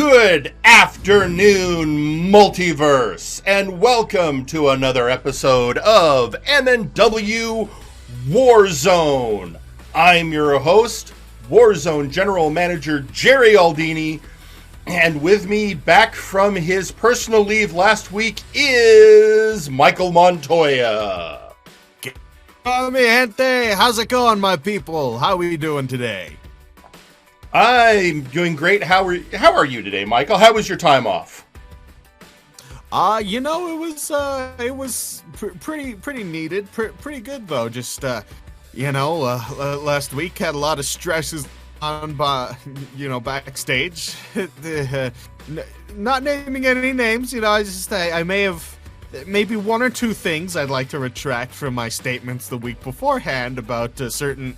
Good afternoon, Multiverse, and welcome to another episode of MNW Warzone. I'm your host, Warzone General Manager Jerry Aldini, and with me back from his personal leave last week is Michael Montoya. Hola, mi gente. How's it going, my people? How are we doing today? I'm doing great. How are you today, Michael? How was your time off? It was pretty needed. Pretty good though. Just last week had a lot of stresses on backstage. Not naming any names, I may have maybe one or two things I'd like to retract from my statements the week beforehand about certain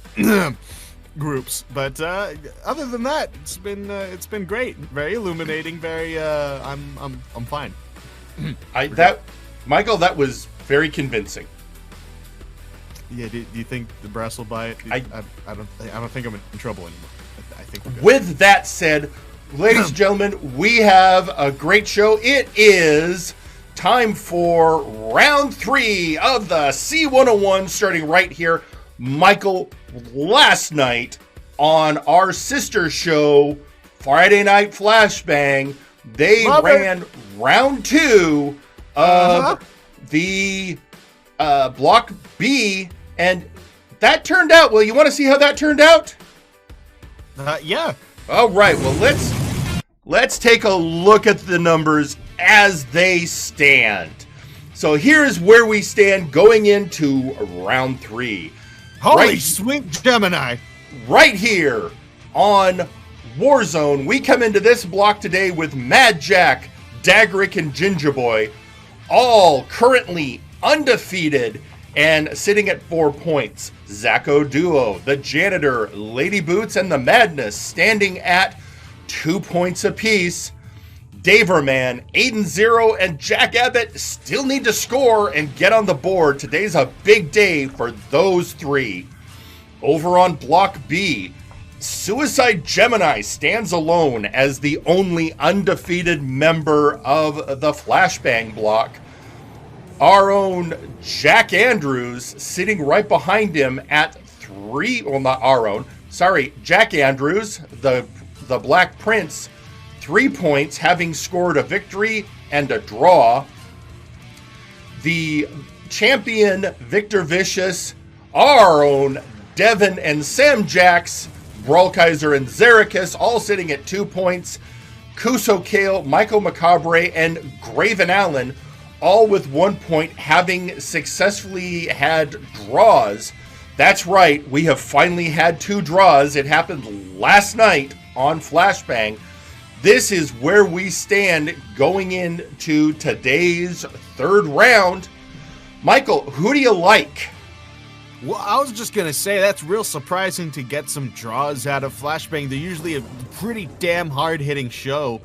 groups, but other than that, it's been great, very illuminating, very I'm fine. Michael, that was very convincing. Yeah, do you think the brass will buy it? I don't think I'm in trouble anymore. I think we're good. With that said, ladies and gentlemen, we have a great show. It is time for round 3 of the C101, starting right here. Michael, last night on our sister show, Friday Night Flashbang, they ran round 2 of the Block B, and that turned out, well, you want to see how that turned out? Yeah. All right, well, let's take a look at the numbers as they stand. So here's where we stand going into round 3. Holy sweet Gemini. Right here on Warzone, we come into this block today with Madjack, Dagrik, and Gingerboi, all currently undefeated and sitting at 4 points. Zako Duo, the Janitor, Lady Boots, and the Madness standing at 2 points apiece. Daverman, Aiden, Xero, and Jack Abbott still need to score and get on the board. Today's a big day for those 3. Over on Block B, Suicide Gemini stands alone as the only undefeated member of the Flashbang block. Our own Jack Andrews sitting right behind him at 3, well, not our own, sorry, Jack Andrews, the Black Prince, 3 points, having scored a victory and a draw. The champion, Victor Vicious, our own Devin and Sam Jacks, Brolkaiser and Zericus, all sitting at 2 points. Kuso Kale, Michael Macabre, and Graven Allen, all with 1 point, having successfully had draws. That's right, we have finally had 2 draws. It happened last night on Flashbang. This is where we stand going into today's 3rd round. Michael, who do you like? Well, I was just going to say that's real surprising to get some draws out of Flashbang. They're usually a pretty damn hard-hitting show.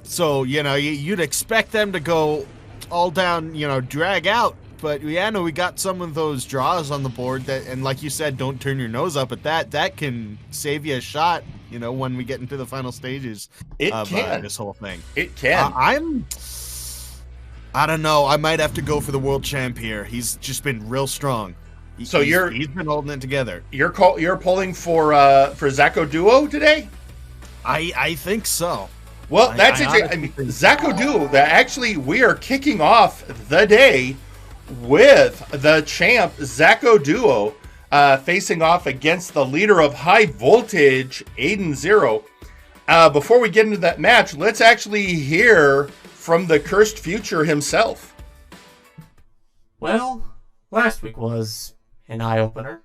So, you'd expect them to go all down, drag out. But, we got some of those draws on the board that, and like you said, don't turn your nose up at that. That can save you a shot, when we get into the final stages of this whole thing. It can. I don't know. I might have to go for the world champ here. He's just been real strong. He's been holding it together. You're pulling for Zako Duo today? I think so. Well, that's it. I mean, Zako Duo. Actually, we are kicking off the day with the champ Zako Duo facing off against the leader of High Voltage, Aiden Xero. Before we get into that match, let's actually hear from the Cursed Future himself. Well, last week was an eye-opener.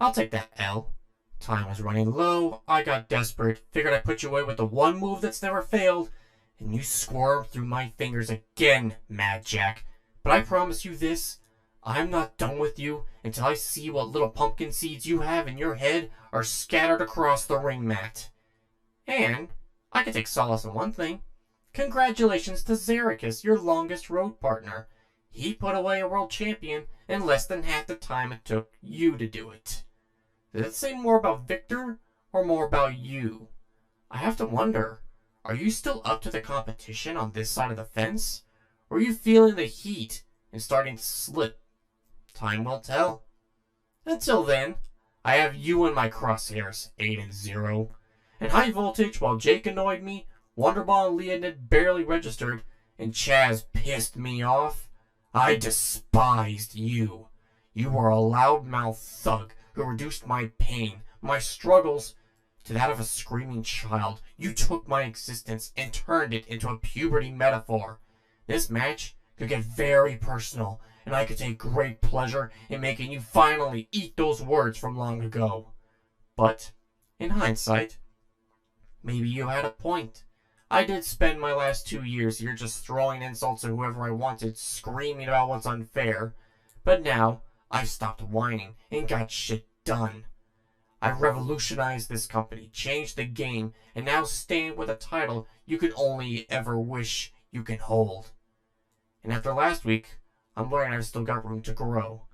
I'll take that L. Time was running low, I got desperate, figured I'd put you away with the one move that's never failed, and you squirmed through my fingers again, Madjack. But I promise you this, I'm not done with you until I see what little pumpkin seeds you have in your head are scattered across the ring mat. And I can take solace in one thing. Congratulations to Zericus, your longest road partner. He put away a world champion in less than half the time it took you to do it. Does it say more about Victor or more about you? I have to wonder, Are you still up to the competition on this side of the fence? Or are you feeling the heat and starting to slip? Time will tell. Until then, I have you in my crosshairs, Aiden Xero. In high voltage, while Jake annoyed me, Wonderball and Leonid barely registered, and Chaz pissed me off, I despised you. You were a loudmouth thug who reduced my pain, my struggles, to that of a screaming child. You took my existence and turned it into a puberty metaphor. This match could get very personal, and I could take great pleasure in making you finally eat those words from long ago. But, in hindsight, maybe you had a point. I did spend my last 2 years here just throwing insults at whoever I wanted, screaming about what's unfair. But now, I've stopped whining and got shit done. I revolutionized this company, changed the game, and now stand with a title you could only ever wish you can hold. And after last week, I'm learning I've still got room to grow.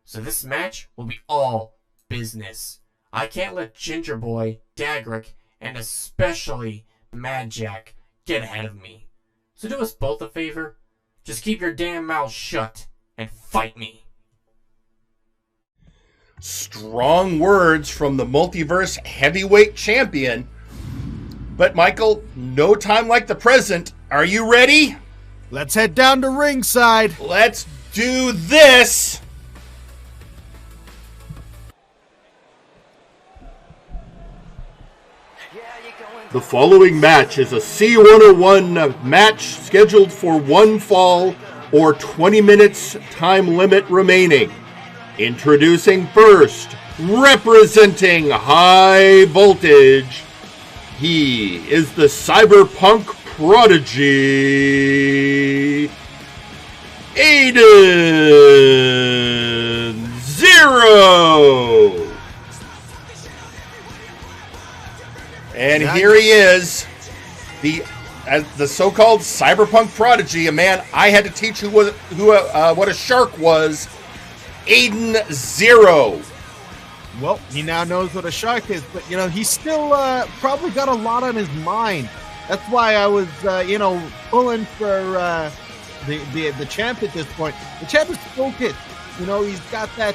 So this match will be all business. I can't let Gingerboi, Dagrik, and especially Madjack get ahead of me. So do us both a favor. Just keep your damn mouth shut and fight me. Strong words from the Multiverse heavyweight champion. But Michael, no time like the present. Are you ready? Let's head down to ringside. Let's do this. The following match is a C101 match scheduled for one fall or 20 minutes time limit remaining. Introducing first, representing High Voltage, he is the cyberpunk prodigy, Aiden Xero. And here he is, the so-called cyberpunk prodigy, a man I had to teach what a shark was, Aiden Xero. Well, he now knows what a shark is, but, he's still probably got a lot on his mind. That's why I was, pulling for the champ at this point. The champ is focused. He's got that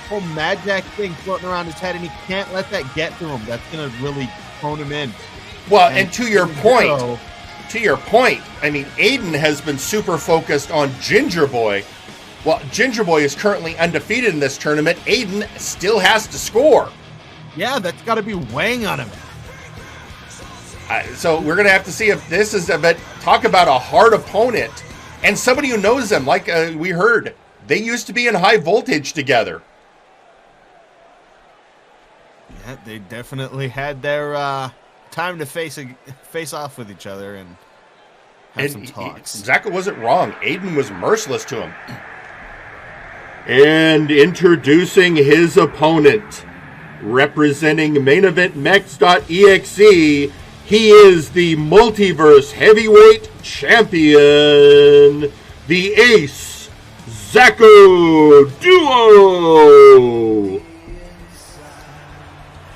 whole Madjack thing floating around his head, and he can't let that get to him. That's going to really hone him in. Well, and to your point, I mean, Aiden has been super focused on Gingerboi. Well, Gingerboi is currently undefeated in this tournament. Aiden still has to score. Yeah, that's got to be weighing on him. So we're going to have to see if this is a bit, talk about a hard opponent and somebody who knows them. Like we heard, they used to be in High Voltage together. Yeah, they definitely had their time to face off with each other and have some talks. Zako wasn't wrong. Aiden was merciless to him. And introducing his opponent, representing main event Mex.exe, he is the Multiverse Heavyweight Champion, the Ace Zako Duo.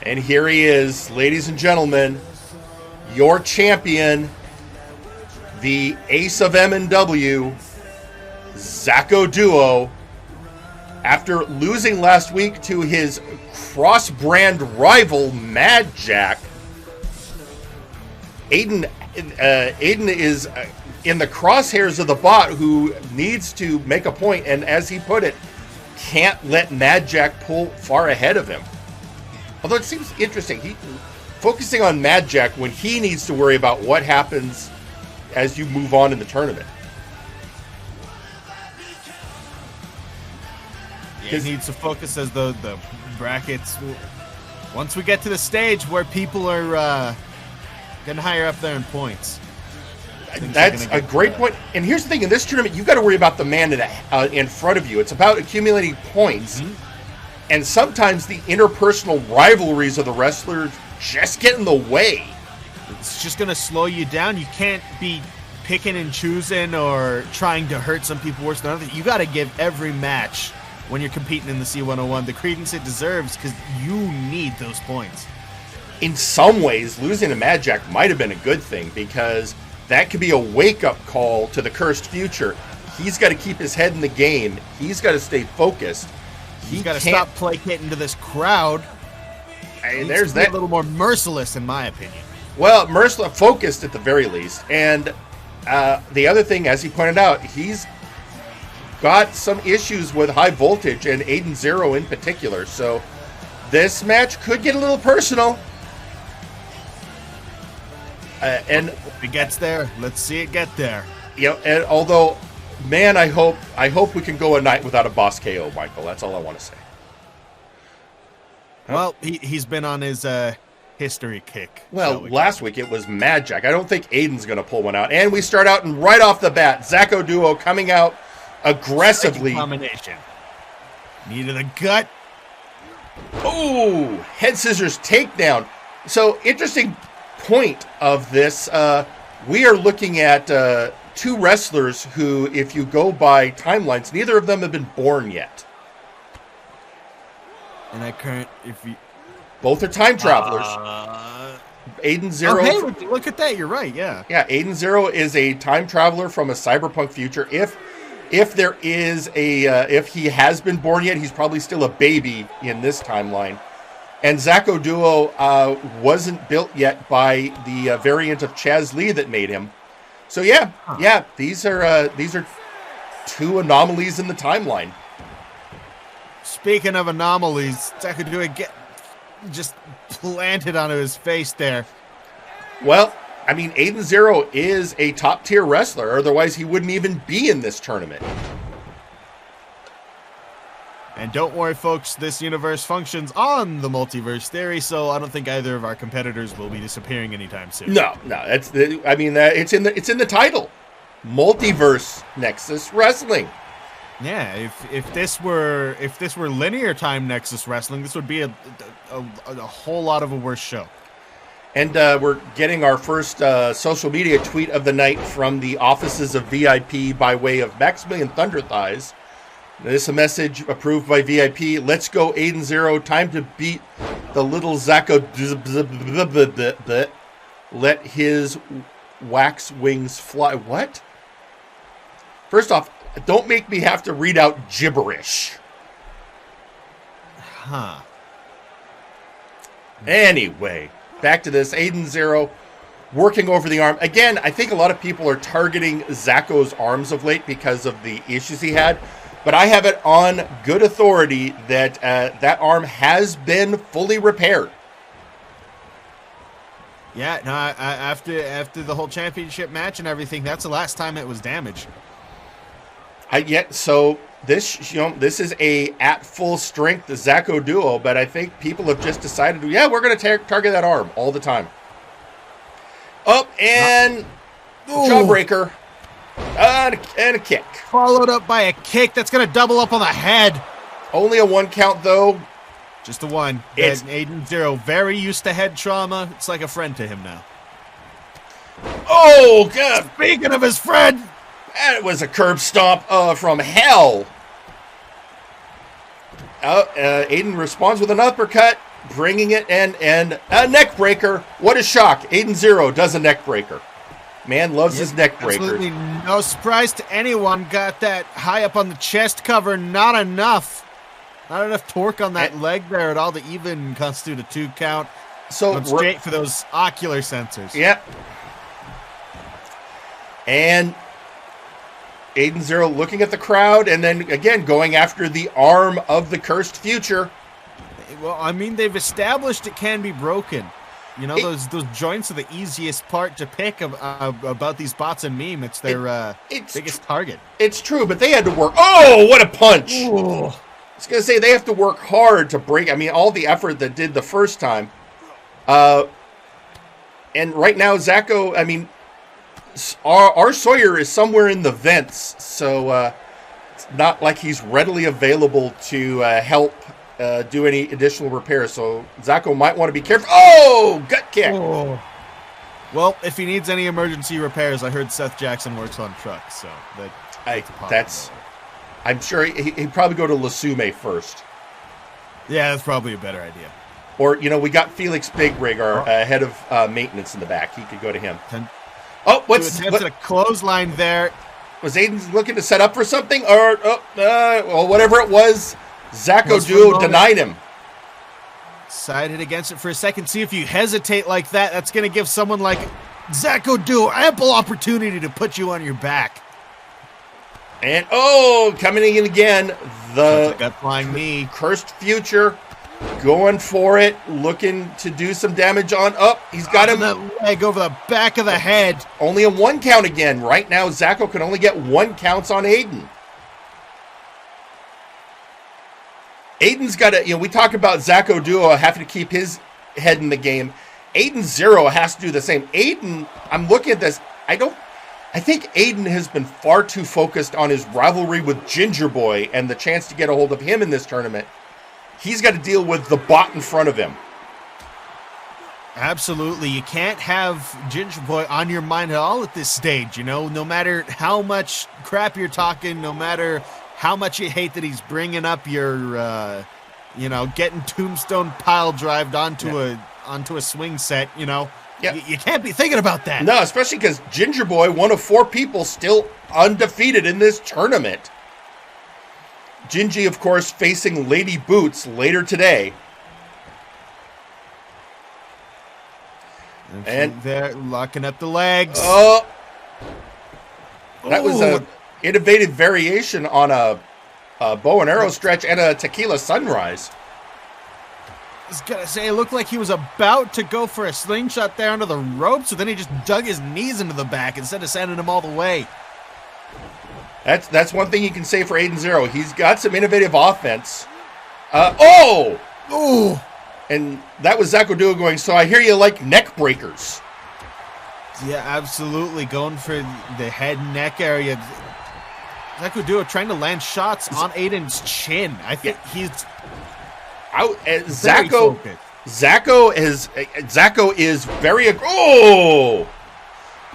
And here he is, ladies and gentlemen, your champion, the Ace of MNW, Zako Duo. After losing last week to his cross-brand rival, Madjack, Aiden is in the crosshairs of the bot, who needs to make a point, and as he put it, can't let Madjack pull far ahead of him. Although it seems interesting, he focusing on Madjack when he needs to worry about what happens as you move on in the tournament. He needs to focus as the brackets. Once we get to the stage where people are getting higher up there in points. That's a great point. And here's the thing: in this tournament, you've got to worry about the man in front of you. It's about accumulating points, and sometimes the interpersonal rivalries of the wrestlers just get in the way. It's just going to slow you down. You can't be picking and choosing or trying to hurt some people worse than others. You got to give every match, when you're competing in the C101, the credence it deserves, because you need those points. in some ways, losing to Madjack might have been a good thing, because that could be a wake-up call to the cursed future. He's got to keep his head in the game. He's got to stay focused. He's got to stop placating to this crowd. There's that. A little more merciless, in my opinion. Well, merciless, focused at the very least. And the other thing, as he pointed out, he's got some issues with high voltage, and Aiden Xero in particular. So this match could get a little personal. And if it gets there, let's see it get there. You know, and although, man, I hope we can go a night without a boss KO, Michael. That's all I want to say. Well, he's been on his history kick. Well, last week it was Madjack. I don't think Aiden's going to pull one out. And we start out, and right off the bat, Zako duo coming out aggressively. Combination. Knee to the gut. Oh, head scissors takedown. So, interesting point of this. We are looking at two wrestlers who, if you go by timelines, neither of them have been born yet. And that current, both are time travelers. Aiden Xero. Oh, hey, look at that. You're right. Yeah. Yeah. Aiden Xero is a time traveler from a cyberpunk future. If there is if he has been born yet, he's probably still a baby in this timeline. And Zako duo wasn't built yet by the variant of Chaz Lee that made him. So yeah, these are two anomalies in the timeline. Speaking of anomalies, Zako duo just planted onto his face there. Well, I mean, Aiden Xero is a top-tier wrestler. Otherwise, he wouldn't even be in this tournament. And don't worry, folks. This universe functions on the multiverse theory, so I don't think either of our competitors will be disappearing anytime soon. No. It's in the title, Multiverse Nexus Wrestling. Yeah, if this were linear time Nexus Wrestling, this would be a whole lot of a worse show. And we're getting our first social media tweet of the night from the offices of VIP by way of Maximilian Thunder Thighs. This is a message approved by VIP. Let's go, Aiden Xero. Time to beat the little Zako. Let his wax wings fly. What? First off, don't make me have to read out gibberish. Huh. Anyway, back to this. Aiden Xero working over the arm. Again, I think a lot of people are targeting Zako's arms of late because of the issues he had. But I have it on good authority that that arm has been fully repaired. Yeah, no. After the whole championship match and everything, that's the last time it was damaged. So this is a at full strength Zako duo, but I think people have just decided, we're going to target that arm all the time. Up and jawbreaker. And a kick. Followed up by a kick that's going to double up on the head. Only a one count, though. Just a one. It's Aiden Xero, very used to head trauma. It's like a friend to him now. Oh, God. Speaking of his friend. That was a curb stomp from hell. Aiden responds with an uppercut, bringing it, and a neck breaker. What a shock. Aiden Xero does a neck breaker. Man loves his neck breakers. Absolutely no surprise to anyone. Got that high up on the chest cover. Not enough torque on that leg there at all to even constitute a 2 count. So straight for those ocular sensors. Yep. And Aiden Xero looking at the crowd and then again going after the arm of the cursed future. Well, I mean, they've established it can be broken. You know, those joints are the easiest part to pick about these bots and meme. It's their biggest target. It's true, but they had to work. Oh, what a punch! Ooh. I was going to say, they have to work hard to break. I mean, all the effort that did the first time. And right now, Zako, I mean, our Sawyer is somewhere in the vents, so it's not like he's readily available to help do any additional repairs, so Zako might want to be careful. Oh, gut kick. Oh. Well, if he needs any emergency repairs, I heard Seth Jackson works on trucks, so that's I'm sure he'd probably go to Lasume first. Yeah, that's probably a better idea. Or, we got Felix Big Rig, our head of maintenance in the back. He could go to him. What's a clothesline there? Was Aiden looking to set up for something? Or, whatever it was, Zako Duo denied him. Sided against it for a second. See, if you hesitate like that, that's going to give someone like Zako Duo ample opportunity to put you on your back. And, coming in again, the gut flying knee. Cursed Future going for it, looking to do some damage on. He's got him. That leg over the back of the head. Only a 1 count again. Right now, Zako can only get 1 counts on Aiden. Aiden's got to, we talk about Zako Duo having to keep his head in the game. Aiden Xero has to do the same. Aiden, I'm looking at this. I think Aiden has been far too focused on his rivalry with Gingerboi and the chance to get a hold of him in this tournament. He's got to deal with the bot in front of him. Absolutely. You can't have Gingerboi on your mind at all at this stage, no matter how much crap you're talking, no matter how much you hate that he's bringing up your, getting tombstone pile drived onto a swing set, Yep. You can't be thinking about that. No, especially because Gingerboi, one of 4 people still undefeated in this tournament. Gingy, of course, facing Lady Boots later today. And they're locking up the legs. That was an innovative variation on a bow and arrow stretch and a tequila sunrise. I was going to say, it looked like he was about to go for a slingshot there under the rope, so then he just dug his knees into the back instead of sending him all the way. That's one thing you can say for Aiden Xero. He's got some innovative offense. And that was Zako Duo going, so I hear you like neck breakers. Yeah, absolutely. Going for the head and neck area. Zako Duo trying to land shots on Aiden's chin. I think he's out. Zako is very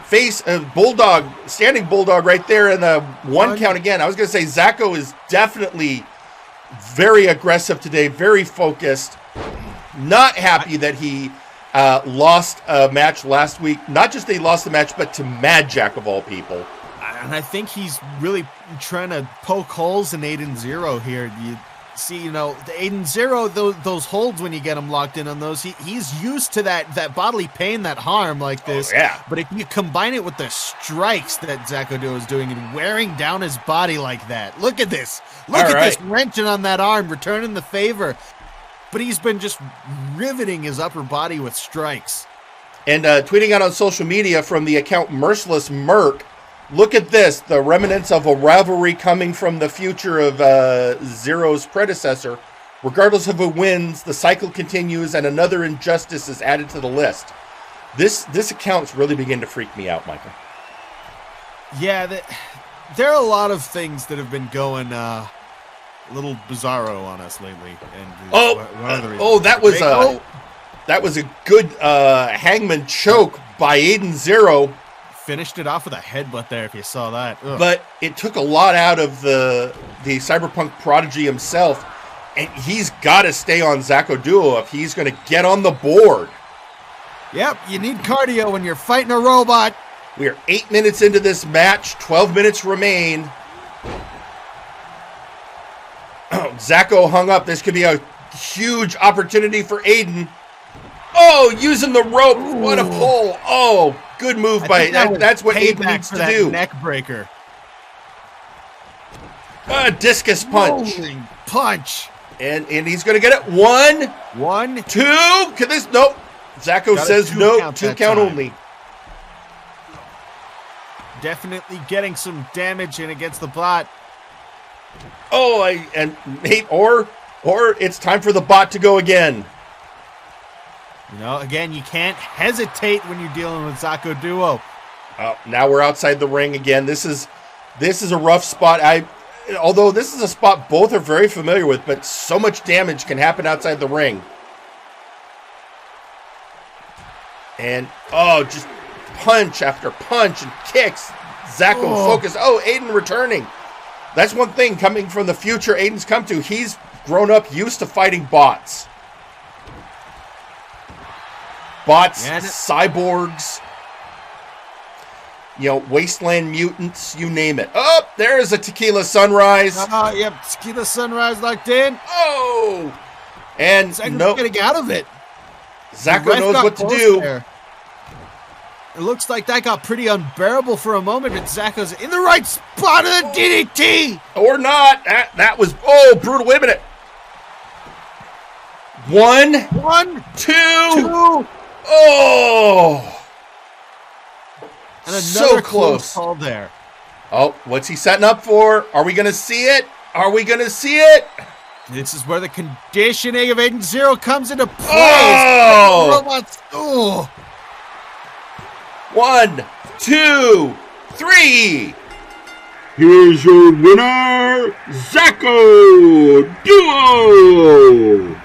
face bulldog, standing bulldog right there in the 1 count again. I was going to say Zako is definitely very aggressive today, very focused. Not happy that he lost a match last week. Not just that he lost the match, but to Madjack of all people. And I think he's really trying to poke holes in Aiden Xero here. You see, the Aiden Xero, those holds when you get him locked in on those, he's used to that bodily pain, that harm like this. Yeah. But if you combine it with the strikes that Zako Duo is doing and wearing down his body like that, look at this. Look at this wrenching on that arm, returning the favor. But he's been just riveting his upper body with strikes. And tweeting out on social media from the account Merciless Merc, look at this, the remnants of a rivalry coming from the future of Xero's predecessor. Regardless of who wins, the cycle continues and another injustice is added to the list. This account's really beginning to freak me out, Michael. Yeah, there are a lot of things that have been going a little bizarro on us lately. And that was a good hangman choke by Aiden Xero. Finished it off with a headbutt there, if you saw that. Ugh. But it took a lot out of the cyberpunk prodigy himself, and he's got to stay on Zako Duo if he's going to get on the board. Yep, you need cardio when you're fighting a robot. We are 8 minutes into this match. 12 minutes remain. Zako hung up. This could be a huge opportunity for Aiden. Using the rope. Ooh. What a pull. Good move by that's what Aiden needs to do. Neck breaker. Discus punch. Rolling punch. And he's going to get it. 1, 2. Can this? Nope. Zako says no. 2 count only. Definitely getting some damage in against the bot. Or it's time for the bot to go again. Again, you can't hesitate when you're dealing with Zako Duo. Now we're outside the ring again. This is a rough spot. Although this is a spot both are very familiar with, but so much damage can happen outside the ring. And just punch after punch and kicks. Zako focus. Aiden returning. That's one thing coming from the future Aiden's come to. He's grown up used to fighting bots. bots, Yeah, cyborgs, wasteland mutants, you name it. Oh, there's a tequila sunrise. Yep, tequila sunrise locked in. Oh, and Zako's getting out of it. Zako knows what to do. There. It looks like that got pretty unbearable for a moment, but Zako's in the right spot of the DDT. Or not. That was, brutal. Wait a minute. 1, 2. Oh. And another so close call there. Oh, what's he setting up for? Are we going to see it? Are we going to see it? This is where the conditioning of Aiden Xero comes into play. Oh! Robots. Oh. 1, 2, 3. Here's your winner, Zako Duo.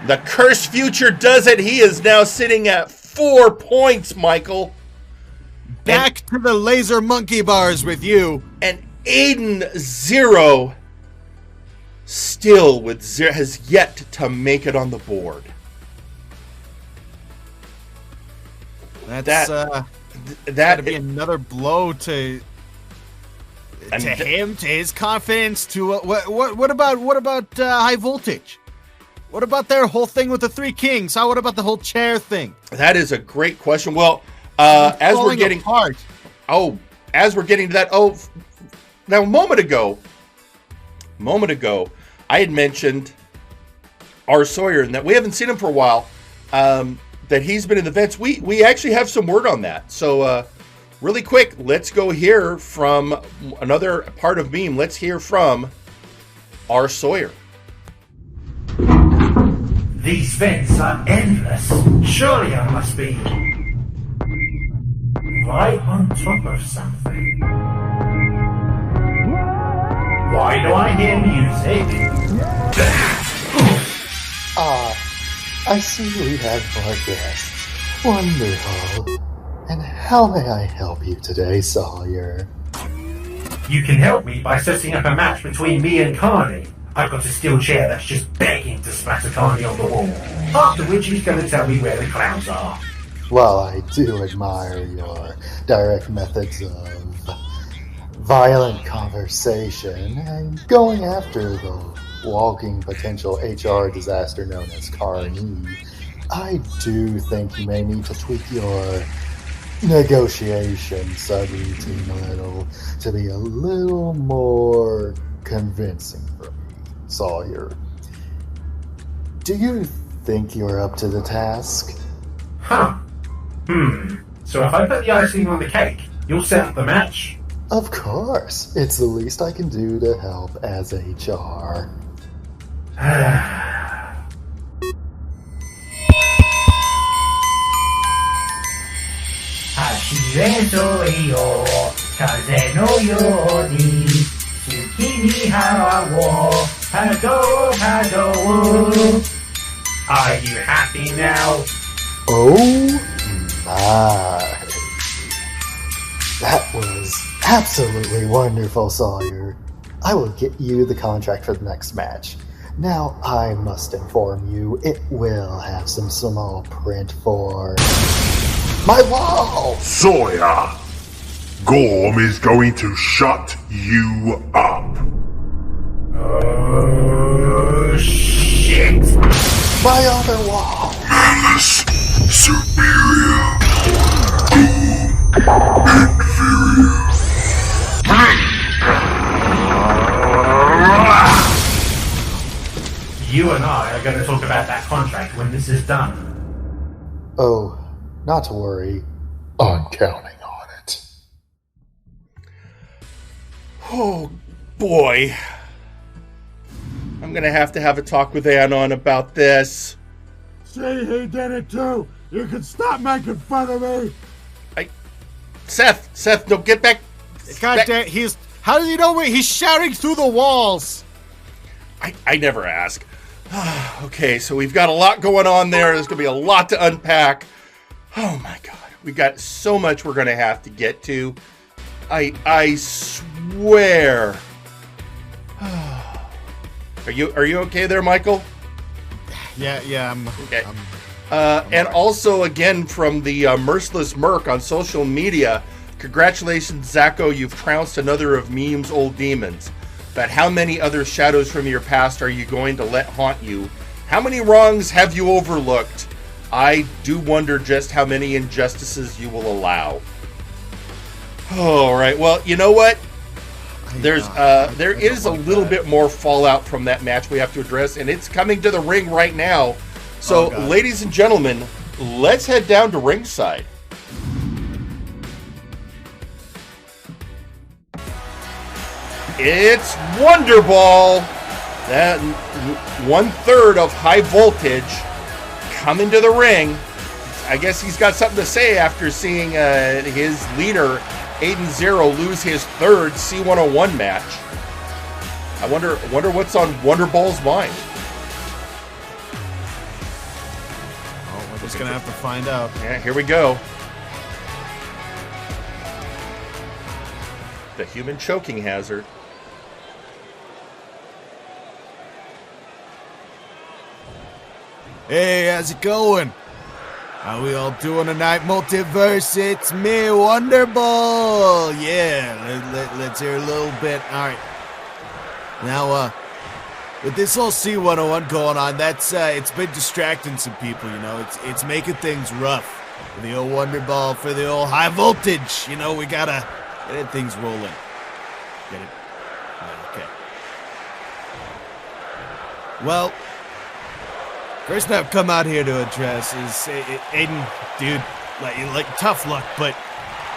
The cursed future does it. He is now sitting at 4 points, Michael. Back to the laser monkey bars with you. And Aiden Xero still with zero, has yet to make it on the board. That's gotta be another blow to him, to his confidence. To what about high voltage? What about their whole thing with the three kings? What about the whole chair thing? That is a great question. Well, as we're getting apart. As we're getting to that. Now a moment ago, I had mentioned R. Sawyer and that we haven't seen him for a while. That he's been in the vents. We actually have some word on that. So really quick, let's go hear from another part of Meme. Let's hear from R. Sawyer. These vents are endless. Surely I must be right on top of something. Why do I hear music? I see we have more guests. Wonderful. And how may I help you today, Sawyer? You can help me by setting up a match between me and Carney. I've got a steel chair that's just begging to splatter Carney on the wall. After which he's going to tell me where the clowns are. While I do admire your direct methods of violent conversation and going after the walking potential HR disaster known as Carney, I do think you may need to tweak your negotiation subroutine a little to be a little more convincing for me, Sawyer. Do you think you're up to the task? So if I put the icing on the cake, you'll set up the match? Of course. It's the least I can do to help as HR. Hashirento iyo kaze no yo ni tsuki ni hara wo hado. Are you happy now? Oh my. That was absolutely wonderful, Sawyer. I will get you the contract for the next match. Now, I must inform you, it will have some small print for my wall! Sawyer, Gorm is going to shut you up. Oh, shit! My other wall! Malice, superior, inferior. You and I are going to talk about that contract when this is done. Oh, not to worry. I'm counting on it. Oh, boy. I'm going to have a talk with Anon about this. See, he did it too. You can stop making fun of me. Seth, no, get back. God damn, how does he know where he's shouting through the walls? I never ask. Okay, so we've got a lot going on there. There's going to be a lot to unpack. Oh my God. We got so much we're going to have to get to. I swear. Are you okay there, Michael? Yeah, I'm okay. And also, again, from the Merciless Merc on social media, congratulations, Zako, you've trounced another of Meme's old demons. But how many other shadows from your past are you going to let haunt you? How many wrongs have you overlooked? I do wonder just how many injustices you will allow. All right, well, you know what? There is a little bit more fallout from that match we have to address, and it's coming to the ring right now. So, ladies and gentlemen, let's head down to ringside. It's Wonderball, that 1/3 of High Voltage, coming to the ring. I guess he's got something to say after seeing his leader, Aiden Xero, lose his third C101 match. I wonder what's on Wonderball's mind. Oh, we're just gonna have to find out. Yeah, here we go. The human choking hazard. Hey, how's it going? How we all doing tonight, Multiverse? It's me, Wonderball. Yeah, let's hear a little bit. All right. Now, with this whole C101 going on, it's been distracting some people. You know, it's making things rough for the old Wonderball, for the old High Voltage. You know, we gotta get things rolling. Get it? Okay. Well. First I've come out here to address is Aiden, dude, like tough luck, but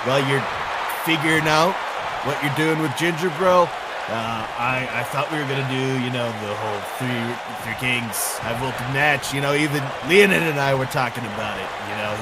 while you're figuring out what you're doing with Gingerboi, I thought we were gonna do, you know, the whole three kings high voltage match. You know, even Leonid and I were talking about it. You know,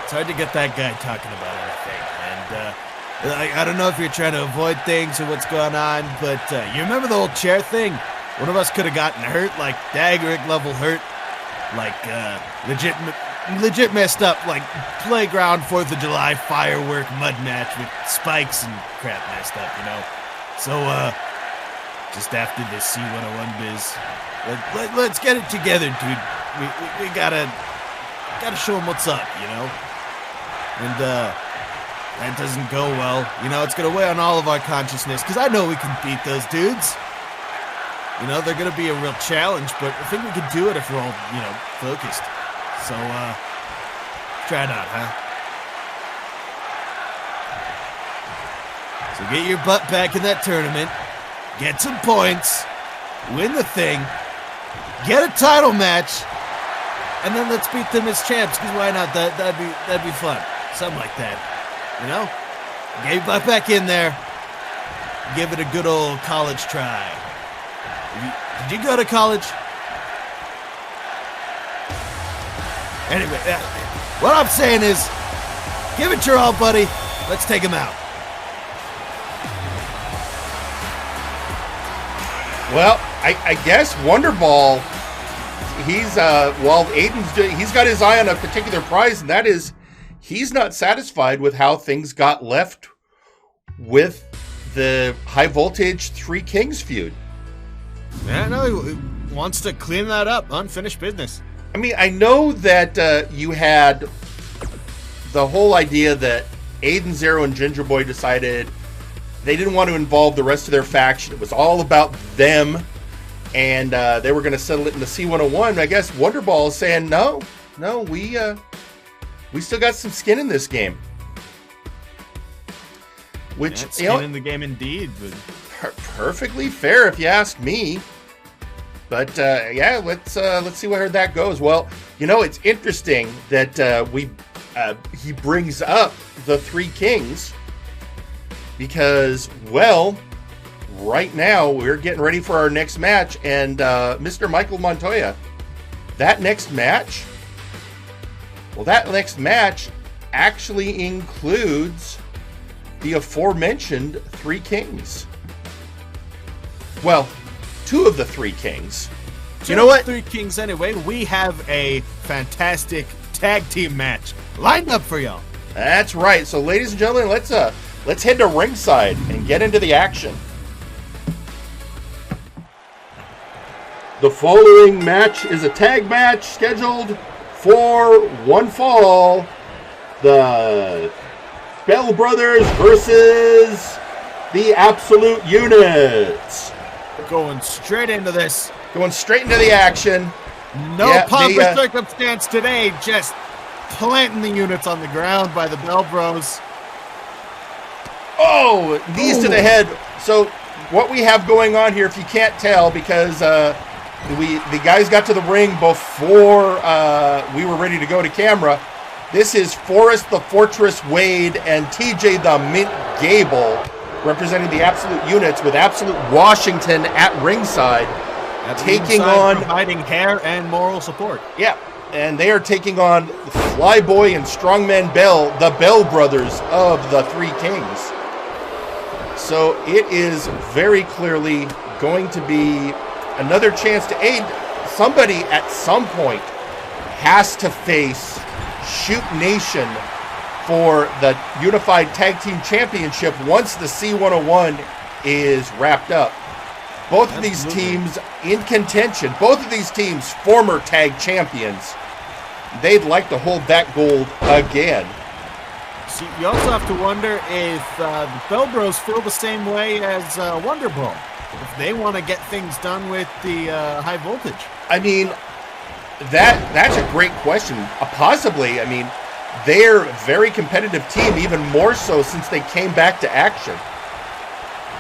it's hard to get that guy talking about anything, and. I don't know if you're trying to avoid things or what's going on, but you remember the old chair thing? One of us could have gotten hurt, like Dagrik level hurt, like legit messed up, like playground 4th of July firework mud match with spikes and crap messed up, you know? So, just after this C101 biz, let's get it together, dude. We gotta show them what's up, you know? And, that doesn't go well. You know, it's going to weigh on all of our consciousness, because I know we can beat those dudes. You know, they're going to be a real challenge, but I think we can do it if we're all, you know, focused. So, try it out, huh? So get your butt back in that tournament, get some points, win the thing, get a title match, and then let's beat them as champs, because why not? That'd be fun. Something like that. You know? Get your butt back in there. Give it a good old college try. Did you go to college? Anyway, what I'm saying is, give it your all, buddy. Let's take him out. Well, I guess Wonderball, while he's got his eye on a particular prize, and that is, he's not satisfied with how things got left with the High Voltage Three Kings feud. Yeah, no, he wants to clean that up. Unfinished business. I mean, I know that you had the whole idea that Aiden, Xero, and Gingerboi decided they didn't want to involve the rest of their faction. It was all about them, and they were going to settle it in the C101. I guess Wonderball is saying, no, we still got some skin in this game. Which, yeah, skin in the game indeed. But perfectly fair if you ask me. But yeah, let's see where that goes. Well, you know, it's interesting that he brings up the Three Kings because, well, right now we're getting ready for our next match, and Mr. Michael Montoya, that next match actually includes the aforementioned Three Kings. Well, two of the Three Kings. You know what? Three Kings anyway. We have a fantastic tag team match lined up for y'all. That's right. So, ladies and gentlemen, let's head to ringside and get into the action. The following match is a tag match scheduled for one fall. The Bell Brothers versus the Absolute Units. Going straight into this. Going straight into the action. No pomp or circumstance today. Just planting the units on the ground by the Bell Bros. Oh, knees to the head. So what we have going on here, if you can't tell, because the guys got to the ring before we were ready to go to camera. This is Forrest the Fortress Wade and TJ the Mint Gable representing the Absolute Units with Absolute Washington at ringside. Taking on providing hair and moral support. Yeah, and they are taking on Flyboy and Strongman Bell, the Bell Brothers of the Three Kings. So it is very clearly going to be another chance to aid. Somebody at some point has to face Shoot Nation for the Unified Tag Team Championship once the C101 is wrapped up. Both of these teams in contention, both of these teams former tag champions. They'd like to hold that gold again. See, you also have to wonder if the Bell Bros feel the same way as Wonderball. If they want to get things done with the high voltage. I mean, that's a great question. Possibly, I mean, they're a very competitive team, even more so since they came back to action.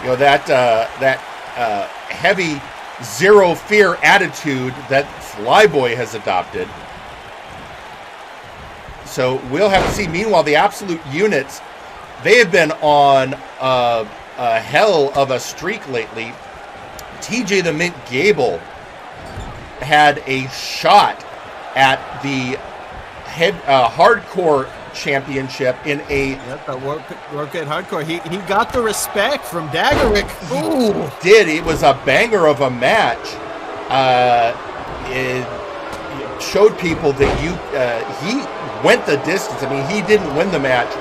You know, that heavy zero fear attitude that Flyboy has adopted. So we'll have to see. Meanwhile, the Absolute Units, they have been on a hell of a streak lately. TJ the Mint Gable had a shot at the hardcore championship in a the Workgate Hardcore. He got the respect from Dagrik. He did. It was a banger of a match. It showed people that he went the distance. I mean, he didn't win the match,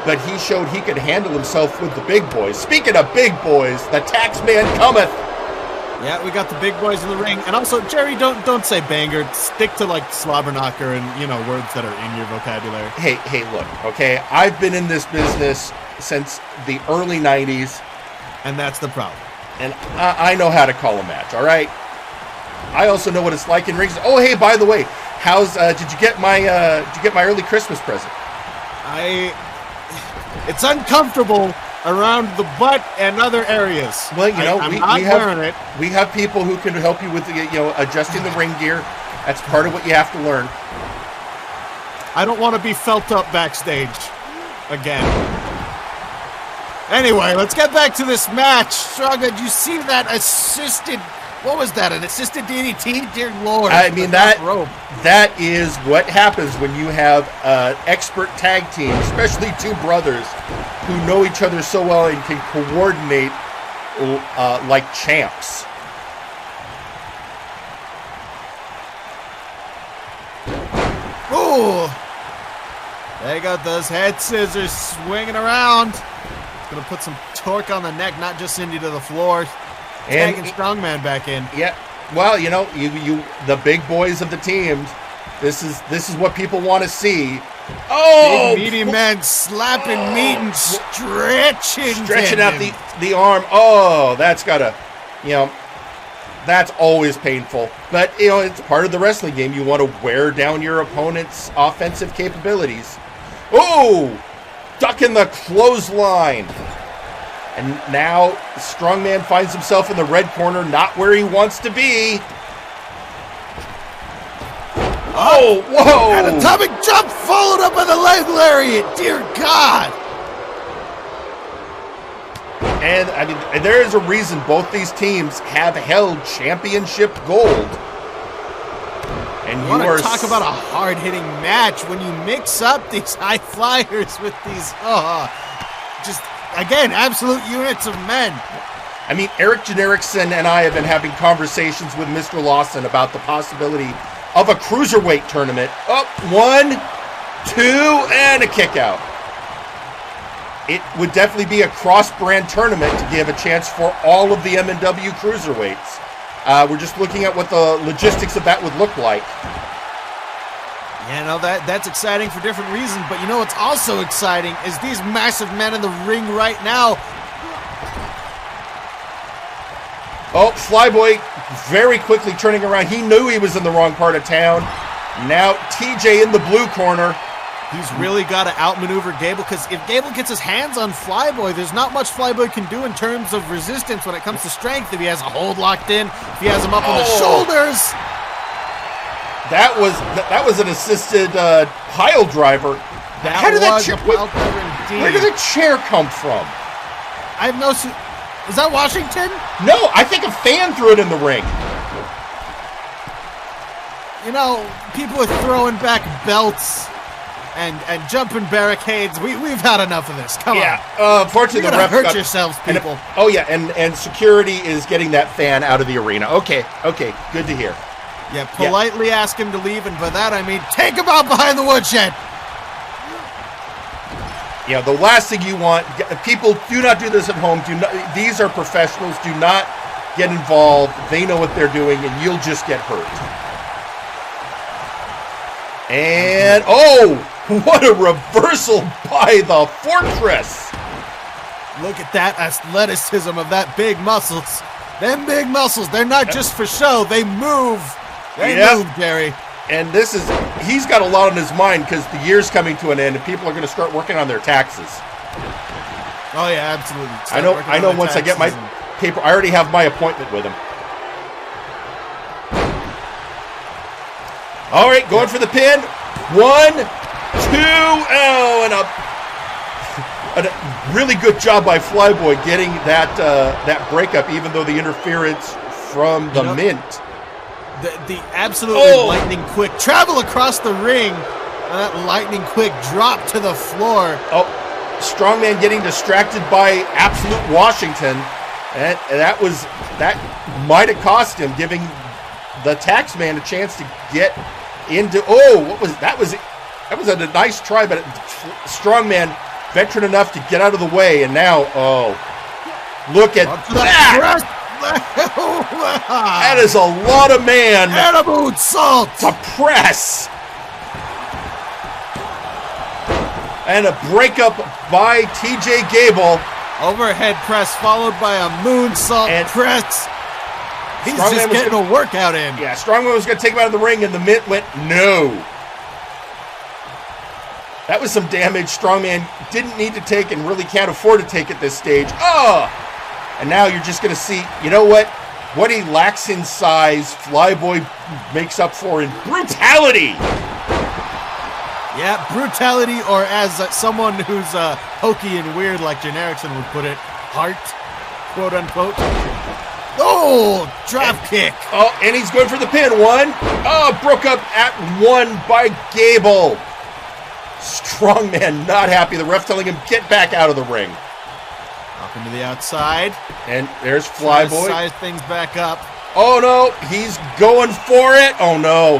but he showed he could handle himself with the big boys. Speaking of big boys, the Taxman cometh. Yeah, we got the big boys in the ring. And also, Jerry, don't say banger. Stick to, like, slobberknocker and, words that are in your vocabulary. Hey, look, okay? I've been in this business since the early 90s. And that's the problem. And I know how to call a match, all right? I also know what it's like in rings. Oh, hey, by the way, did you get my early Christmas present? It's uncomfortable around the butt and other areas. Well, we have people who can help you with adjusting the ring gear. That's part of what you have to learn. I don't want to be felt up backstage again. Anyway, let's get back to this match. Straga, did you see that assisted? What was that? An assisted DDT? Dear Lord! I mean that is what happens when you have an expert tag team, especially two brothers who know each other so well and can coordinate like champs. Ooh! They got those head scissors swinging around. Gonna put some torque on the neck, not just Cindy to the floor. Tagging Strongman back in. Yeah. Well, you the big boys of the teams. This is what people want to see. Oh, big meaty men slapping meat and stretching out the arm. Oh, that's gotta, that's always painful. But it's part of the wrestling game. You want to wear down your opponent's offensive capabilities. Oh, ducking the clothesline. And now Strongman finds himself in the red corner, not where he wants to be. Oh, whoa! An atomic jump followed up by the leg lariat. Dear God! And I mean, there is a reason both these teams have held championship gold. And you want to talk about a hard-hitting match when you mix up these high flyers with these, again, absolute units of men. I mean, Eric Generickson and I have been having conversations with Mr. Lawson about the possibility of a cruiserweight tournament. Up 1, 2, and a kick out. It would definitely be a cross-brand tournament to give a chance for all of the MNW cruiserweights. We're just looking at what the logistics of that would look like. Yeah, no, that's exciting for different reasons, but you know what's also exciting is these massive men in the ring right now. Oh, Flyboy very quickly turning around. He knew he was in the wrong part of town. Now TJ in the blue corner. He's really got to outmaneuver Gable, because if Gable gets his hands on Flyboy, there's not much Flyboy can do in terms of resistance when it comes to strength. If he has a hold locked in, if he has him up on the shoulders. That was an assisted pile driver. Where did the chair come from? I have no... Is that Washington? No, I think a fan threw it in the ring. You know, people are throwing back belts and jumping barricades. We've had enough of this. Come on. Unfortunately, the ref hurt yourselves, people. And security is getting that fan out of the arena. Okay, good to hear. Yeah, politely ask him to leave, and by that I mean take him out behind the woodshed. Yeah, the last thing you want, people do not do this at home. These are professionals. Do not get involved. They know what they're doing, and you'll just get hurt. And, what a reversal by the Fortress. Look at that athleticism of that big muscles. Them big muscles, they're not just for show. They move. They move, Jerry. And he's got a lot on his mind because the year's coming to an end and people are going to start working on their taxes. Oh, yeah, absolutely. I know once I get my paper, I already have my appointment with him. All right, going for the pin. 1, 2, and a really good job by Flyboy getting that breakup, even though the interference from the Mint. The absolutely lightning quick travel across the ring, and that lightning quick drop to the floor. Oh, Strongman getting distracted by Absolute Washington, and that might have cost him, giving the Taxman a chance to get into. That was a nice try, but Strongman veteran enough to get out of the way, and now look at that. That is a lot of man. And a moonsault to press. And a breakup by TJ Gable. Overhead press followed by a moonsault press. He's just getting a workout in. Yeah, Strongman was going to take him out of the ring, and the Mint went, no. That was some damage Strongman didn't need to take and really can't afford to take at this stage. And now you're just going to see, you know what? What he lacks in size, Flyboy makes up for in brutality. Yeah, brutality, or as someone who's hokey and weird like Jen Erickson would put it, heart, quote unquote. Oh, drop kick. And he's going for the pin. 1. Broke up at 1 by Gable. Strongman not happy. The ref telling him, get back out of the ring. Up into the outside. And there's Flyboy. Size things back up. Oh, no. He's going for it. Oh, no.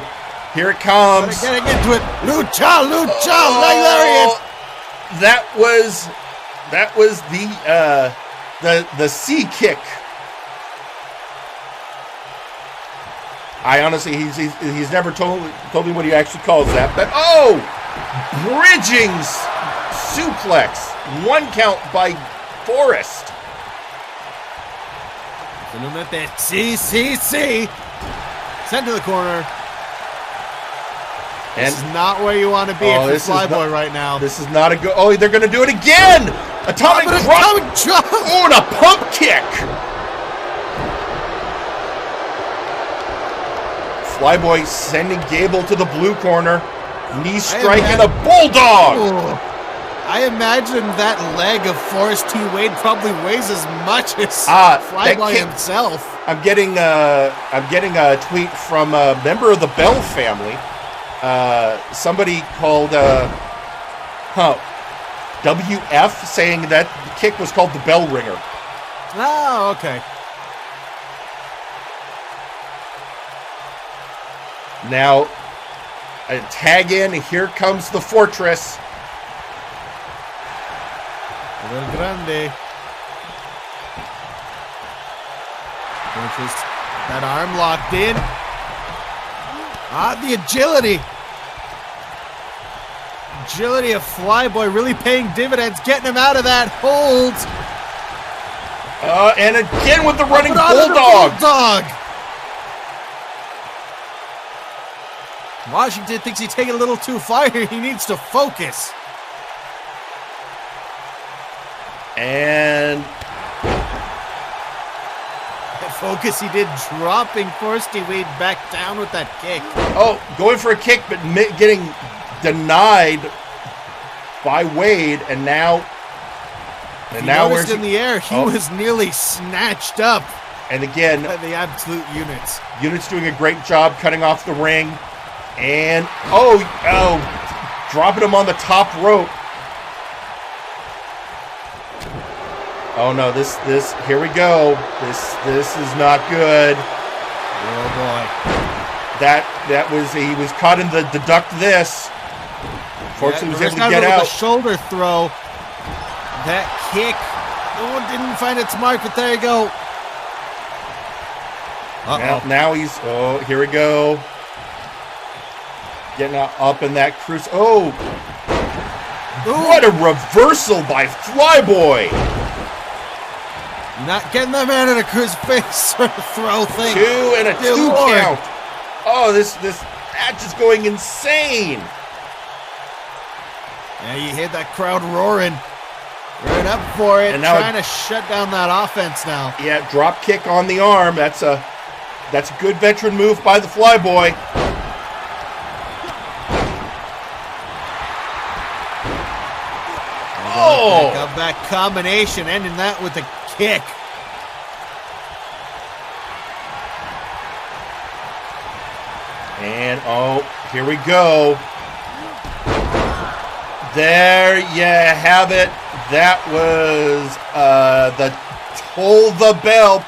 Here it comes. Getting into it. Lucha, lariat. That was the C kick. I honestly, he's never told me what he actually calls that. But bridging suplex. 1 count by Forrest. C. Sent to the corner. And this is not where you want to be for Flyboy right now. This is not a good... they're going to do it again! Atomic drop! And a pump kick! Flyboy sending Gable to the blue corner. Knee strike and a bulldog! Ooh. I imagine that leg of Forrest T. Wade probably weighs as much as Flyboy himself. I'm getting a tweet from a member of the Bell family. Somebody called WF saying that the kick was called the bell ringer. Oh, okay. Now, a tag in, here comes the Fortress. El Grande. Fortress That arm locked in. The agility. Agility of Flyboy really paying dividends, getting him out of that hold. And again with the running bulldog. Washington thinks he's taking a little too far here. He needs to focus. And focus he did, dropping Forsty Wade back down with that kick. Oh, going for a kick, but getting denied by Wade, and now we're in the air. He was nearly snatched up. And again, by the absolute units. Units doing a great job cutting off the ring, and dropping him on the top rope. Oh no, this here we go. This is not good. Oh boy. He was caught in the deduct this. Fortunately, was able to get out. The shoulder throw. That kick. Didn't find its mark, but there you go. Now he's here we go. Getting up in that cruise. Oh, what a reversal by Flyboy. Not getting that man in a crucifix sort of throw thing. Two and a two count. Oh, this match is going insane. Yeah, you hear that crowd roaring. Right up for it. And now trying to shut down that offense now. Yeah, drop kick on the arm. That's a good veteran move by the Flyboy. Oh! Got that combination, ending that with a kick. And here we go. There you have it. That was the Toll the Bell,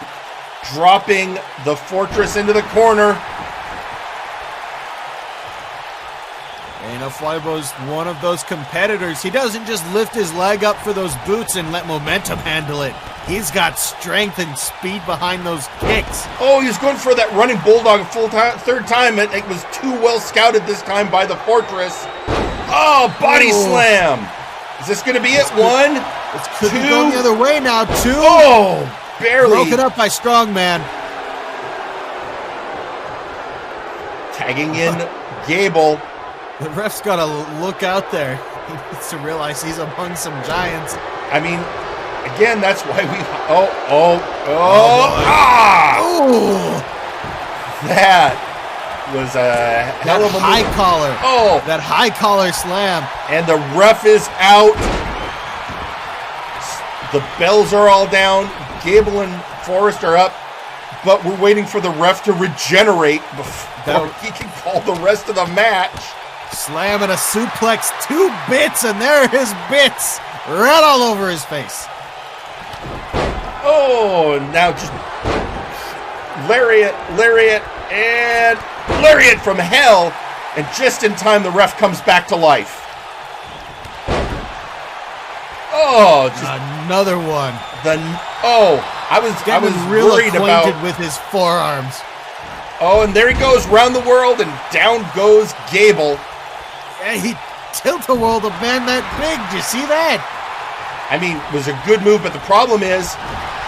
dropping the Fortress into the corner. And Flyboy's one of those competitors. He doesn't just lift his leg up for those boots and let momentum handle it. He's got strength and speed behind those kicks. Oh, he's going for that running bulldog third time. It was too well scouted this time by the Fortress. Oh, body slam. Is this going to be it? One, it could be going the other way now. Two. Oh, barely. Broken up by Strongman. Tagging in Gable. The ref's got to look out there. He needs to realize he's among some giants. I mean, again, that's why we... That was a hell of a high collar. Oh. That high collar slam. And the ref is out. The bells are all down. Gable and Forrest are up. But we're waiting for the ref to regenerate before he can call the rest of the match. Slam and a suplex, 2 bits, and there are his bits right all over his face. Oh, now just lariat, and lariat from hell. And just in time, the ref comes back to life. Oh, just another one. I was real worried acquainted about with his forearms. Oh, and there he goes round the world, and down goes Gable. Yeah, he tilt-a-whirled a man that big. Do you see that? I mean, it was a good move, but the problem is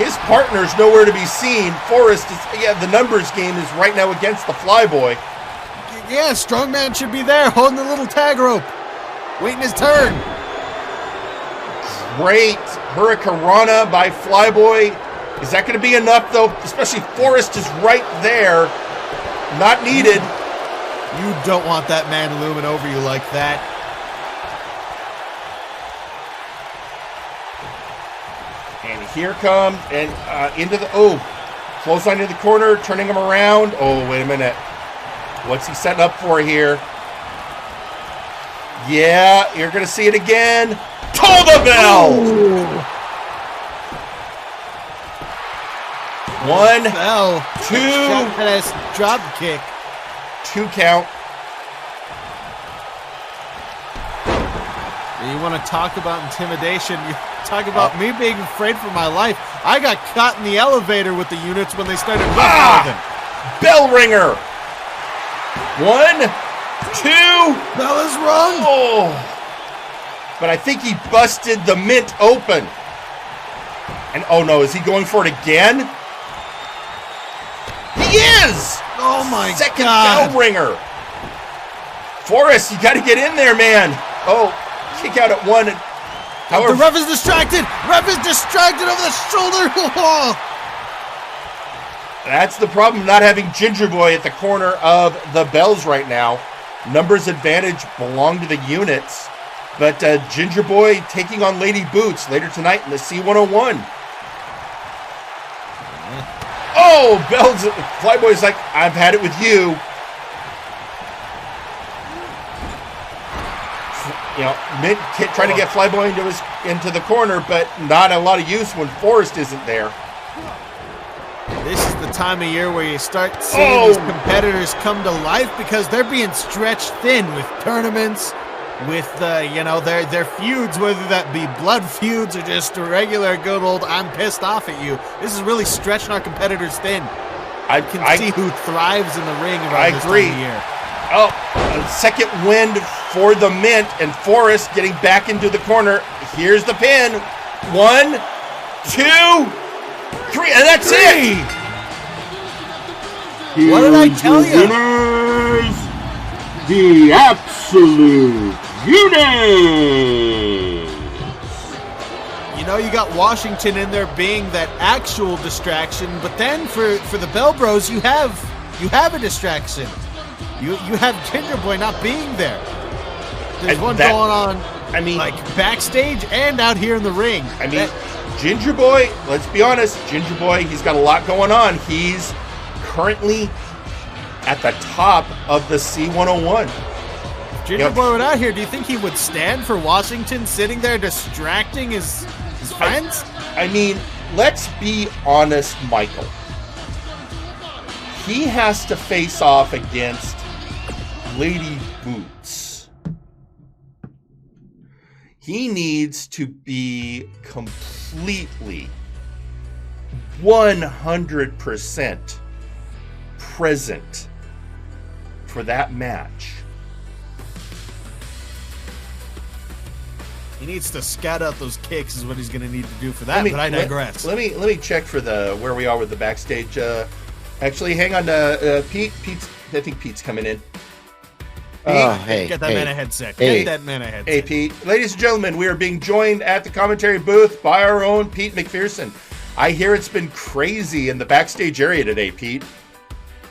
his partner's nowhere to be seen. Forrest is, the numbers game is right now against the Flyboy. Yeah, Strongman should be there holding the little tag rope, waiting his turn. Great Hurricanrana by Flyboy. Is that going to be enough, though? Especially Forrest is right there. Not needed. You don't want that man looming over you like that. And here comes, and into the, clothesline in the corner, turning him around. Oh, wait a minute. What's he setting up for here? Yeah, you're going to see it again. Toll the bell! Ooh. 1, 2. Drop kick. 2 count. You want to talk about intimidation? You talk about me being afraid for my life. I got caught in the elevator with the units when they started roughhousing. Bell ringer. 1, 2. Bell is rung. Oh. But I think he busted the mint open. And oh no, is he going for it again? He is! Oh my Second God. bell ringer. Forrest, you got to get in there, man. Oh, kick out at 1. However, The ref is distracted. Ref is distracted over the shoulder. that's the problem, not having Gingerboi at the corner of the bells right now. Numbers advantage belong to the units. But Gingerboi taking on Lady Boots later tonight in the C101. Oh, Bells, Flyboy's like, I've had it with you. You know, Mint trying to get Flyboy into the corner, but not a lot of use when Forrest isn't there. This is the time of year where you start seeing these competitors come to life because they're being stretched thin with tournaments, with their feuds, whether that be blood feuds or just a regular good old I'm pissed off at you. This is really stretching our competitors thin. I can see who thrives in the ring around this time of year. Oh, second wind for the Mint, and Forrest getting back into the corner. Here's the pin. 1, 2, 3, and that's it. What did I tell you? Winners, the absolute units. You know, you got Washington in there being that actual distraction, but then for the Bell Bros, you have a distraction. You have Gingerboi not being there. There's one going on, like backstage and out here in the ring. I mean, Gingerboi, let's be honest, Gingerboi, he's got a lot going on. He's currently at the top of the C101. If Gingerboi were out here, do you think he would stand for Washington sitting there distracting his friends? I mean, let's be honest, Michael. He has to face off against Lady Boots. He needs to be completely 100% present for that match. He needs to scout out those kicks is what he's going to need to do for that, but I digress. Let me check for where we are with the backstage. Actually, hang on to Pete. I think Pete's coming in. Get that man a headset. Get that man a headset. Hey, Pete. Ladies and gentlemen, we are being joined at the commentary booth by our own Pete McPherson. I hear it's been crazy in the backstage area today, Pete.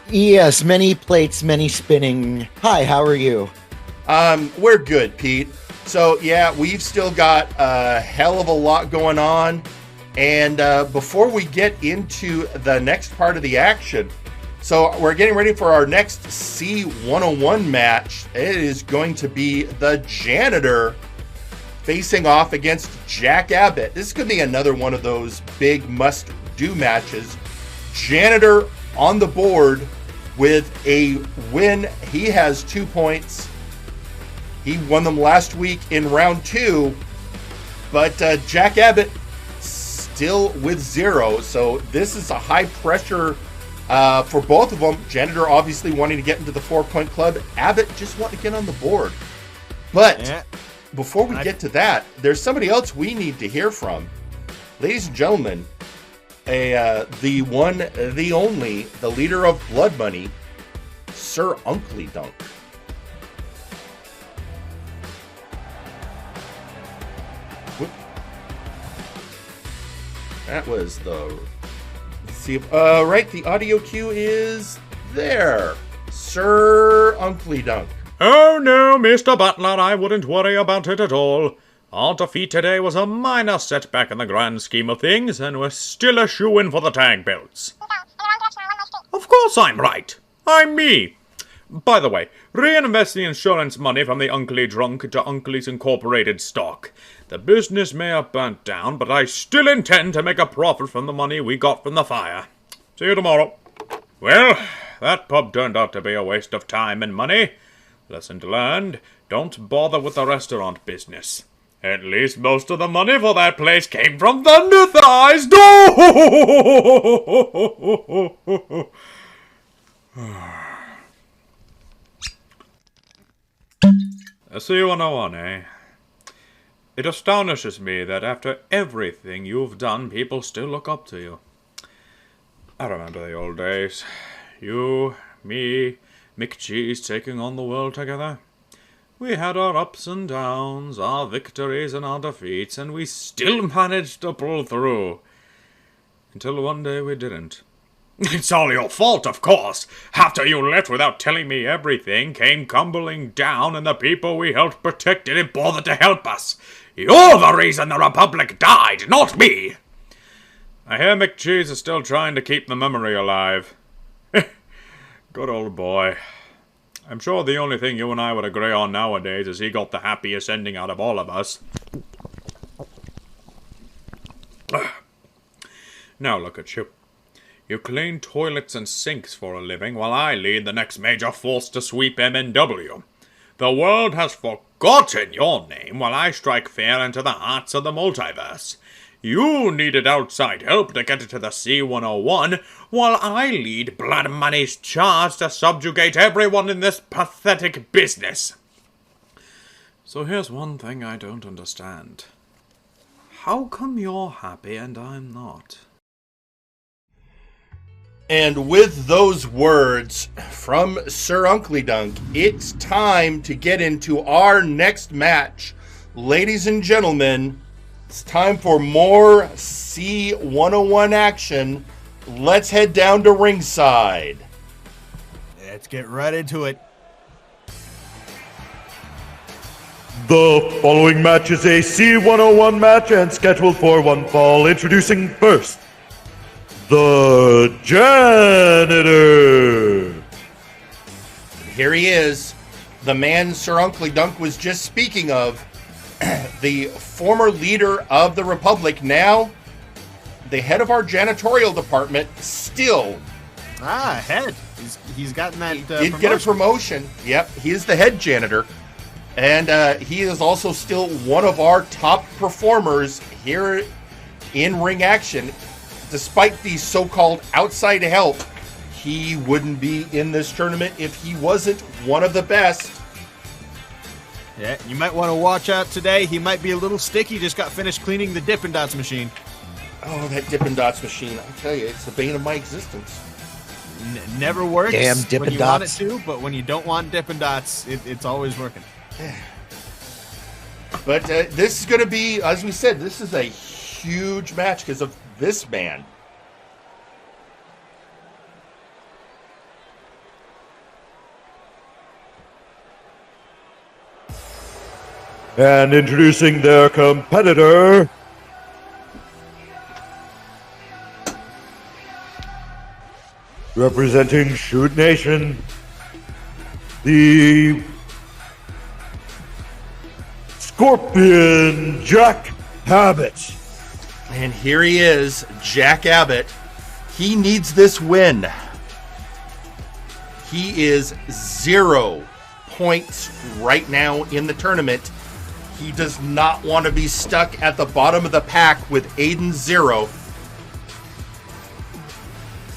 Yes, many plates, many spinning. Hi, how are you? We're good, Pete. So, yeah, we've still got a hell of a lot going on. And before we get into the next part of the action, so we're getting ready for our next C101 match. It is going to be the Janitor facing off against Jack Abbott. This is going to be another one of those big must-do matches. Janitor on the board with a win. He has 2 points. He won them last week in round 2. But Jack Abbott still with 0. So this is a high pressure for both of them. Janitor obviously wanting to get into the 4-point club. Abbott just wanting to get on the board. But before we get to that, there's somebody else we need to hear from. Ladies and gentlemen, the one, the only, the leader of Blood Money, Sir Uncle Dunk. Whoop. That was the... Let's see if... right, the audio cue is there. Sir Uncle Dunk. Oh no, Mr. Butler, I wouldn't worry about it at all. Our defeat today was a minor setback in the grand scheme of things, and we're still a shoo-in for the tag belts. Of course I'm right. I'm me. By the way, reinvest the insurance money from the Uncle Drunk into Uncle's Incorporated stock. The business may have burnt down, but I still intend to make a profit from the money we got from the fire. See you tomorrow. Well, that pub turned out to be a waste of time and money. Lesson learned, don't bother with the restaurant business. At least most of the money for that place came from Thunder Thighs. C101, eh? It astonishes me that after everything you've done, people still look up to you. I remember the old days. You, me, McCheese taking on the world together. We had our ups and downs, our victories and our defeats, and we still managed to pull through. Until one day we didn't. It's all your fault, of course. After you left without telling me everything came crumbling down and the people we helped protect didn't bother to help us. You're the reason the Republic died, not me. I hear McCheese is still trying to keep the memory alive. Good old boy. I'm sure the only thing you and I would agree on nowadays is he got the happiest ending out of all of us. Now look at you. You clean toilets and sinks for a living while I lead the next major force to sweep MNW. The world has forgotten your name while I strike fear into the hearts of the multiverse. You needed outside help to get it to the C101, while I lead Blood Money's charge to subjugate everyone in this pathetic business. So here's one thing I don't understand. How come you're happy and I'm not? And with those words from Sir Uncle Dunk, it's time to get into our next match. Ladies and gentlemen, it's time for more C101 action. Let's head down to ringside. Let's get right into it. The following match is a C101 match and scheduled for one fall. Introducing first, the Janitor. Here he is, the man Sir Uncle Dunk was just speaking of, the former leader of the Republic, now the head of our janitorial department, still. Head. He's gotten that did get a promotion. Yep, he is the head janitor. And he is also still one of our top performers here in ring action. Despite the so-called outside help, he wouldn't be in this tournament if he wasn't one of the best. Yeah, you might want to watch out today. He might be a little sticky. Just got finished cleaning the Dippin' Dots machine. Oh, that Dippin' Dots machine. I tell you, it's the bane of my existence. Never works Damn Dippin' when you Dots. want it to, but when you don't want Dippin' Dots, it's always working. But this is going to be, as we said, this is a huge match because of this man. And introducing their competitor, representing Shoot Nation, the Scorpion Jack Abbott. And here he is, Jack Abbott. He needs this win. He is 0 points right now in the tournament. He does not want to be stuck at the bottom of the pack with Aiden 0.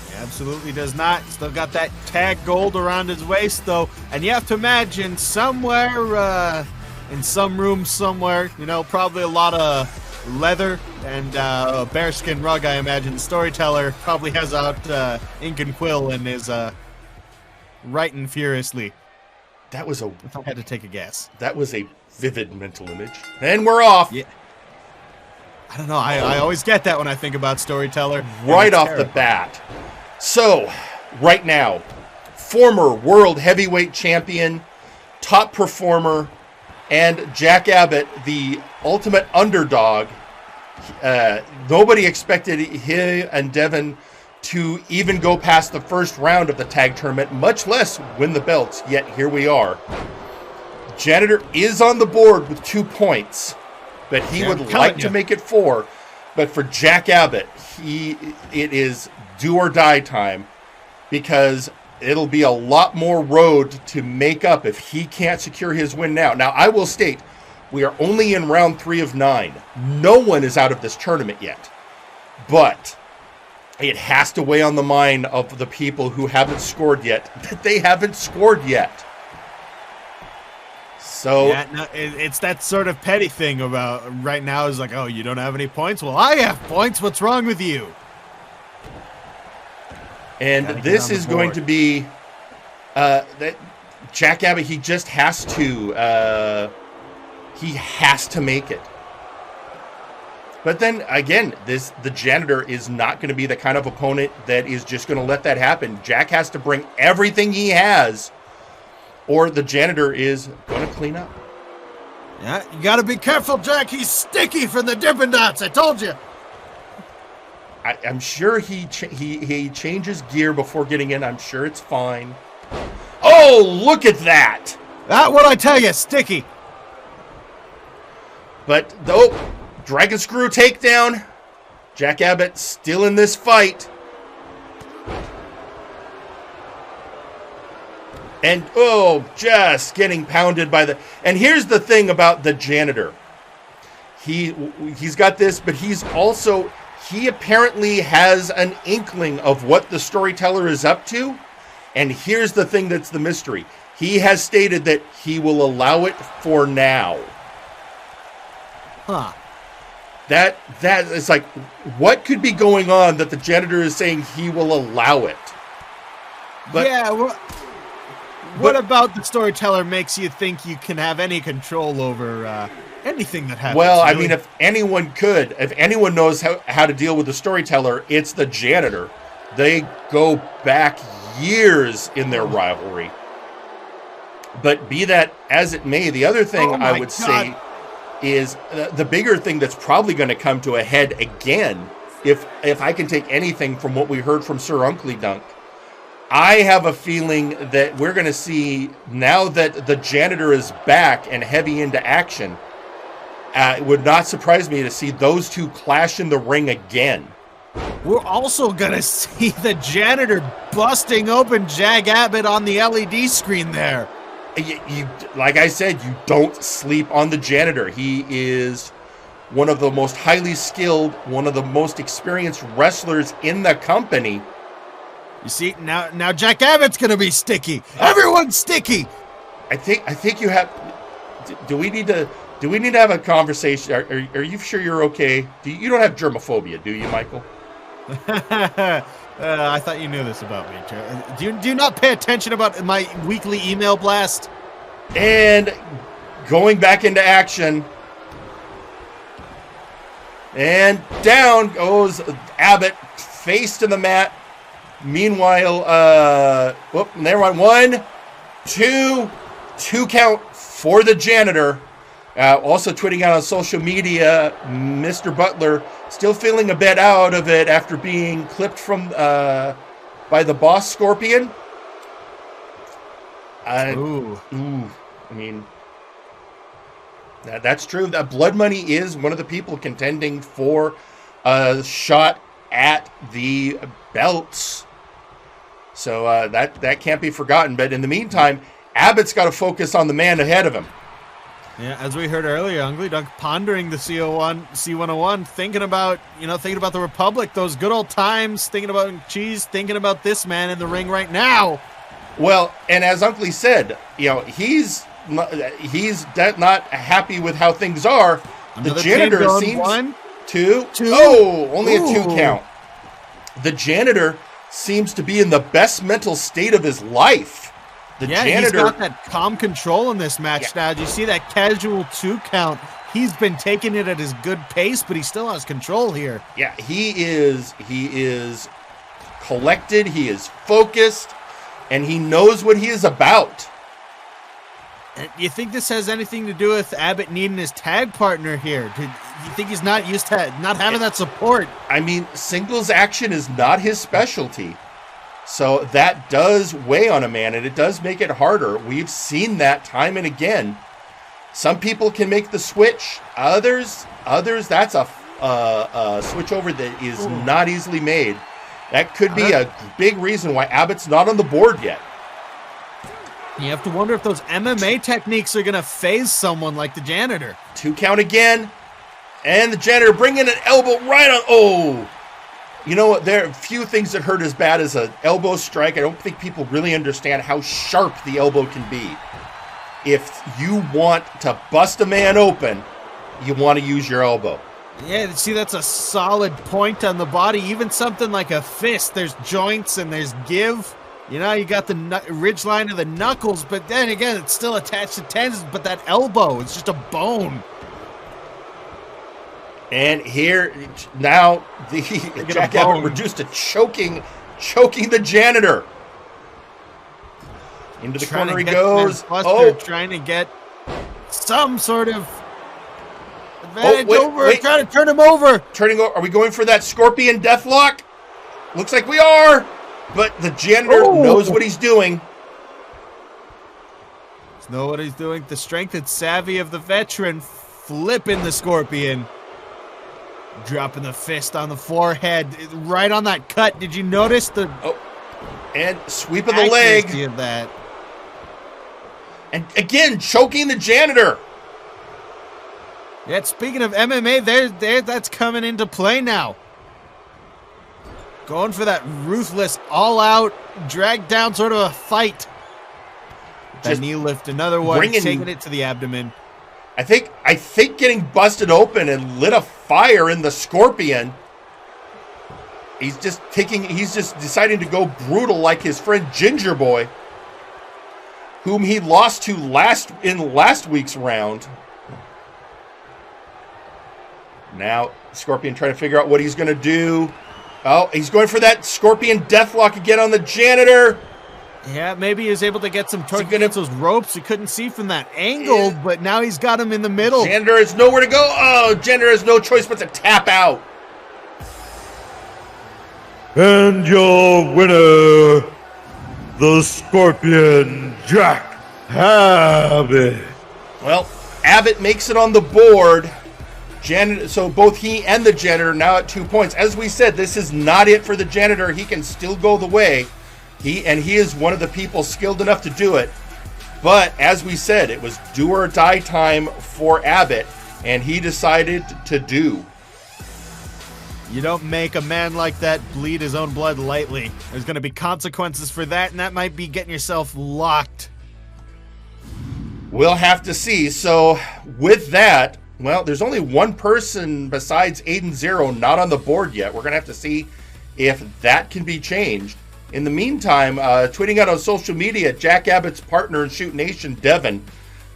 He absolutely does not. Still got that tag gold around his waist, though. And you have to imagine somewhere, in some room somewhere, probably a lot of leather and a bearskin rug, I imagine. The storyteller probably has out ink and quill and is writing furiously. That was a... If I had to take a guess. That was a vivid mental image. And we're off. Yeah. I don't know. I always get that when I think about storyteller. Right off the bat. So, right now, former world heavyweight champion, top performer, and Jack Abbott, the ultimate underdog. Nobody expected him and Devin to even go past the first round of the tag tournament, much less win the belts, yet here we are. Janitor is on the board with 2 points, but he would like to make it 4. But for Jack Abbott, it is do or die time, because it'll be a lot more road to make up if he can't secure his win now. Now, I will state, we are only in round 3 of 9. No one is out of this tournament yet. But it has to weigh on the mind of the people who haven't scored yet, that they haven't scored yet. So yeah, no, it's that sort of petty thing about right now is like, oh, you don't have any points? Well, I have points. What's wrong with you? And this is going to be that Jack Abbott, he just has to make it. But then again, the Janitor is not going to be the kind of opponent that is just going to let that happen. Jack has to bring everything he has, or the Janitor is going to clean up. Yeah, you got to be careful, Jack. He's sticky from the Dippin' Dots. I told you. I'm sure he changes gear before getting in. I'm sure it's fine. Oh, look at that! That what I tell you, sticky. But though. Dragon Screw takedown. Jack Abbott still in this fight. And, just getting pounded by the... And here's the thing about the Janitor. He's got this, but he's also... He apparently has an inkling of what the storyteller is up to. And here's the thing that's the mystery. He has stated that he will allow it for now. Huh. That is like, what could be going on that the Janitor is saying he will allow it? But, yeah, what about the storyteller makes you think you can have any control over anything that happens? Well, really? I mean, if anyone knows how to deal with the storyteller, it's the Janitor. They go back years in their rivalry. But be that as it may, the other thing I would say is the bigger thing that's probably going to come to a head again, if I can take anything from what we heard from Sir Uncle Dunk, I have a feeling that we're going to see, now that the Janitor is back and heavy into action, it would not surprise me to see those two clash in the ring again. We're also going to see the Janitor busting open Jack Abbott on the LED screen there. You, like I said, you don't sleep on the Janitor. He is one of the most highly skilled, one of the most experienced wrestlers in the company. You see, now Jack Abbott's going to be sticky. Everyone's sticky. I think you have... Do we need to have a conversation? Are you sure you're okay? You don't have germophobia, do you, Michael? I thought you knew this about me. Do you not pay attention about my weekly email blast? And going back into action. And down goes Abbott, face to the mat. Meanwhile, never mind. 2 count for the Janitor. Also tweeting out on social media, Mr. Butler still feeling a bit out of it after being clipped from by the boss Scorpion. I mean, that's true. That Blood Money is one of the people contending for a shot at the belts. So that can't be forgotten. But in the meantime, Abbott's got to focus on the man ahead of him. Yeah, as we heard earlier, Ungly Dunk pondering the C101, thinking about the Republic, those good old times, thinking about Cheese, thinking about this man in the ring right now. Well, and as Ungly said, he's not happy with how things are. Another the Janitor seems 1, 2. Only a 2 count. The Janitor seems to be in the best mental state of his life. The Janitor, he's got that calm control in this match now. Do you see that casual 2 count? He's been taking it at his good pace, but he still has control here. Yeah, he is collected, he is focused, and he knows what he is about. You think this has anything to do with Abbott needing his tag partner here? Do you think he's not used to not having that support? I mean, singles action is not his specialty. So that does weigh on a man, and it does make it harder. We've seen that time and again. Some people can make the switch. Others, that's a switch over that is not easily made. That could be a big reason why Abbott's not on the board yet. You have to wonder if those MMA techniques are going to phase someone like the Janitor. 2 count again, and the Janitor bringing an elbow right on. You know what? There are a few things that hurt as bad as an elbow strike. I don't think people really understand how sharp the elbow can be. If you want to bust a man open, you want to use your elbow. Yeah, see, that's a solid point on the body. Even something like a fist, there's joints and there's give. You know, you got the ridge line of the knuckles, but then again, it's still attached to tendons, but that elbow, it's just a bone. And here, now, the Jack Abbott reduced to choking the janitor. Into the corner he goes. Trying to get some sort of advantage over. Trying to turn him over. Are we going for that scorpion deathlock? Looks like we are. But the janitor knows what he's doing. Knows what he's doing. The strength and savvy of the veteran, flipping the scorpion. Dropping the fist on the forehead, right on that cut. Did you notice the... and sweep of the leg. Of that. And again, choking the janitor. Yeah, speaking of MMA, that's coming into play now. Going for that ruthless, all-out, drag-down sort of a fight. That knee lift, another one, taking it to the abdomen. I think getting busted open and lit a fire in the scorpion. He's just deciding to go brutal like his friend Gingerboi, whom he lost to last week's round. Now, Scorpion trying to figure out what he's going to do. Oh, he's going for that Scorpion deathlock again on the janitor. Yeah, maybe he was able to get some torque against those ropes. He couldn't see from that angle, but now he's got him in the middle. Janitor has nowhere to go. Oh, Janitor has no choice but to tap out. And your winner, the Scorpion Jack Abbott. Well, Abbott makes it on the board. So both he and the janitor now at 2 points. As we said, this is not it for the janitor. He can still go the way. He is one of the people skilled enough to do it. But as we said, it was do or die time for Abbott, and he decided to do. You don't make a man like that bleed his own blood lightly. There's going to be consequences for that, and that might be getting yourself locked. We'll have to see. So with that, well, there's only one person besides Aiden Xero not on the board yet. We're going to have to see if that can be changed. In the meantime, tweeting out on social media, Jack Abbott's partner in Shoot Nation, Devin.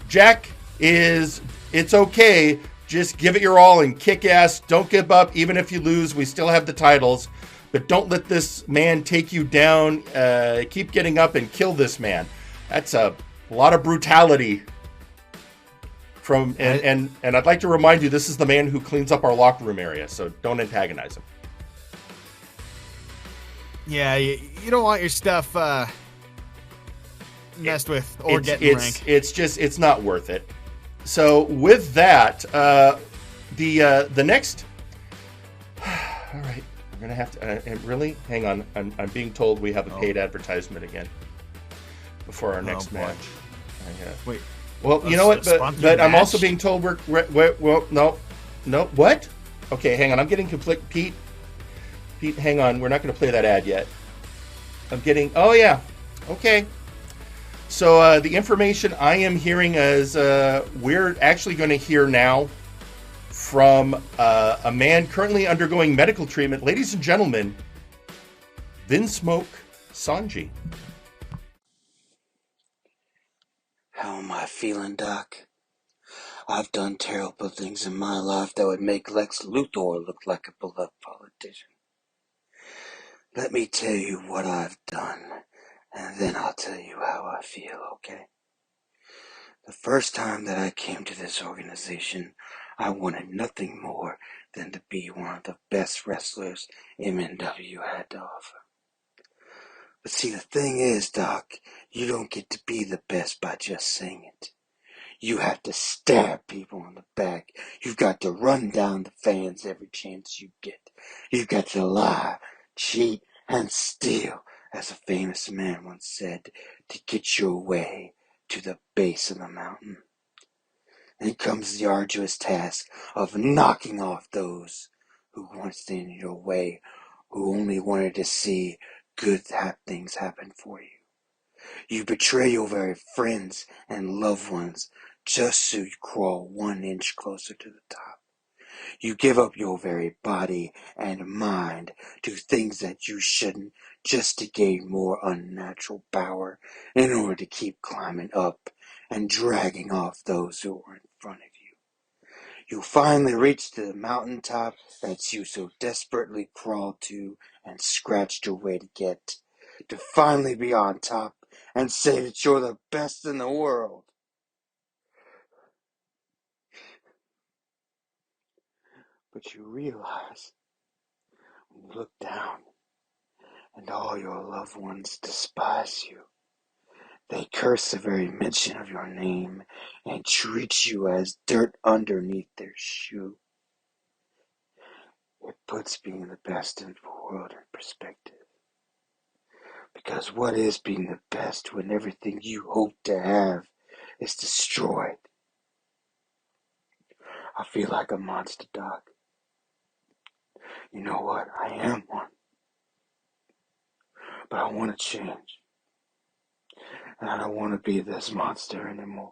Jack, it's okay. Just give it your all and kick ass. Don't give up. Even if you lose, we still have the titles. But don't let this man take you down. Keep getting up and kill this man. That's a lot of brutality. And I'd like to remind you, this is the man who cleans up our locker room area, so don't antagonize him. Yeah, you don't want your stuff messed with or getting ranked. It's not worth it. So with that, the next. All right, we're gonna have to really hang on. I'm being told we have a paid advertisement again before our next match. Wait. Well, you know what? But I'm also being told no. What? Okay, hang on. I'm getting conflict. Pete, hang on. We're not going to play that ad yet. I'm getting. Oh yeah. Okay. So the information I am hearing is we're actually going to hear now from a man currently undergoing medical treatment. Ladies and gentlemen, Vinsmoke Sanji. How am I feeling, Doc? I've done terrible things in my life that would make Lex Luthor look like a beloved politician. Let me tell you what I've done, and then I'll tell you how I feel, okay? The first time that I came to this organization, I wanted nothing more than to be one of the best wrestlers MNW had to offer. But see, the thing is, Doc, you don't get to be the best by just saying it. You have to stab people in the back. You've got to run down the fans every chance you get. You've got to lie, cheat, and steal, as a famous man once said, to get your way to the base of the mountain. Then comes the arduous task of knocking off those who want to stand in your way who only wanted to see good things happen for you. You betray your very friends and loved ones just so you crawl 1 inch closer to the top. You give up your very body and mind to things that you shouldn't just to gain more unnatural power in order to keep climbing up and dragging off those who are in front of you. You finally reach the mountaintop that you so desperately crawled to and scratched your way to get, to finally be on top and say that you're the best in the world. But you realize, when you look down, and all your loved ones despise you. They curse the very mention of your name and treat you as dirt underneath their shoe. It puts being the best in the world in perspective. Because what is being the best when everything you hope to have is destroyed? I feel like a monster, Doc. You know what? I am one. But I want to change. And I don't want to be this monster anymore.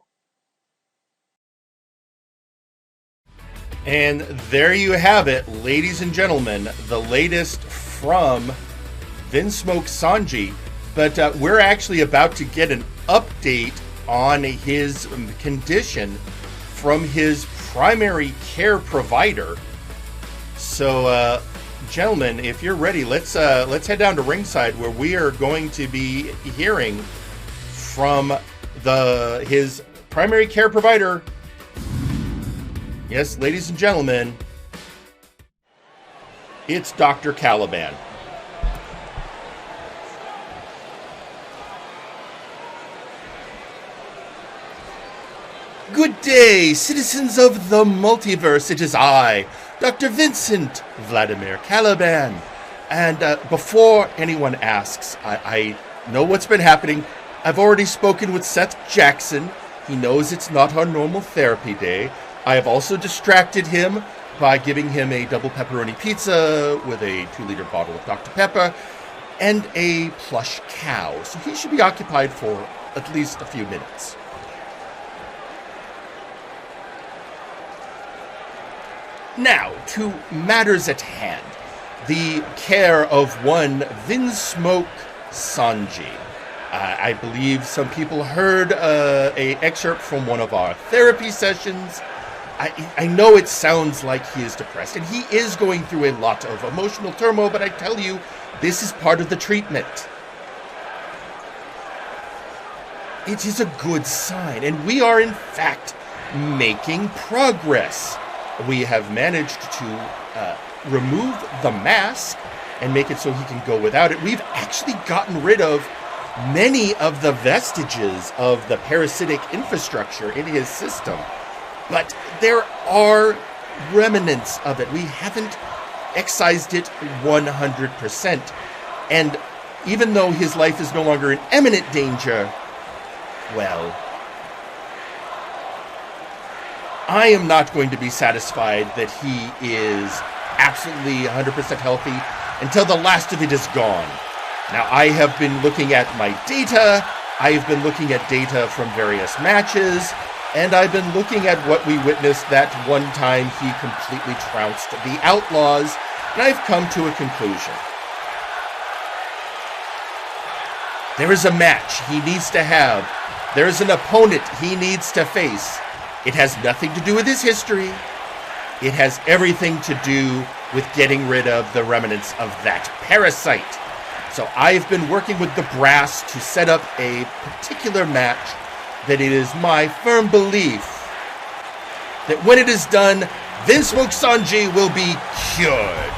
And there you have it, ladies and gentlemen, the latest from Vinsmoke Sanji. But we're actually about to get an update on his condition from his primary care provider. So, gentlemen, if you're ready, let's head down to ringside where we are going to be hearing from his primary care provider. Yes, ladies and gentlemen, it's Dr. Caliban. Good day, citizens of the Multiverse. It is I, Dr. Vincent Vladimir Caliban. And before anyone asks, I know what's been happening. I've already spoken with Seth Jackson. He knows it's not our normal therapy day. I have also distracted him by giving him a double pepperoni pizza with a 2-liter bottle of Dr. Pepper and a plush cow. So he should be occupied for at least a few minutes. Now, to matters at hand. The care of one Vinsmoke Sanji. I believe some people heard a excerpt from one of our therapy sessions. I know it sounds like he is depressed, and he is going through a lot of emotional turmoil, but I tell you, this is part of the treatment. It is a good sign, and we are in fact making progress. We have managed to remove the mask and make it so he can go without it. We've actually gotten rid of many of the vestiges of the parasitic infrastructure in his system. But there are remnants of it. We haven't excised it 100%. And even though his life is no longer in imminent danger, well, I am not going to be satisfied that he is absolutely 100% healthy until the last of it is gone. Now, I have been looking at my data. I've been looking at data from various matches. And I've been looking at what we witnessed that one time he completely trounced the Outlaws, and I've come to a conclusion. There is a match he needs to have. There is an opponent he needs to face. It has nothing to do with his history. It has everything to do with getting rid of the remnants of that parasite. So I've been working with the brass to set up a particular match that it is my firm belief that when it is done, Vinsmoke Sanji will be cured.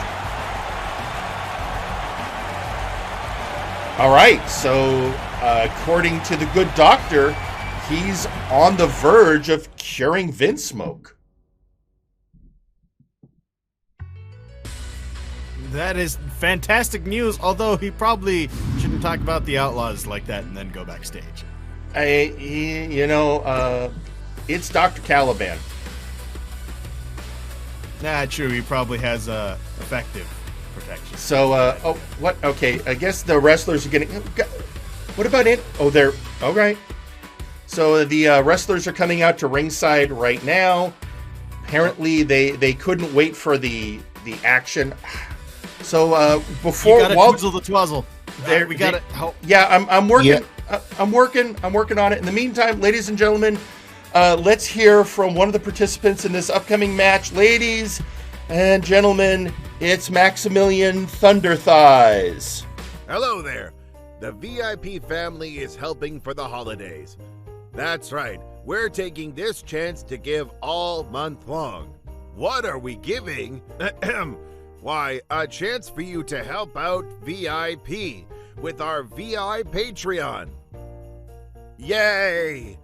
All right, so according to the good doctor, he's on the verge of curing Vinsmoke. That is fantastic news, although he probably shouldn't talk about the Outlaws like that and then go backstage. It's Dr. Caliban. Nah, true. He probably has effective protection. So, oh, what? Okay, I guess the wrestlers are getting... What about it? Oh, they're... All right. So the wrestlers are coming out to ringside right now. Apparently, they couldn't wait for the action. So before... You gotta twizzle the twizzle. We got it. Yeah, I'm working. Yeah. I'm working on it. In the meantime, ladies and gentlemen, let's hear from one of the participants in this upcoming match. Ladies and gentlemen, it's Maximilian Thunder Thighs. Hello there. The VIP family is helping for the holidays. That's right. We're taking this chance to give all month long. What are we giving? Why, a chance for you to help out VIP with our VI Patreon. Yay!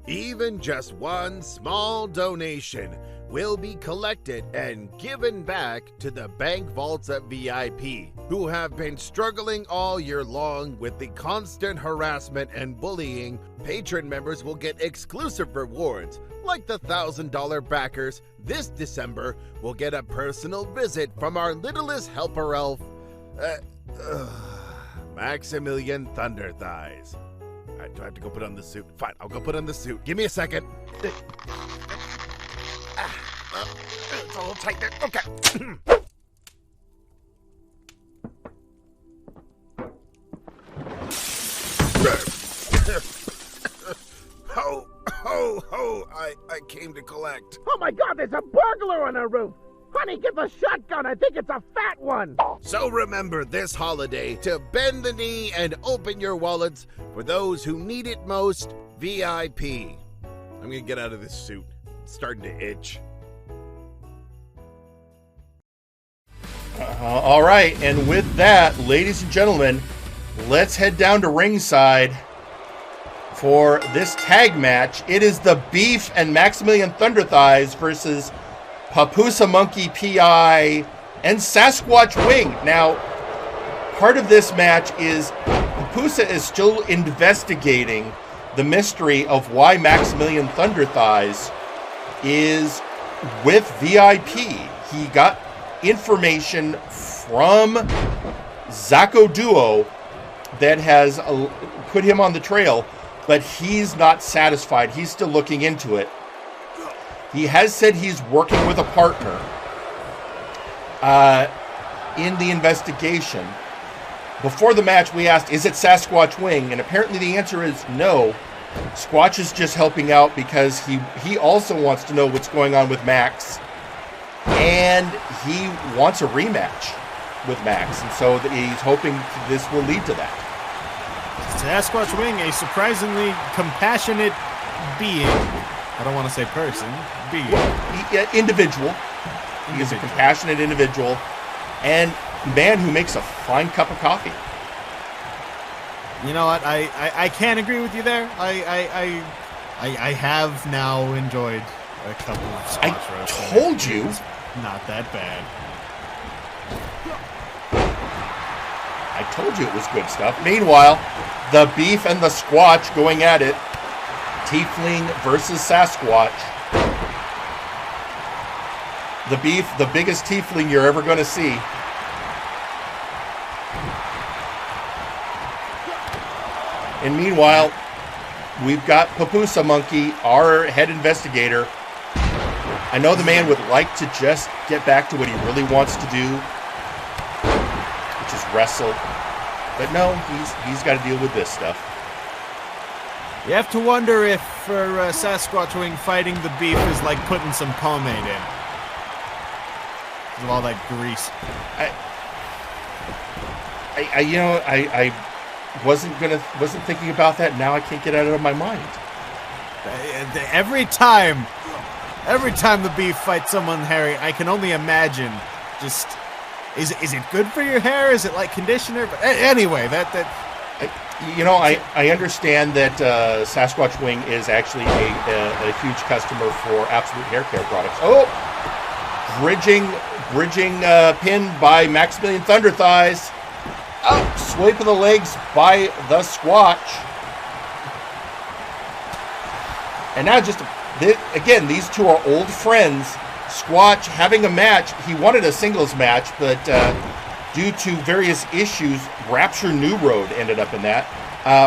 Even just one small donation will be collected and given back to the bank vaults at VIP, who have been struggling all year long with the constant harassment and bullying. Patron members will get exclusive rewards, like the $1,000 backers. This December will get a personal visit from our littlest helper elf, Maximilian Thunder Thighs. Do I have to go put on the suit? Fine, I'll go put on the suit. Give me a second. It's a little tight there. Okay. Ho, I came to collect. Oh my God, there's a burglar on our roof. Honey, get the shotgun. I think it's a fat one. So remember this holiday to bend the knee and open your wallets for those who need it most. VIP. I'm gonna get out of this suit. It's starting to itch. All right, and with that, ladies and gentlemen, let's head down to ringside for this tag match. It is the Beef and Maximilian Thunder Thighs versus Pupusa Monkey PI and Sasquatch Wing. Now, part of this match is Pupusa is still investigating the mystery of why Maximilian Thunder Thighs is with VIP. He got information from Zako Duo that has put him on the trail, but he's not satisfied. He's still looking into it. He has said he's working with a partner in the investigation. Before the match, we asked, is it Sasquatch Wing? And apparently the answer is no. Squatch is just helping out because he also wants to know what's going on with Max. And he wants a rematch with Max. And so he's hoping this will lead to that. Sasquatch Wing, a surprisingly compassionate being. I don't want to say person. Being. Well, individual. He is a compassionate individual. And man who makes a fine cup of coffee. You know what? I can't agree with you there. I have now enjoyed a couple of Squatch roasts. I told you. Not that bad. I told you it was good stuff. Meanwhile, the Beef and the Squatch going at it. Tiefling versus Sasquatch. The Beef, the biggest tiefling you're ever going to see. And meanwhile, we've got Pupusa Monkey, our head investigator. I know the man would like to just get back to what he really wants to do, which is wrestle. But no, he's got to deal with this stuff. You have to wonder if for Sasquatch Wing fighting the Beef is like putting some pomade in. With all that grease. I wasn't thinking about that. Now I can't get it out of my mind. Every time the Beef fights someone hairy, I can only imagine. Just is it good for your hair? Is it like conditioner? But anyway, I understand that Sasquatch Wing is actually a huge customer for Absolute Hair Care products. Oh, bridging pin by Maximilian Thunder Thighs. Up, swipe of the legs by the Squatch. And now again, these two are old friends. Squatch having a match. He wanted a singles match, but due to various issues, Rapture New Road ended up in that.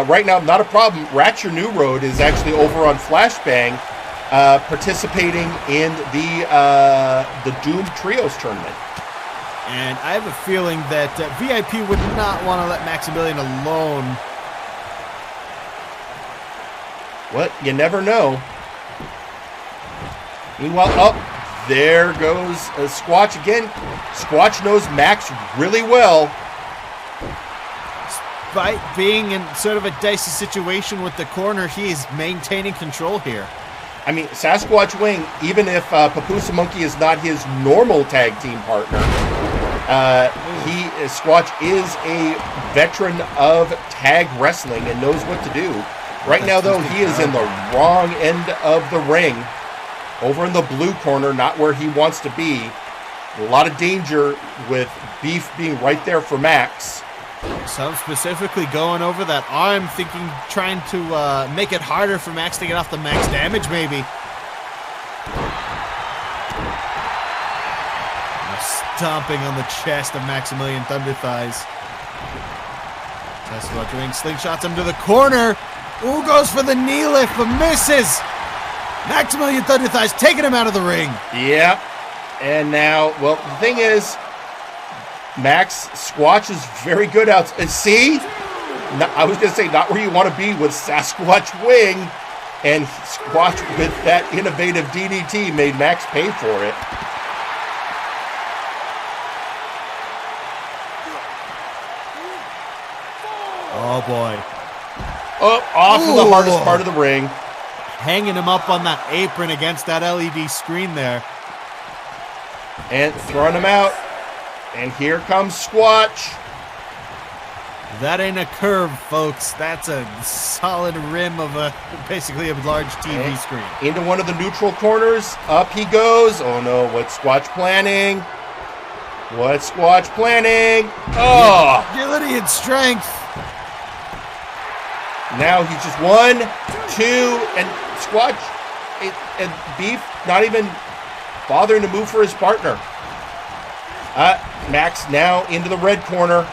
Right now, not a problem. Rapture New Road is actually over on Flashbang, participating in the Doom Trios tournament. And I have a feeling that VIP would not want to let Maximilian alone. What? You never know. Meanwhile, there goes Squatch again. Squatch knows Max really well. Despite being in sort of a dicey situation with the corner, he is maintaining control here. I mean, Sasquatch Wing, even if Pupusa Monkey is not his normal tag team partner, Squatch is a veteran of tag wrestling and knows what to do. Right now, though, he is in the wrong end of the ring, over in the blue corner, not where he wants to be. A lot of danger with Beef being right there for Max. Some specifically going over that arm, thinking, trying to make it harder for Max to get off the max damage, maybe. Stomping on the chest of Maximilian Thunderthighs. Sasquatch Wing slingshots him to the corner. Ooh, goes for the knee lift, but misses. Maximilian Thunderthighs taking him out of the ring. Yep. And now, well, the thing is, Max Squatch is very good out. See? I was going to say, not where you want to be with Sasquatch Wing. And Squatch, with that innovative DDT, made Max pay for it. Oh, boy. Off of the hardest part of the ring. Hanging him up on that apron against that LED screen there. And throwing him out. And here comes Squatch. That ain't a curve, folks. That's a solid rim of basically a large TV screen. Into one of the neutral corners. Up he goes. Oh no, what's Squatch planning? What's Squatch planning? Oh! Agility and strength. Now he's just 1, 2, and Squatch and Beef not even bothering to move for his partner. Max now into the red corner.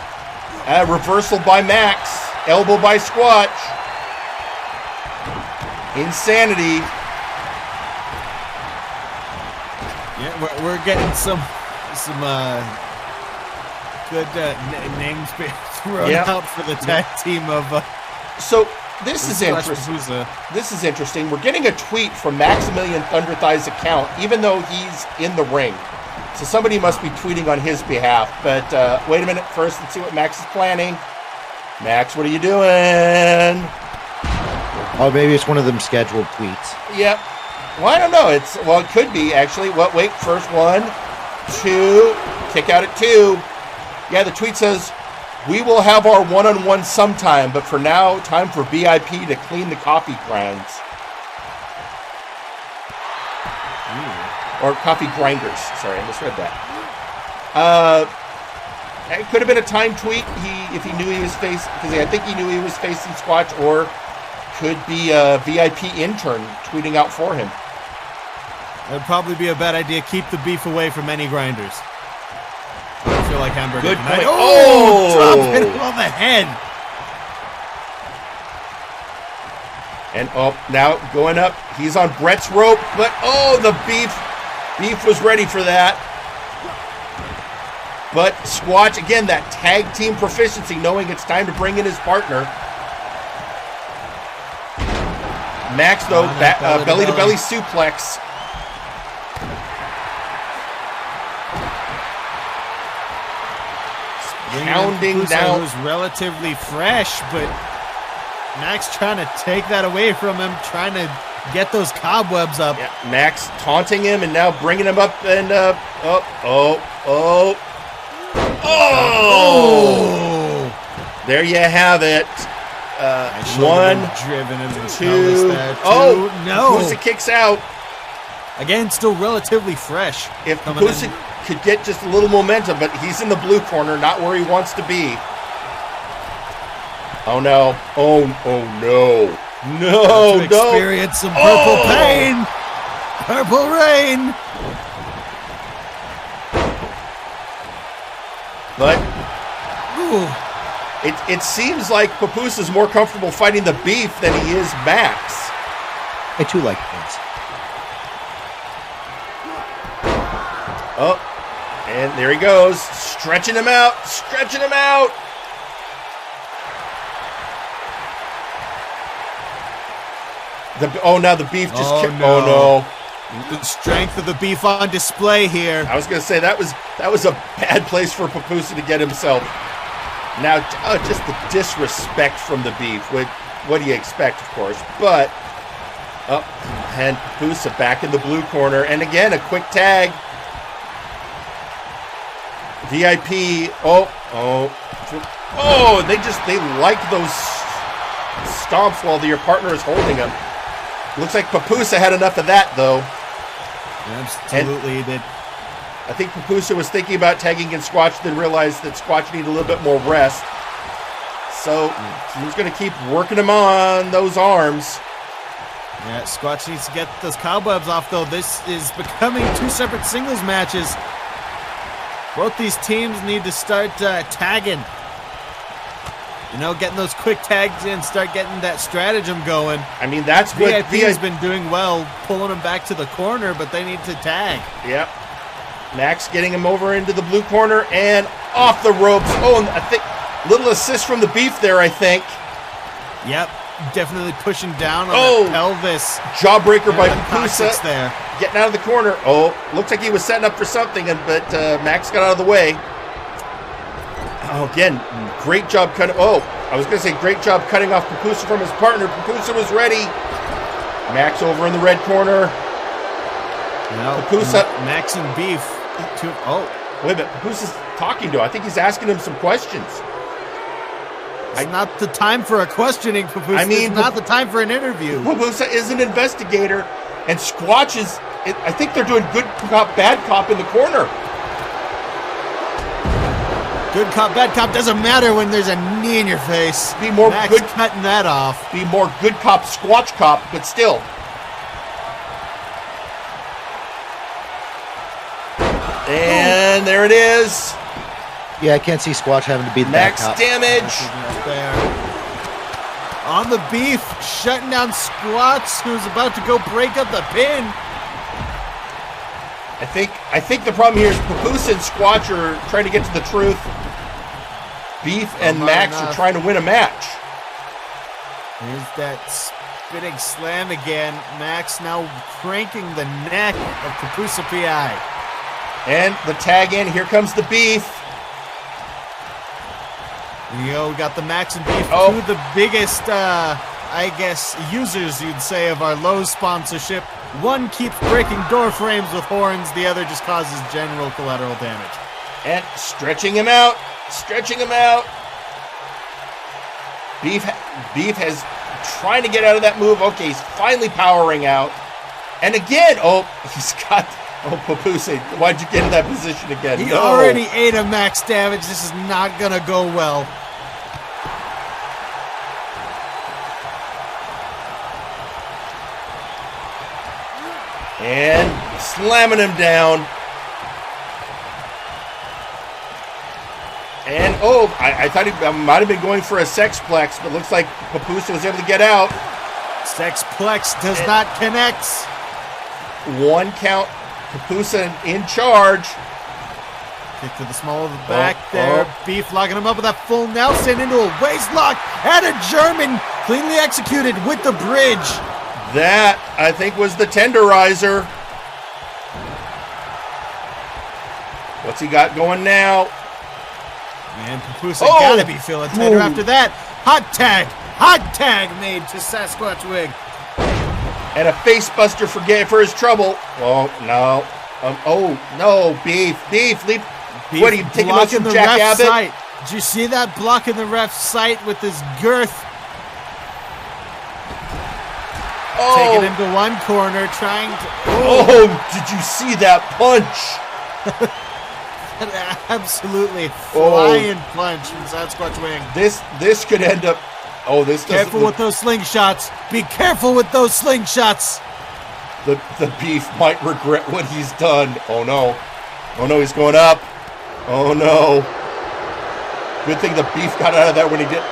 Reversal by Max. Elbow by Squatch. Insanity. Yeah, we're getting some good names thrown out for the tag team of. So this is interesting. This is interesting. We're getting a tweet from Maximilian Thunderthigh's account, even though he's in the ring. So somebody must be tweeting on his behalf. But wait a minute. First, let's see what Max is planning. Max, what are you doing? Oh, maybe it's one of them scheduled tweets. Yep. Well, I don't know. It could be actually. Wait. First 1, 2. Kick out at 2. Yeah, the tweet says, "We will have our one-on-one sometime, but for now, time for VIP to clean the coffee grounds." Or coffee grinders. Sorry, I misread that. It could have been a time tweet. If he knew he was facing, because I think he knew he was facing Squatch, or could be a VIP intern tweeting out for him. That'd probably be a bad idea. Keep the Beef away from any grinders. I feel like hamburger. Good point. Drop hit him on the head. And now going up. He's on Brett's rope, but the Beef was ready for that. But Squatch, again, that tag team proficiency, knowing it's time to bring in his partner. Max, though, belly-to-belly suplex. Pounding down. Was relatively fresh, but Max trying to take that away from him, trying to get those cobwebs up. Yeah, Max taunting him and now bringing him up and there you have it. 1, driven into the 2. No! Pupusa kicks out. Again, still relatively fresh. If Pupusa could get just a little momentum, but he's in the blue corner, not where he wants to be. Oh no! Oh no! No! Experience some purple pain. Purple rain. But Ooh. It seems like Pupusa's more comfortable fighting the Beef than he is Max. I too like things. Oh, and there he goes, stretching him out, stretching him out. Now the Beef just Oh no. The strength of the Beef on display here. I was going to say that was a bad place for Pupusa to get himself. Now, just the disrespect from the Beef. What do you expect, of course? But, and Pupusa back in the blue corner. And again, a quick tag. VIP. They like those stomps while your partner is holding him. Looks like Pupusa had enough of that, though. Absolutely, he did. I think Pupusa was thinking about tagging in Squatch, then realized that Squatch needed a little bit more rest. So he's going to keep working him on those arms. Yeah, Squatch needs to get those cobwebs off, though. This is becoming two separate singles matches. Both these teams need to start tagging. You know, getting those quick tags in, start getting that stratagem going. I mean, that's what VIP has been doing well, pulling him back to the corner, but they need to tag. Yep. Max getting him over into the blue corner and off the ropes. Oh, and I think little assist from the Beef there, I think. Yep, definitely pushing down on the pelvis. Jawbreaker by Pupusa there. Getting out of the corner. Oh, looks like he was setting up for something, but Max got out of the way. Oh, again, great job cutting. Oh, I was going to say great job cutting off Pupusa from his partner. Pupusa was ready. Max over in the red corner. Pupusa. Max and Beef. Wait a minute. Pupusa's talking to him. I think he's asking him some questions. It's not the time for a questioning, Pupusa. I mean, it's not the time for an interview. Pupusa is an investigator, and Squatch is. I think they're doing good cop, bad cop in the corner. Good cop, bad cop doesn't matter when there's a knee in your face. Be more Max good cutting that off. Be more good cop, Squatch cop, but still. And there it is. Yeah, I can't see Squatch having to beat Max that cop. damage. There. On the Beef, shutting down Squatch, who's about to go break up the pin. I think the problem here is Pupusa and Squatch are trying to get to the truth. Beef and Max are trying to win a match. Here's that spinning slam again. Max now cranking the neck of Pupusa PI. And the tag in. Here comes the Beef. We got the Max and Beef, two of the biggest, I guess, users, you'd say, of our Lowe's sponsorship. One keeps breaking door frames with horns, the other just causes general collateral damage. And stretching him out, stretching him out. Beef has trying to get out of that move. Okay, he's finally powering out. And again, he's got... Oh, Pupusa, why'd you get in that position again? He already ate a max damage. This is not going to go well. And slamming him down. And, I thought he might have been going for a sexplex, but looks like Pupusa was able to get out. Sexplex does not connect. One count. Pupusa in charge. Kick to the small of the back there. Beef locking him up with that full Nelson into a waist lock. And a German cleanly executed with the bridge. That, I think, was the tenderizer. What's he got going now? And Pupusa gotta be feeling tender after that. Hot tag made to Sasquatch Wig. And a face buster for his trouble. Oh, no. No, Beef, leap. What are you taking those from Jack Abbott? Sight. Did you see that block in the ref's sight with his girth? Taking him to one corner, trying to... did you see that punch? An absolutely flying punch from Sasquatch Wing. This could end up... this careful with those slingshots. Be careful with those slingshots. The Beef might regret what he's done. Oh no, he's going up. Oh no. Good thing the beef got out of that when he did.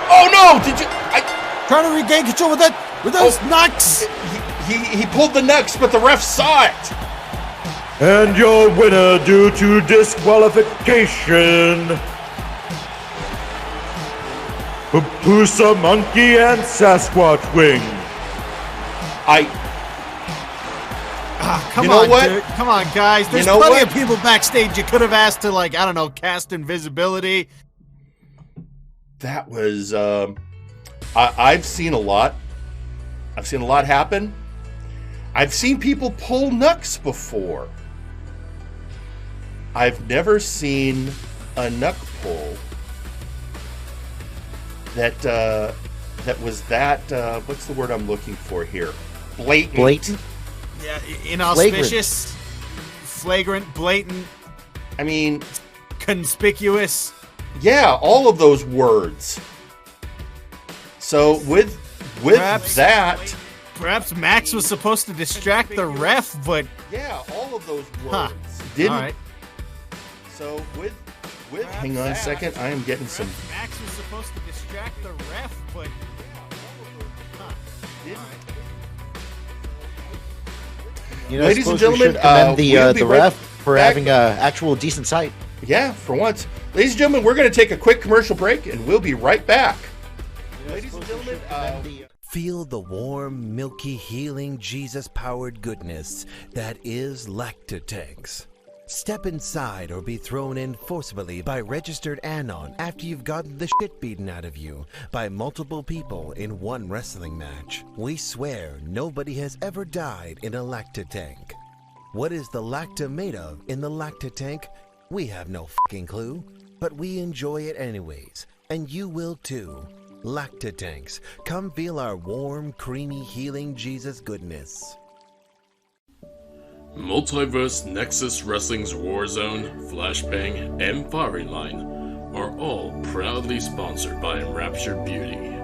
Oh no! Did you? Trying to regain control with those knucks. He pulled the knucks, but the ref saw it. And your winner due to disqualification, Pupusa Monkey and Sasquatch Wing. Come you know on, what? dude. Come on, guys. There's plenty of people backstage you could have asked to, like, I don't know, cast invisibility. That was, I've seen a lot. I've seen a lot happen. I've seen people pull knucks before. I've never seen a knuck pull that was that, what's the word I'm looking for here? Blatant. Yeah, inauspicious, flagrant, blatant. I mean, conspicuous. Yeah, all of those words. So with that, perhaps Max was supposed to distract the ref, but yeah, all of those words didn't. All right. So with hang on a second, I am getting some. Max was supposed to distract the ref, but didn't. You know, Ladies and gentlemen, commend the ref for back. having an actual decent sight. Yeah, for once. Ladies and gentlemen, we're going to take a quick commercial break, and we'll be right back. Ladies and gentlemen, feel the warm, milky, healing, Jesus-powered goodness that is Lactatanks. Step inside or be thrown in forcibly by registered Anon after you've gotten the shit beaten out of you by multiple people in one wrestling match. We swear nobody has ever died in a Lactatank. What is the Lacta made of in the Lactatank? We have no fucking clue, but we enjoy it anyways, and you will too. Lactatanks, come feel our warm, creamy, healing Jesus goodness. Multiverse, Nexus Wrestling's Warzone, Flashbang, and Fiery Line are all proudly sponsored by Enraptured Beauty.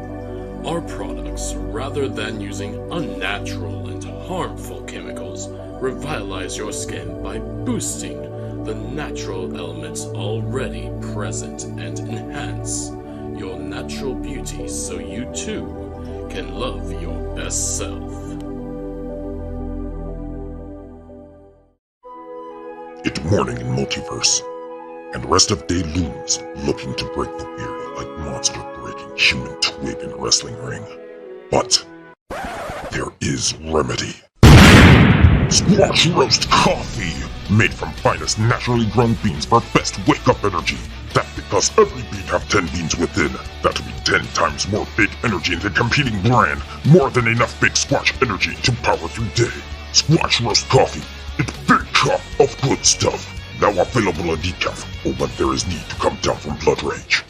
Our products, rather than using unnatural and harmful chemicals, revitalize your skin by boosting the natural elements already present and enhance your natural beauty so you too can love your best self. It's morning in Multiverse, and rest of day looms looking to break the weary like monster breaking human twig in a wrestling ring. But there is remedy. Squash roast coffee, made from finest naturally grown beans for best wake-up energy. That's because every bean have 10 beans within. That'll be 10 times more big energy than competing brand. More than enough big squash energy to power through day. Squash roast coffee. It's big cup of good stuff. Now available in decaf, or when there is need to come down from blood rage.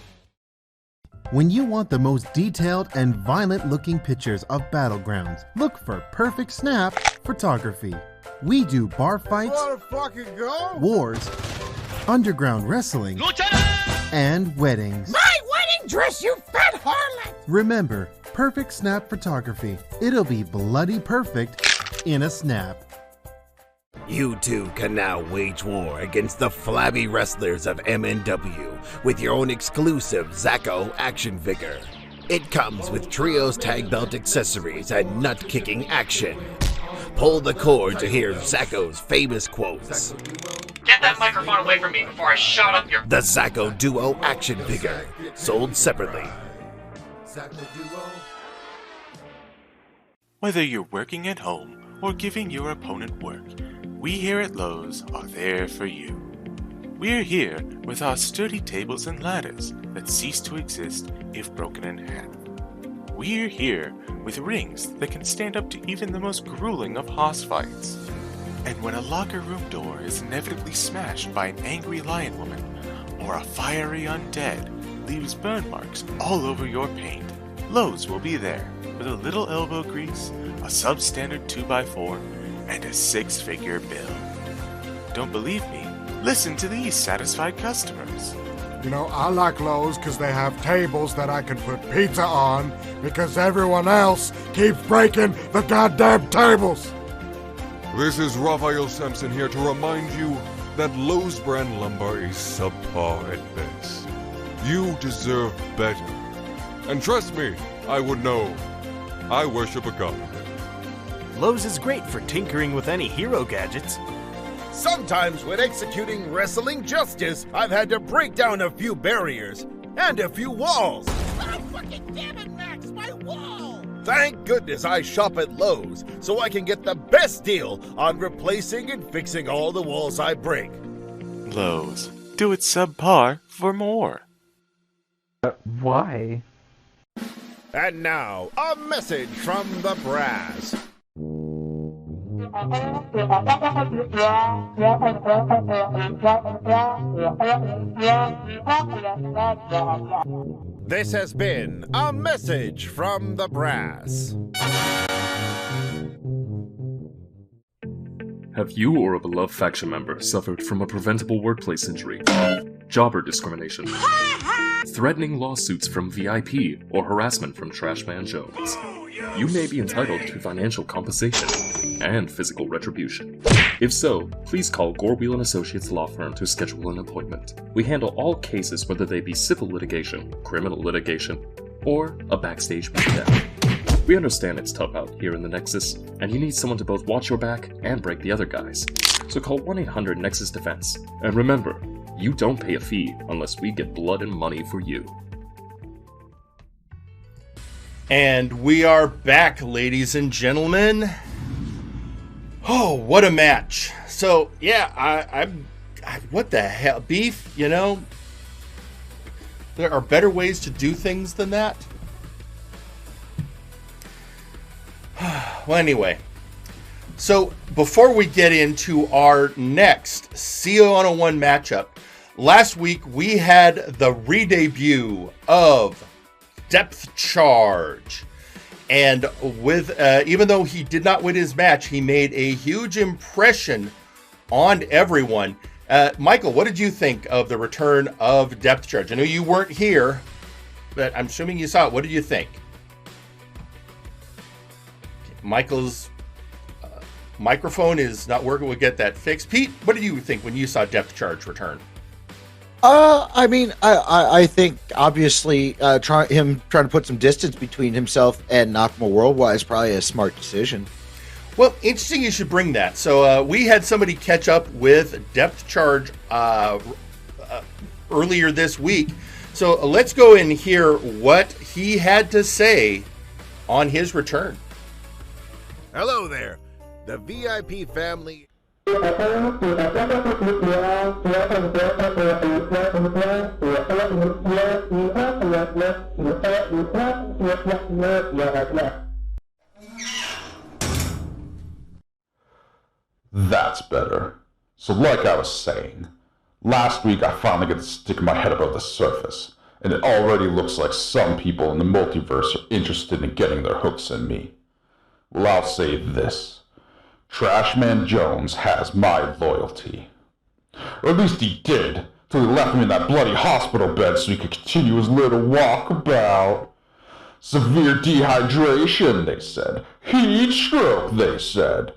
When you want the most detailed and violent-looking pictures of battlegrounds, look for Perfect Snap Photography. We do bar fights, wars, underground wrestling, and weddings. My wedding dress, you fat harlot! Remember, Perfect Snap Photography. It'll be bloody perfect in a snap. You too can now wage war against the flabby wrestlers of MNW with your own exclusive Zako action figure. It comes with trios tag belt accessories and nut-kicking action. Pull the cord to hear Zako's famous quotes. Get that microphone away from me before I shot up your... The Zako Duo action figure, sold separately. Whether you're working at home or giving your opponent work, we here at Lowe's are there for you. We're here with our sturdy tables and ladders that cease to exist if broken in half. We're here with rings that can stand up to even the most grueling of hoss fights. And when a locker room door is inevitably smashed by an angry lion woman, or a fiery undead leaves burn marks all over your paint, Lowe's will be there with a little elbow grease, a substandard 2x4, and a 6-figure bill. Don't believe me? Listen to these satisfied customers. You know, I like Lowe's because they have tables that I can put pizza on because everyone else keeps breaking the goddamn tables. This is Raphael Sampson here to remind you that Lowe's brand lumber is subpar at best. You deserve better. And trust me, I would know. I worship a god. Lowe's is great for tinkering with any hero gadgets. Sometimes when executing wrestling justice, I've had to break down a few barriers and a few walls. Oh, fucking damn it, Max, my wall! Thank goodness I shop at Lowe's, so I can get the best deal on replacing and fixing all the walls I break. Lowe's. Do it subpar for more. Why? And now, a message from the brass. This has been a message from the brass. Have you or a beloved faction member suffered from a preventable workplace injury, jobber discrimination, threatening lawsuits from VIP, or harassment from Trashman Jones? You may be entitled to financial compensation and physical retribution. If so, please call Gorwheel & Associates Law Firm to schedule an appointment. We handle all cases, whether they be civil litigation, criminal litigation, or a backstage beatdown. We understand it's tough out here in the Nexus, and you need someone to both watch your back and break the other guys. So call 1-800-NEXUS-DEFENSE. And remember, you don't pay a fee unless we get blood and money for you. And we are back, ladies and gentlemen. Oh, what a match. So, yeah, I what the hell? Beef, you know? There are better ways to do things than that. Well, anyway. So, before we get into our next CO101 matchup, last week we had the re-debut of Depth Charge, and with even though he did not win his match, he made a huge impression on everyone. Michael, what did you think of the return of Depth Charge? I know you weren't here, but I'm assuming you saw it. What did you think? Michael's microphone is not working. We'll get that fixed. Pete, what did you think when you saw Depth Charge return? I mean, I think obviously him trying to put some distance between himself and Nakamura Worldwide is probably a smart decision. Well, interesting you should bring that. So we had somebody catch up with Depth Charge earlier this week. So let's go and hear what he had to say on his return. Hello there, the VIP family. That's better. So like I was saying, last week I finally get to stick my head above the surface, and it already looks like some people in the multiverse are interested in getting their hooks in me. Well, I'll say this. Trashman Jones has my loyalty. Or at least he did, till he left me in that bloody hospital bed so he could continue his little walkabout. Severe dehydration, they said. Heat stroke, they said.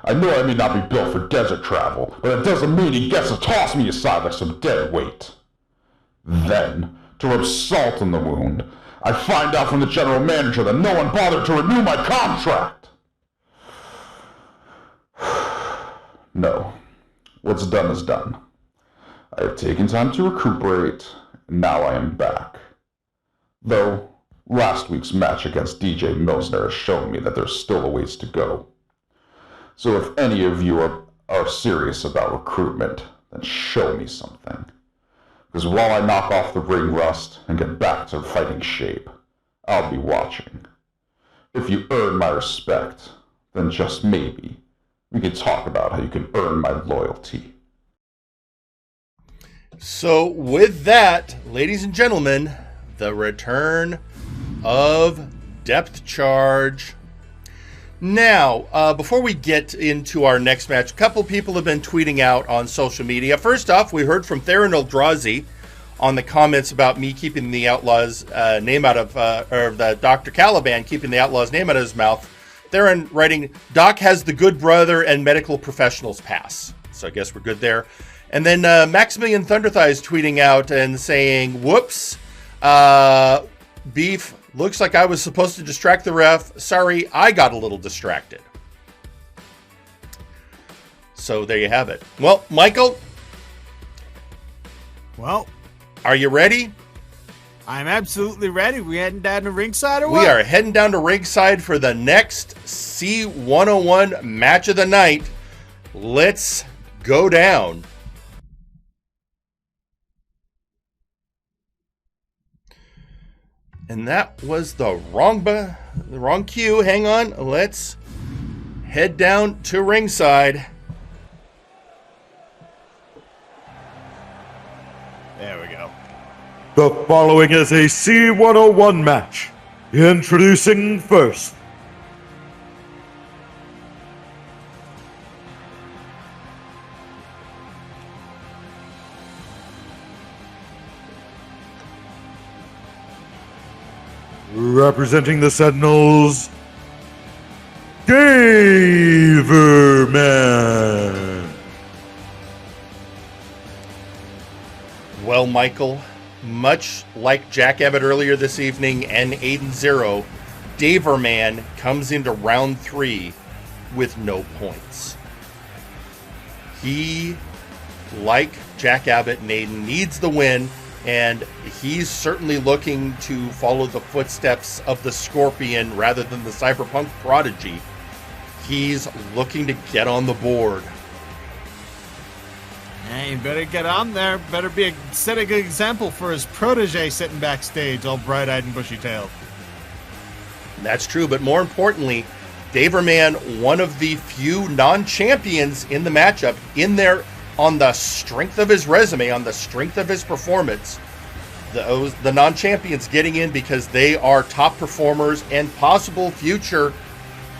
I know I may not be built for desert travel, but it doesn't mean he gets to toss me aside like some dead weight. Then, to rub salt in the wound, I find out from the general manager that no one bothered to renew my contract. No. What's done is done. I have taken time to recuperate, and now I am back. Though, last week's match against DJ Milsner has shown me that there's still a ways to go. So if any of you are serious about recruitment, then show me something. Because while I knock off the ring rust and get back to fighting shape, I'll be watching. If you earn my respect, then just maybe, we can talk about how you can earn my loyalty. So with that, ladies and gentlemen, the return of Depth Charge. Now, before we get into our next match, a couple people have been tweeting out on social media. First off, we heard from Theron Eldrazi on the comments about me keeping the Outlaw's name out of, or the Dr. Caliban keeping the Outlaw's name out of his mouth. Theron writing, Doc has the good brother and medical professionals pass. So I guess we're good there. And then Maximilian Thunderthighs tweeting out and saying, whoops, Beef, looks like I was supposed to distract the ref. Sorry, I got a little distracted. So there you have it. Well, Michael. Well. Are you ready? I'm absolutely ready. We heading down to ringside or what? We are heading down to ringside for the next C101 match of the night. Let's go down. And that was the wrong cue. Hang on. Let's head down to ringside. There we go. The following is a C101 match. Introducing first. Representing the Sentinels, Daverman. Well, Michael, much like Jack Abbott earlier this evening and Aiden Xero, Daverman comes into round 3 with no points. He, like Jack Abbott and Aiden, needs the win, and he's certainly looking to follow the footsteps of the Scorpion rather than the Cyberpunk Prodigy. He's looking to get on the board. Hey, you better get on there. Better set a good example for his protege sitting backstage, all bright-eyed and bushy-tailed. That's true, but more importantly, Daverman, one of the few non-champions in the matchup, in there on the strength of his resume, on the strength of his performance. The non-champions getting in because they are top performers and possible future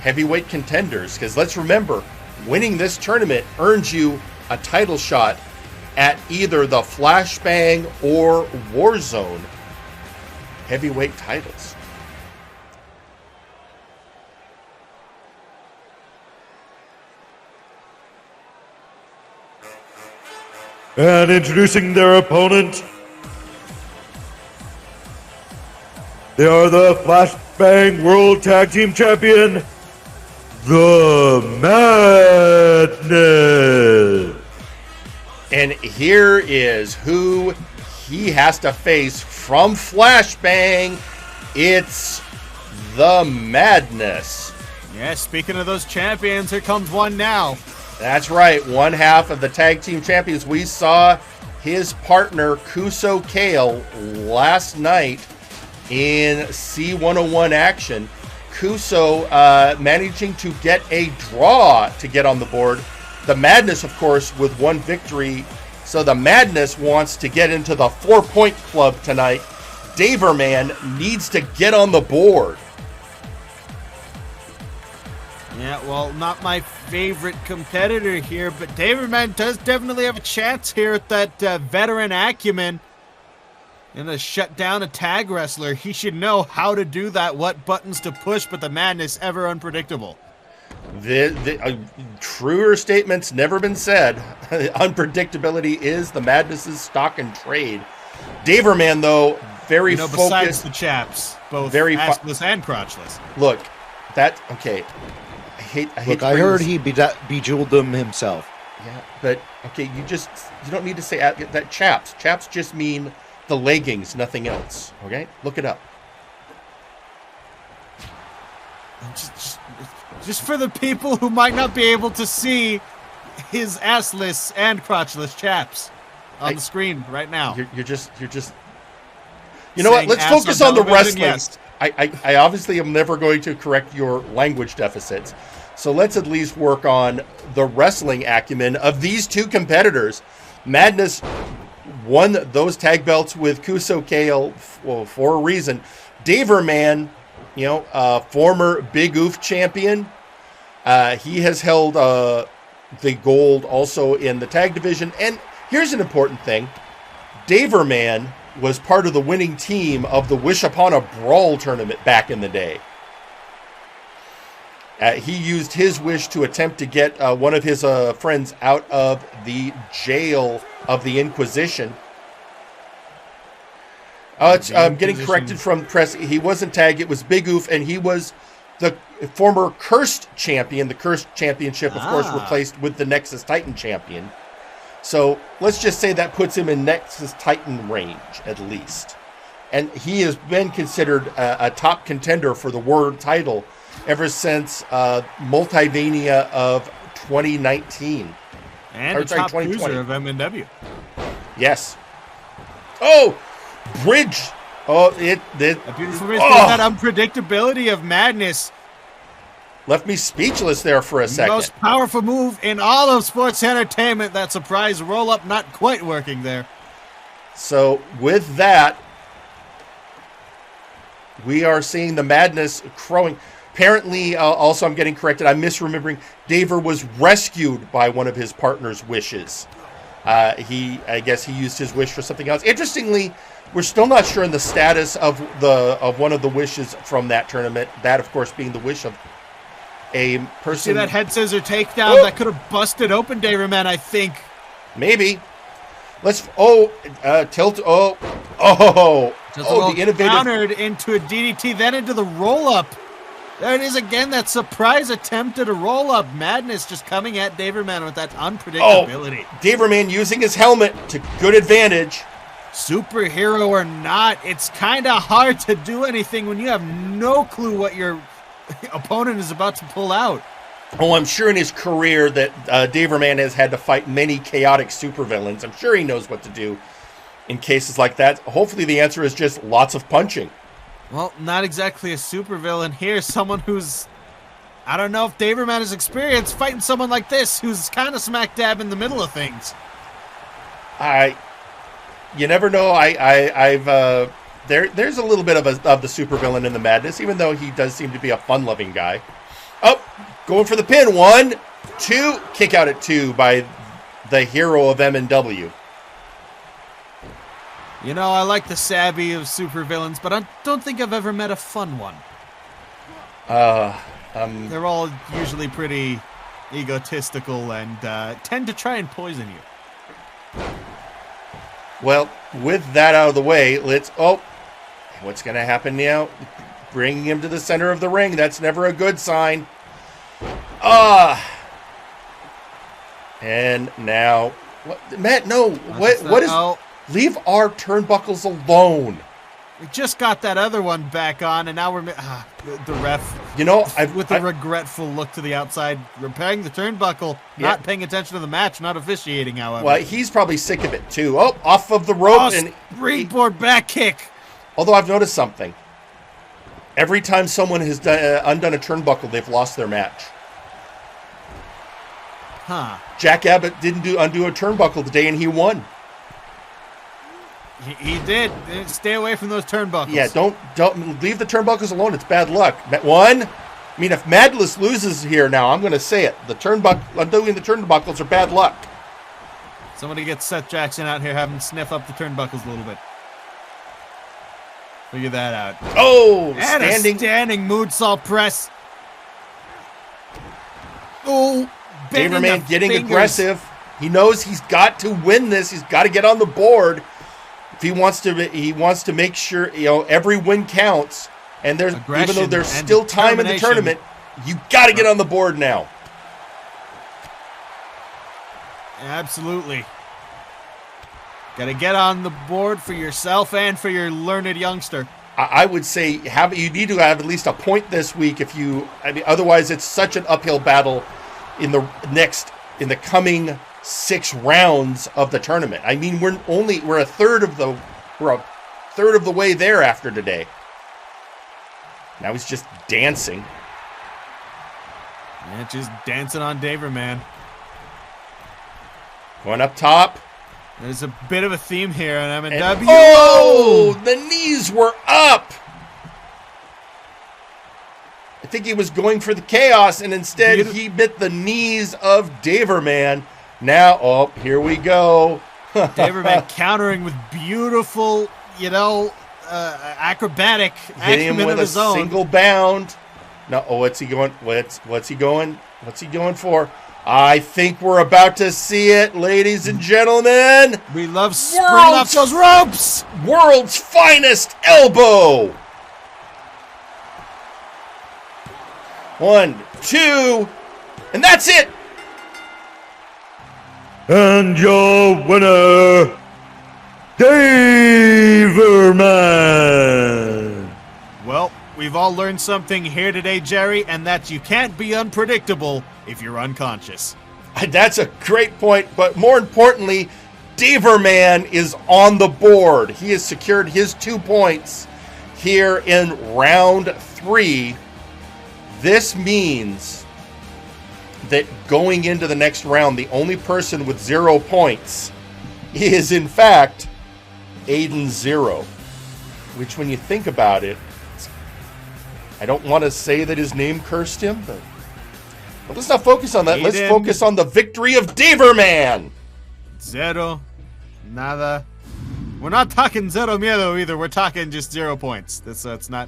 heavyweight contenders. Because let's remember, winning this tournament earns you a title shot at either the Flashbang or Warzone heavyweight titles. And introducing their opponent, they are the Flashbang World Tag Team Champion, The Madness. And here is who he has to face from Flashbang. It's The Madness. Yeah, speaking of those champions, here comes one now. That's right, one half of the tag team champions. We saw his partner, Kuso Kale, last night in C101 action. Kuso managing to get a draw to get on the board. The Madness, of course, with one victory. So the Madness wants to get into the 4-point club tonight. Daverman needs to get on the board. Yeah, well, not my favorite competitor here, but Daverman does definitely have a chance here at that veteran acumen. And to shut down a tag wrestler, he should know how to do that, what buttons to push, but the Madness ever unpredictable. Truer statements never been said. Unpredictability is the Madness's stock and trade. Daverman, though, very focused. Besides the chaps, both very assless and crotchless. Look, okay. I heard he bejeweled them himself. Yeah, but okay, you don't need to say that chaps. Chaps just mean the leggings, nothing else. Okay, look it up. Just for the people who might not be able to see his assless and crotchless chaps on the screen right now. You're just. You know what? Let's focus on the wrestling. Yes. I obviously am never going to correct your language deficits. So let's at least work on the wrestling acumen of these two competitors. Madness won those tag belts with Kuso Kale for a reason. Daverman, former Big Oof champion. He has held the gold also in the tag division. And here's an important thing. Daverman was part of the winning team of the Wish Upon a Brawl tournament back in the day. He used his wish to attempt to get one of his friends out of the jail of the Inquisition. I'm getting corrected from press. He wasn't tagged. It was Big Oof, and he was the former Cursed champion. The Cursed championship, of course, replaced with the Nexus Titan champion. So let's just say that puts him in Nexus Titan range, at least. And he has been considered a top contender for the world title ever since Multivania of 2019. And the top cruiser of MNW. Yes. Oh! Bridge. Oh, a beautiful bridge. That unpredictability of madness. Left me speechless there for a second. Most powerful move in all of sports entertainment. That surprise roll-up not quite working there. So with that, we are seeing the madness crowing. Apparently, also I'm getting corrected. I'm misremembering. Daver was rescued by one of his partner's wishes. I guess he used his wish for something else. Interestingly, we're still not sure in the status of one of the wishes from that tournament. That, of course, being the wish of a person. See that head scissor takedown? That could have busted open Daverman, I think. Maybe. Let's. Tilt. The innovative. Countered into a DDT, then into the roll up. There it is again. That surprise attempt at a roll up. Madness just coming at Daverman with that unpredictability. Daverman using his helmet to good advantage. Superhero or not, it's kind of hard to do anything when you have no clue what your opponent is about to pull out. Oh, I'm sure in his career that Daverman has had to fight many chaotic supervillains. I'm sure he knows what to do in cases like that. Hopefully the answer is just lots of punching. Well, not exactly a supervillain here. Someone who's... I don't know if Daverman has experienced fighting someone like this, who's kind of smack dab in the middle of things. You never know. There's a little bit of the supervillain in the madness, even though he does seem to be a fun-loving guy. Oh, going for the pin. 1, 2, kick out at 2 by the hero of MNW. You know, I like the savvy of supervillains, but I don't think I've ever met a fun one. They're all usually pretty egotistical and tend to try and poison you. Well, with that out of the way, let's... Oh, what's going to happen now? Bringing him to the center of the ring. That's never a good sign. And now... What, Matt, no. What is... Oh. Leave our turnbuckles alone. We just got that other one back on, and now we're... the ref... You know, with a regretful look to the outside, repairing the turnbuckle, not paying attention to the match, not officiating, however. Well, he's probably sick of it, too. Oh, off of the rope. And springboard back kick. Although I've noticed something. Every time someone has undone a turnbuckle, they've lost their match. Huh. Jack Abbott didn't undo a turnbuckle today, and he won. He did. Stay away from those turnbuckles. Yeah, don't leave the turnbuckles alone. It's bad luck. One, I mean, if Madless loses here now, I'm going to say it. Undoing the turnbuckles are bad luck. Somebody get Seth Jackson out here, have him sniff up the turnbuckles a little bit. Figure that out. Oh, and a standing moonsault press. Oh, Daverman getting aggressive. He knows he's got to win this. He's got to get on the board. If he wants to make sure, you know, every win counts. And even though there's still time in the tournament, you got to get on the board now. Absolutely. Got to get on the board for yourself and for your learned youngster. I would say you need to have at least a point this week. Otherwise it's such an uphill battle in the coming 6 rounds of the tournament. I mean, we're a third of the way there after today. Now he's just dancing. Yeah, just dancing on Daverman. Going up top. There's a bit of a theme here on MNW. The knees were up. I think he was going for the chaos, and instead he bit the knees of Daverman. Now, here we go. Daverman countering with beautiful, acrobatic hit him with a single bound. No, oh, what's he going? What's he going? What's he going for? I think we're about to see it, ladies and gentlemen. We love springing off those ropes. World's finest elbow. 1, 2, and that's it. And your winner, Daverman. Well, we've all learned something here today, Jerry, and that you can't be unpredictable if you're unconscious. That's a great point, but more importantly, Daverman is on the board. He has secured his 2 points here in round 3. This means that going into the next round, the only person with 0 points is, in fact, Aiden Xero. Which, when you think about it, I don't want to say that his name cursed him, but let's not focus on that. Aiden. Let's focus on the victory of Daverman. Zero. Nada. We're not talking zero miedo either. We're talking just 0 points. It's not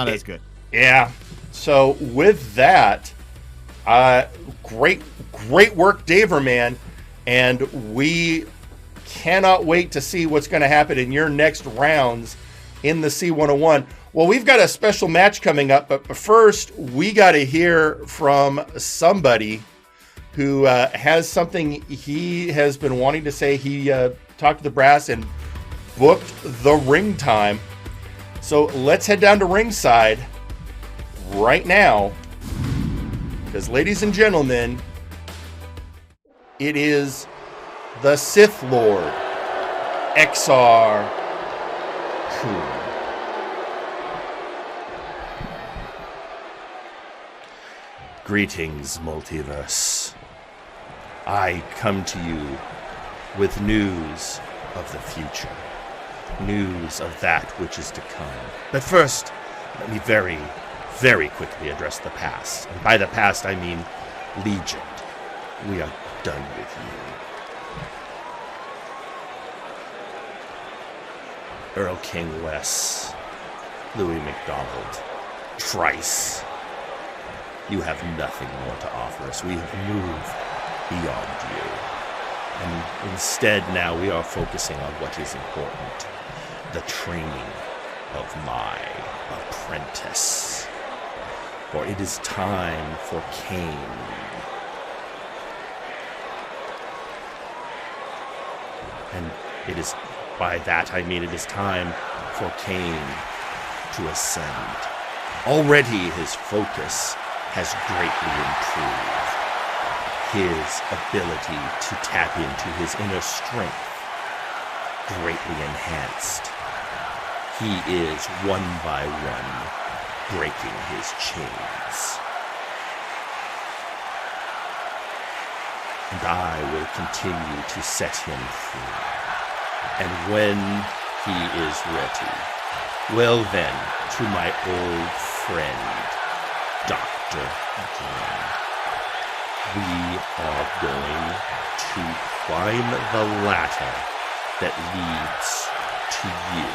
as good. Yeah. So with that, great work, Daverman, and we cannot wait to see what's going to happen in your next rounds in the C101. Well, we've got a special match coming up, but first we got to hear from somebody who has something he has been wanting to say. He talked to the brass and booked the ring time. So let's head down to ringside right now, because ladies and gentlemen, it is the Sith Lord, Exar Kun. Greetings, Multiverse. I come to you with news of the future, news of that which is to come. But first, let me very, very quickly address the past. And by the past, I mean Legion. We are done with you. Earl King Wes, Louis McDonald, Trice. You have nothing more to offer us. We have moved beyond you. And instead, now we are focusing on what is important. The training of my apprentice. For it is time for Cain. And it is, by that I mean it is time for Cain to ascend. Already his focus has greatly improved. His ability to tap into his inner strength greatly enhanced. He is one by one breaking his chains. And I will continue to set him free. And when he is ready, well then, to my old friend, Dr. Aiden, we are going to climb the ladder that leads to you.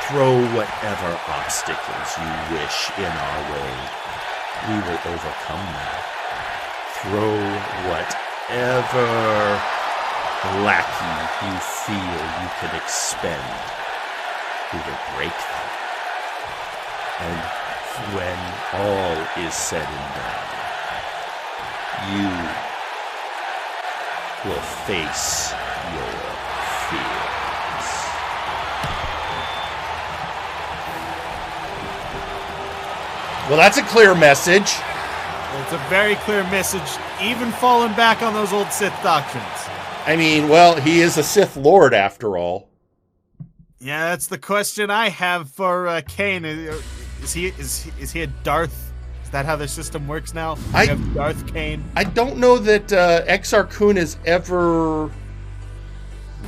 Throw whatever obstacles you wish in our way. We will overcome them. Throw whatever lackey you feel you can expend. We will break them. And when all is said and done, you will face your fears. Well, that's a clear message. It's a very clear message, even falling back on those old Sith doctrines. I mean, well, he is a Sith Lord after all. Yeah, that's the question I have for Cain. Is he a Darth? Is that how their system works now? We have Darth Cain. I don't know that Exar Kun has ever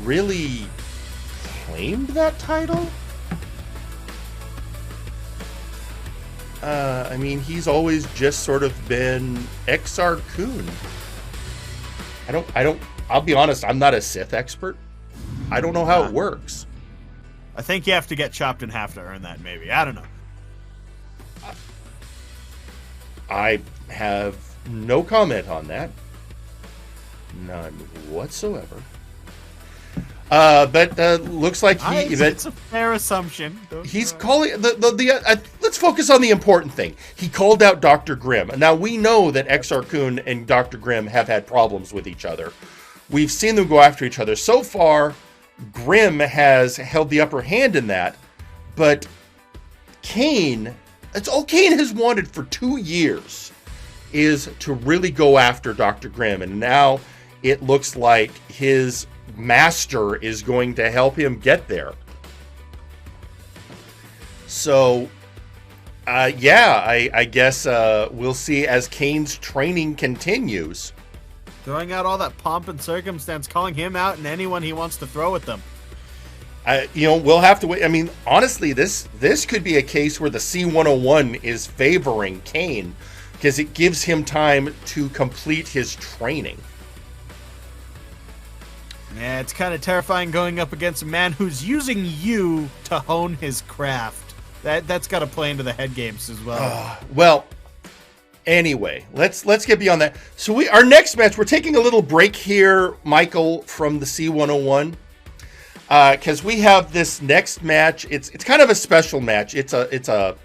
really claimed that title. I mean, he's always just sort of been Exar Kun. I'll be honest, I'm not a Sith expert. I don't know how it works. I think you have to get chopped in half to earn that, maybe. I don't know. I have no comment on that. None whatsoever. But looks like it's a fair assumption. He's calling let's focus on the important thing. He called out Dr. Grimm. Now we know that Exar Kun and Dr. Grimm have had problems with each other. We've seen them go after each other. So far, Grimm has held the upper hand in that, but Kane, it's all Kane has wanted for 2 years is to really go after Dr. Grimm, and now it looks like his master is going to help him get there. So, I guess we'll see as Kane's training continues. Throwing out all that pomp and circumstance, calling him out and anyone he wants to throw at them. We'll have to wait. I mean, honestly, this could be a case where the C-101 is favoring Kane because it gives him time to complete his training. Yeah, it's kind of terrifying going up against a man who's using you to hone his craft. That's got to play into the head games as well. Well, anyway, let's get beyond that. So our next match, we're taking a little break here, Michael, from the C-101, because we have this next match. It's kind of a special match. It's a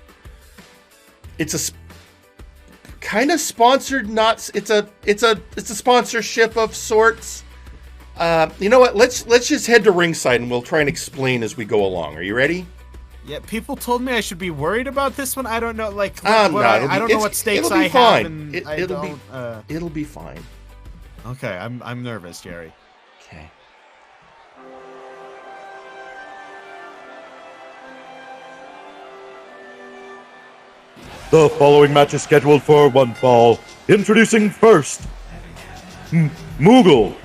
kind of sponsored. It's a sponsorship of sorts. You know what? Let's just head to ringside and we'll try and explain as we go along. Are you ready? Yeah, people told me I should be worried about this one. I don't know, I don't know what stakes I have. And it'll be fine. Okay, I'm nervous, Jerry. Okay. The following match is scheduled for one fall. Introducing first, Moogle.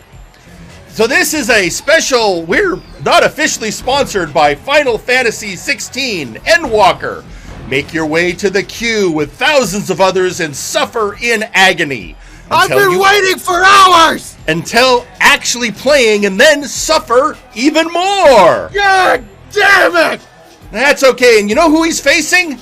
So this is a special, we're not officially sponsored by Final Fantasy XVI Endwalker. Make your way to the queue with thousands of others and suffer in agony. I've been waiting for hours! Until actually playing and then suffer even more. God damn it! That's okay, and you know who he's facing?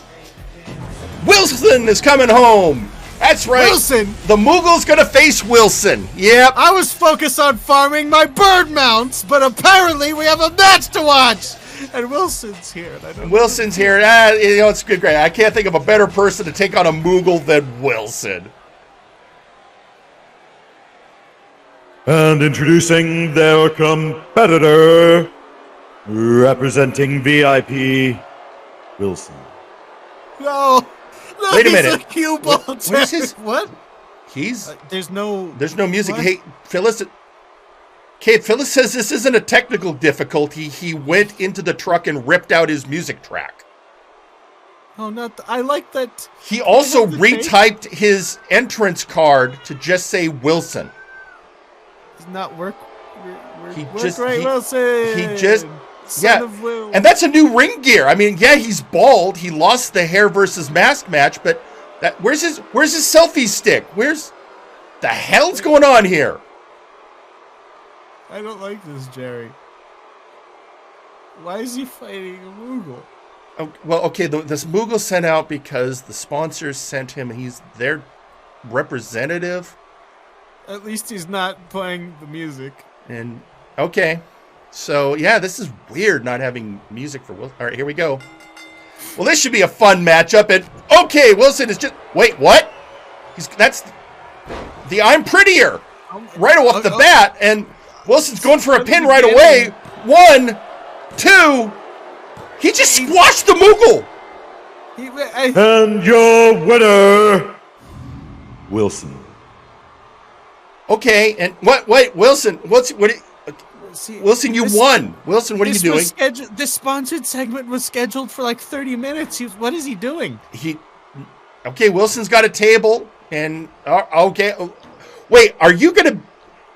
Wilson is coming home. That's right. Wilson? The Moogle's gonna face Wilson. Yep. I was focused on farming my bird mounts, but apparently we have a match to watch. And Wilson's here. Wilson's here. It's good. Great. I can't think of a better person to take on a Moogle than Wilson. And introducing their competitor, representing VIP, Wilson. No. Wait a minute. A cue ball. What is his? What? He's. There's no music. What? Hey, Phyllis. Okay, Phyllis says this isn't a technical difficulty. He went into the truck and ripped out his music track. Oh, I like that. He also retyped his entrance card to just say Wilson. Does not work. Wilson. And that's a new ring gear. I mean, yeah, he's bald. He lost the hair versus mask match, but where's his selfie stick? Where's the hell's going on here? I don't like this, Jerry. Why is he fighting a Moogle? Oh, well, okay, this Moogle sent out because the sponsors sent him. He's their representative. At least he's not playing the music. And okay. So, yeah, this is weird not having music for Wilson. All right, here we go. Well, this should be a fun matchup. And, okay, Wilson is just... Wait, what? That's the I'm prettier right off the bat. And Wilson's going for a pin right away. 1, 2. He just squashed the Moogle. And your winner, Wilson. Okay, and wait, Wilson, Wilson, you won. Wilson, what are you doing? This sponsored segment was scheduled for like 30 minutes. What is he doing? Okay, Wilson's got a table, and okay. Wait, are you gonna?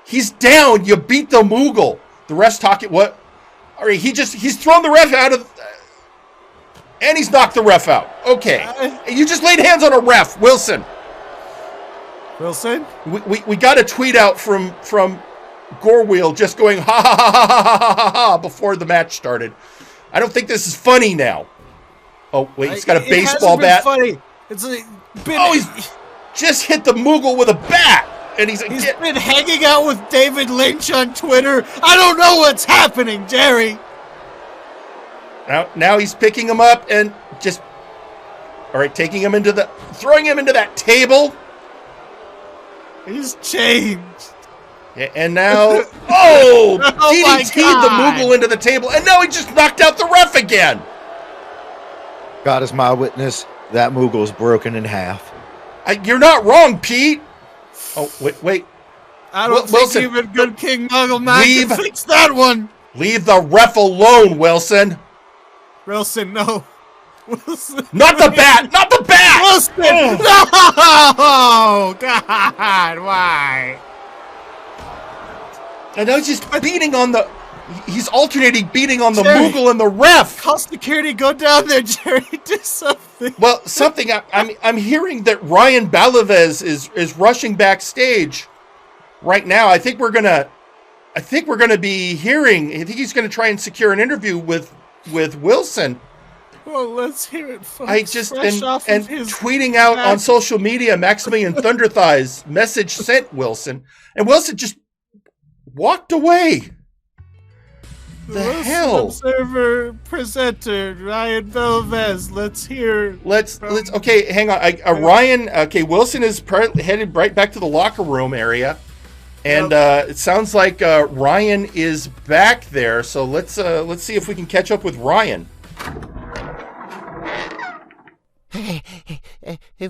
He's down. You beat the Moogle. The ref's talking. What? All right, he's thrown the ref out of, and he's knocked the ref out. Okay, you just laid hands on a ref, Wilson. Wilson, we got a tweet out from Gorewheel just going ha ha ha ha ha ha ha before the match started. I don't think this is funny now. Oh, wait, he's got a It baseball hasn't been bat. Funny. It's he's just hit the Moogle with a bat. And he's been hanging out with David Lynch on Twitter. I don't know what's happening, Jerry. Now he's picking him up and just, all right, throwing him into that table. He's changed. Yeah, and now, DDT'd the Moogle into the table, and now he just knocked out the ref again. God is my witness, that Moogle's broken in half. You're not wrong, Pete. Oh, wait. I don't think even good King Muggle Man can fix that one. Leave the ref alone, Wilson. Wilson, no. Wilson. Not the bat! Not the bat! Wilson! No! God, why? And now he's just beating on the... He's alternating beating on the Moogle and the ref. Call security, go down there, Jerry. Do something. Well, I'm hearing that Ryan Balavez is rushing backstage right now. I think we're gonna be hearing. I think he's gonna try and secure an interview with Wilson. Well, let's hear it. Folks. I just and tweeting out on social media, Maximilian Thunderthighs message sent Wilson, and Wilson just walked away. The hell? Observer presenter Ryan Belvez. Let's hear. Let's. Okay, hang on. Ryan. Okay, Wilson is headed right back to the locker room area, and it sounds like Ryan is back there. So let's see if we can catch up with Ryan.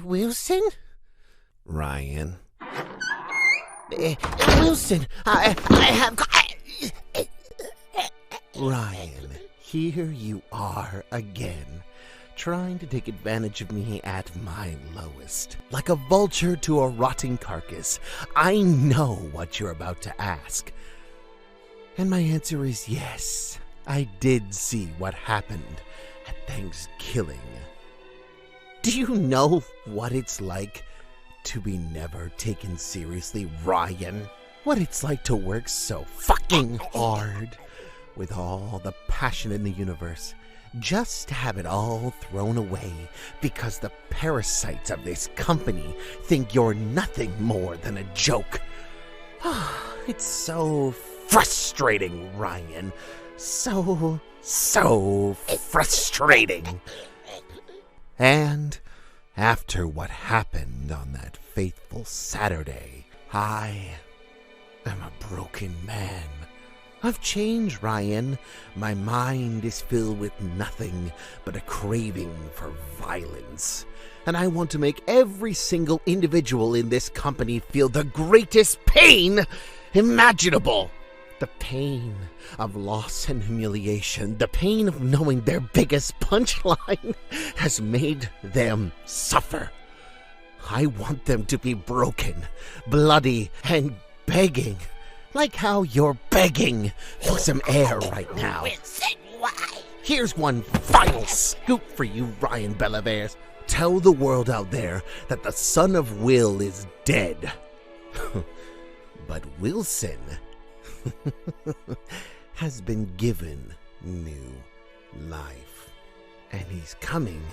Wilson? Ryan. Wilson, I have. Ryan, here you are again, trying to take advantage of me at my lowest. Like a vulture to a rotting carcass, I know what you're about to ask. And my answer is yes, I did see what happened at Thanksgiving. Do you know what it's like to be never taken seriously, Ryan? What it's like to work so fucking hard with all the passion in the universe, just to have it all thrown away because the parasites of this company think you're nothing more than a joke. It's so frustrating, Ryan. So frustrating. And after what happened on that fateful Saturday, I am a broken man. I've changed, Ryan. My mind is filled with nothing but a craving for violence. And I want to make every single individual in this company feel the greatest pain imaginable. The pain of loss and humiliation. The pain of knowing their biggest punchline has made them suffer. I want them to be broken, bloody, and begging. Like how you're begging for some air right now. Here's one final scoop for you, Ryan Bellavers. Tell the world out there that the son of Will is dead. But Wilson has been given new life. And he's coming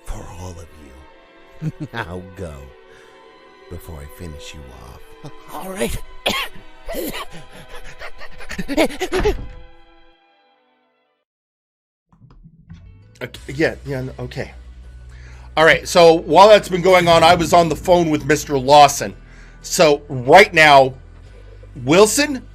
for all of you. Now go, before I finish you off. All right. Okay. All right, so while that's been going on, I was on the phone with Mr. Lawson. So right now, Wilson,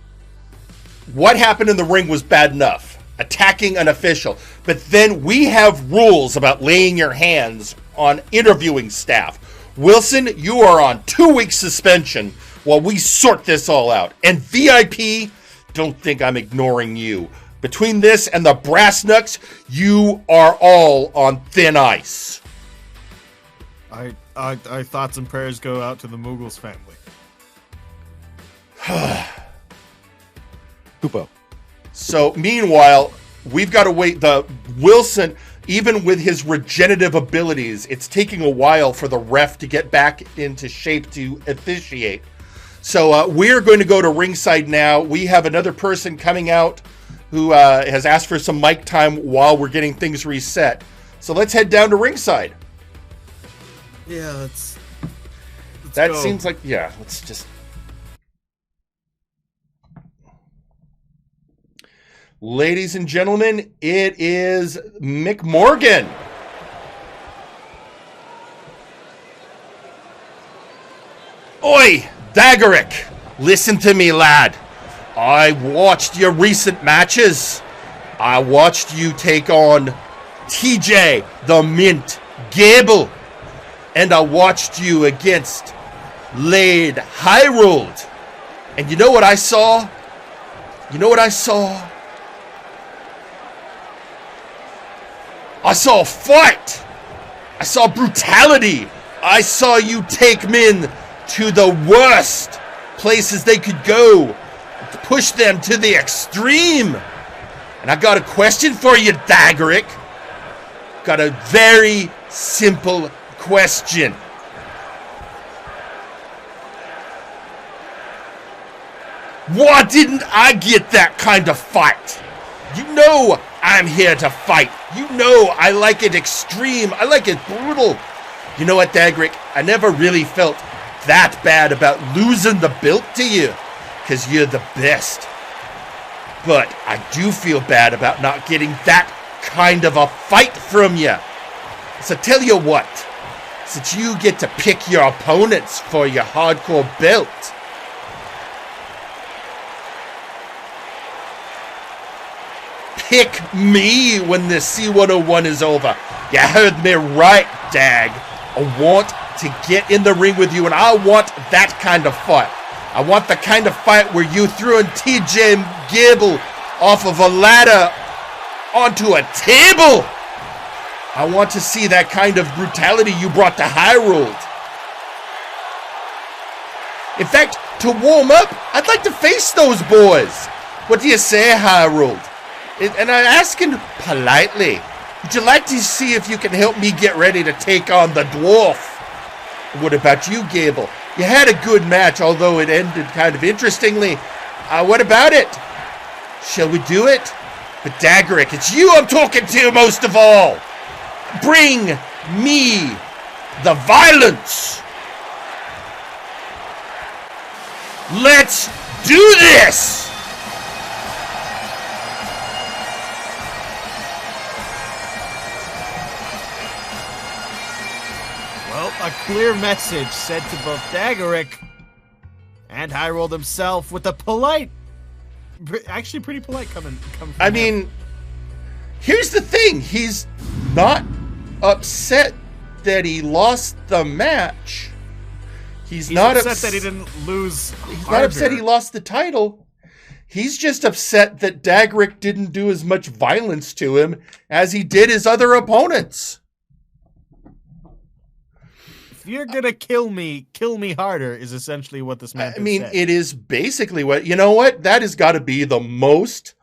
what happened in the ring was bad enough, attacking an official. But then we have rules about laying your hands on interviewing staff. Wilson, you are on 2-week suspension while we sort this all out. And VIP, don't think I'm ignoring you. Between this and the brass knucks, you are all on thin ice. I thoughts and prayers go out to the Moogles family. Pupo. So meanwhile, we've got to wait. The Wilson, even with his regenerative abilities, it's taking a while for the ref to get back into shape to officiate. So we're going to go to ringside now. We have another person coming out who has asked for some mic time while we're getting things reset. So let's head down to ringside. Yeah, let's that go. Seems like, yeah, let's just... Ladies and gentlemen, it is McMorgan. Oi, Dagrik, listen to me, lad. I watched your recent matches. I watched you take on TJ, the Mint, Gable. And I watched you against Lade Highroad. And you know what I saw? You know what I saw? I saw a fight. I saw brutality. I saw you take men to the worst places they could go. Push them to the extreme. And I got a question for you, Dagrik. Got a very simple question. Why didn't I get that kind of fight? You know I'm here to fight. You know I like it extreme. I like it brutal. You know what, Dagrik? I never really felt that bad about losing the belt to you, because you're the best. But I do feel bad about not getting that kind of a fight from you. So tell you what, since you get to pick your opponents for your hardcore belt, pick me when this C101 is over. You heard me right, Dag. I want to get in the ring with you, and I want that kind of fight. I want the kind of fight where you threw TJ Gable off of a ladder onto a table. I want to see that kind of brutality you brought to Highroad. In fact, to warm up, I'd like to face those boys. What do you say, Highroad? And I'm asking politely, would you like to see if you can help me get ready to take on the dwarf? What about you, Gable? You had a good match, although it ended kind of interestingly. What about it? Shall we do it? But Dagrik, it's you I'm talking to most of all. Bring me the violence. Let's do this. Well, a clear message sent to both Dagrik and Highroad himself with a polite, actually pretty polite coming from I him. mean, here's the thing. He's not upset that he lost the match. He's not upset that he didn't lose. He's not upset he lost the title. He's just upset that Dagrik didn't do as much violence to him as he did his other opponents. If you're gonna kill me harder is essentially what this man. I mean, said. it is basically what, you know what? That has got to be the most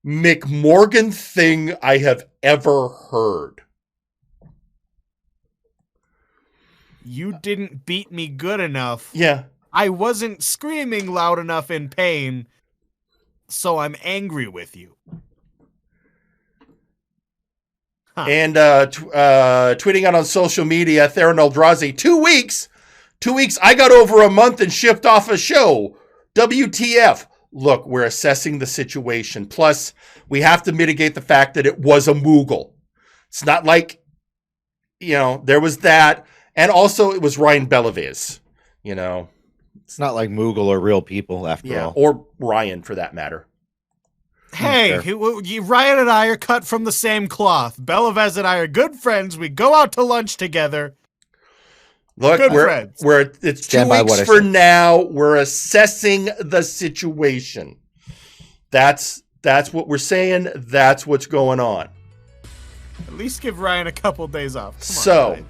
McMorgan thing I have ever heard. You didn't beat me good enough. Yeah. I wasn't screaming loud enough in pain, so I'm angry with you. Huh. And tweeting out on social media, Theron Eldrazi, 2 weeks. 2 weeks, I got over a month and shipped off a show. WTF. Look, we're assessing the situation. Plus, we have to mitigate the fact that it was a Moogle. It's not like, you know, there was that. And also, it was Ryan Belaviz, you know. It's not like Moogle are real people, after all. Or Ryan, for that matter. Hey, Ryan and I are cut from the same cloth. Belavez and I are good friends. We go out to lunch together. Look, it's Stand 2 by weeks what I for said. now. We're assessing the situation. That's what we're saying. That's what's going on. At least give Ryan a couple days off. Come on, So, Ryan.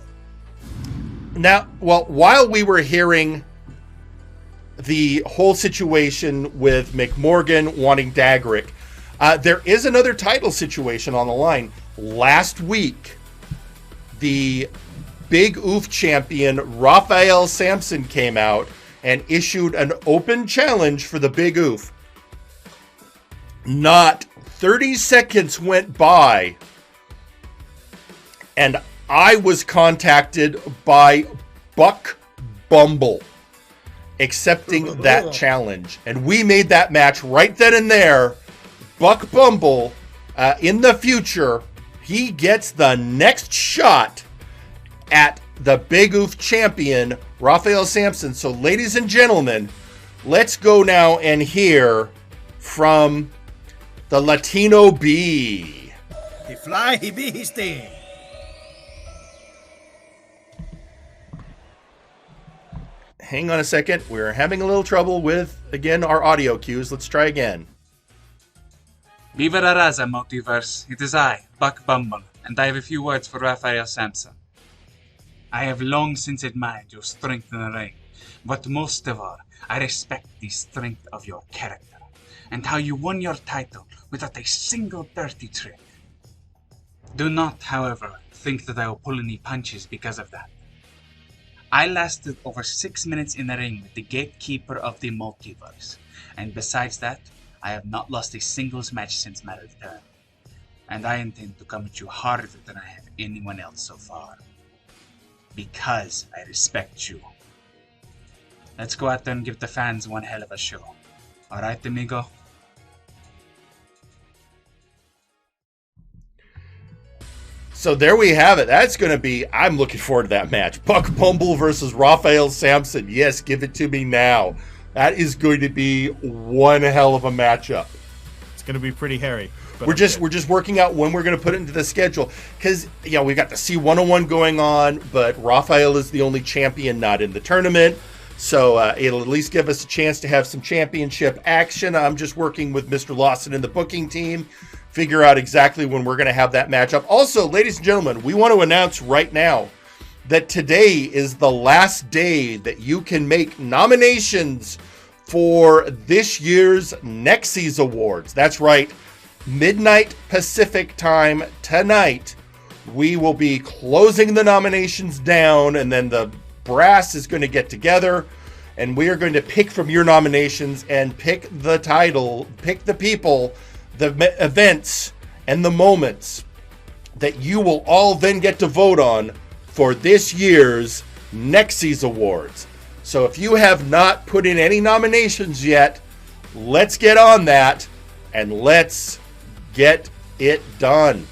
now, well, while we were hearing the whole situation with McMorgan wanting Dagrik, there is another title situation on the line. Last week, the Big Oof champion Raphael Sampson came out and issued an open challenge for the Big Oof. Not 30 seconds went by, and I was contacted by Buck Bumble accepting that challenge. And we made that match right then and there. Buck Bumble, in the future, he gets the next shot at the Big Oof champion, Raphael Sampson. So, ladies and gentlemen, let's go now and hear from the Latino Bee. He fly, he be, he sting. Hang on a second. We're having a little trouble with, again, our audio cues. Let's try again. Viva la raza, Multiverse. It is I, Buck Bumble, and I have a few words for Raphael Sampson. I have long since admired your strength in the ring, but most of all, I respect the strength of your character, and how you won your title without a single dirty trick. Do not, however, think that I will pull any punches because of that. I lasted over 6 minutes in the ring with the gatekeeper of the Multiverse, and besides that, I have not lost a singles match since my return, and I intend to come at you harder than I have anyone else so far, because I respect you. Let's go out there and give the fans one hell of a show. Alright, amigo? So there we have it. That's going to be, I'm looking forward to that match. Buck Bumble versus Raphael Sampson. Yes, give it to me now. That is going to be one hell of a matchup. It's going to be pretty hairy. We're just working out when we're going to put it into the schedule, because we've got the C101 going on, but Raphael is the only champion not in the tournament, so it'll at least give us a chance to have some championship action. I'm just working with Mr. Lawson and the booking team, figure out exactly when we're going to have that matchup. Also, ladies and gentlemen, we want to announce right now that today is the last day that you can make nominations for this year's Nexus Awards. That's right. Midnight Pacific time tonight, we will be closing the nominations down, and then the brass is going to get together, and we are going to pick from your nominations and pick the title, pick the people, the events, and the moments that you will all then get to vote on for this year's Nexus Awards. So if you have not put in any nominations yet, let's get on that, and let's get it done.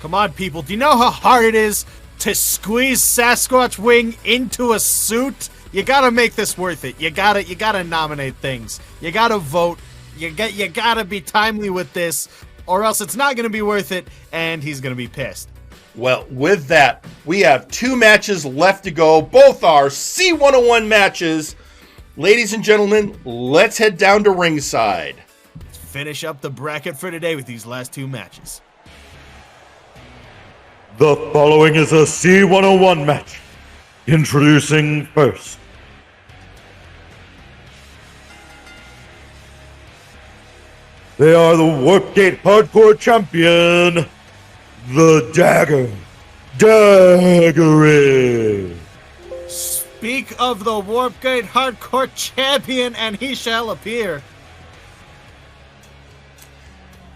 Come on, people. Do you know how hard it is to squeeze Sasquatch Wing into a suit? You gotta make this worth it. You gotta nominate things. You gotta vote. You gotta be timely with this, or else it's not gonna be worth it, and he's gonna be pissed. Well, with that, we have 2 matches left to go. Both are C101 matches. Ladies and gentlemen, let's head down to ringside. Finish up the bracket for today with these last 2 matches. The following is a C101 match. Introducing first. They are the Warpgate Hardcore Champion, the Dagrik. Speak of the Warpgate Hardcore Champion, and he shall appear.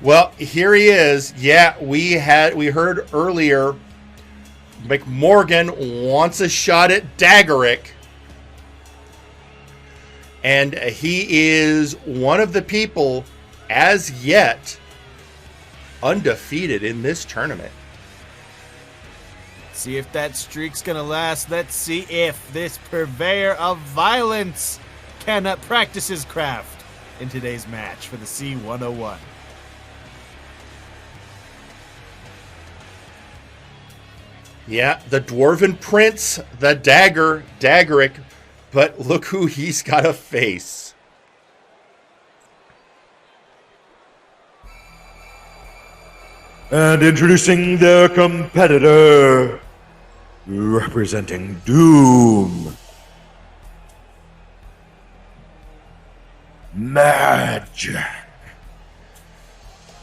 Well, here he is. Yeah, we heard earlier McMorgan wants a shot at Dagrik. And he is one of the people, as yet, undefeated in this tournament. See if that streak's gonna last. Let's see if this purveyor of violence can practice his craft in today's match for the C101. Yeah, the Dwarven Prince, the Dagrik, but look who he's got to face. And introducing their competitor, representing Doom, Madjack.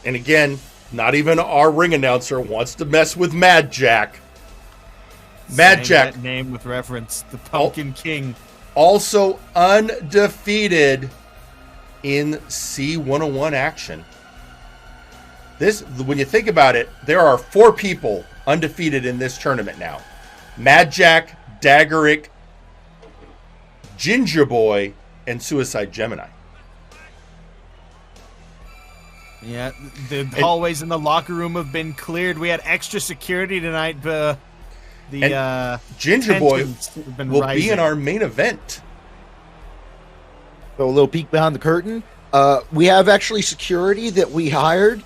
And again, not even our ring announcer wants to mess with Madjack. Madjack, that name with reference, the Pumpkin King. Also undefeated in C101 action. when you think about it, there are 4 people undefeated in this tournament now. Madjack, Dagrik, Gingerboi, and Suicide Gemini. Yeah, the hallways in the locker room have been cleared. We had extra security tonight. Gingerboi will be in our main event. So a little peek behind the curtain. We have actually security that we hired,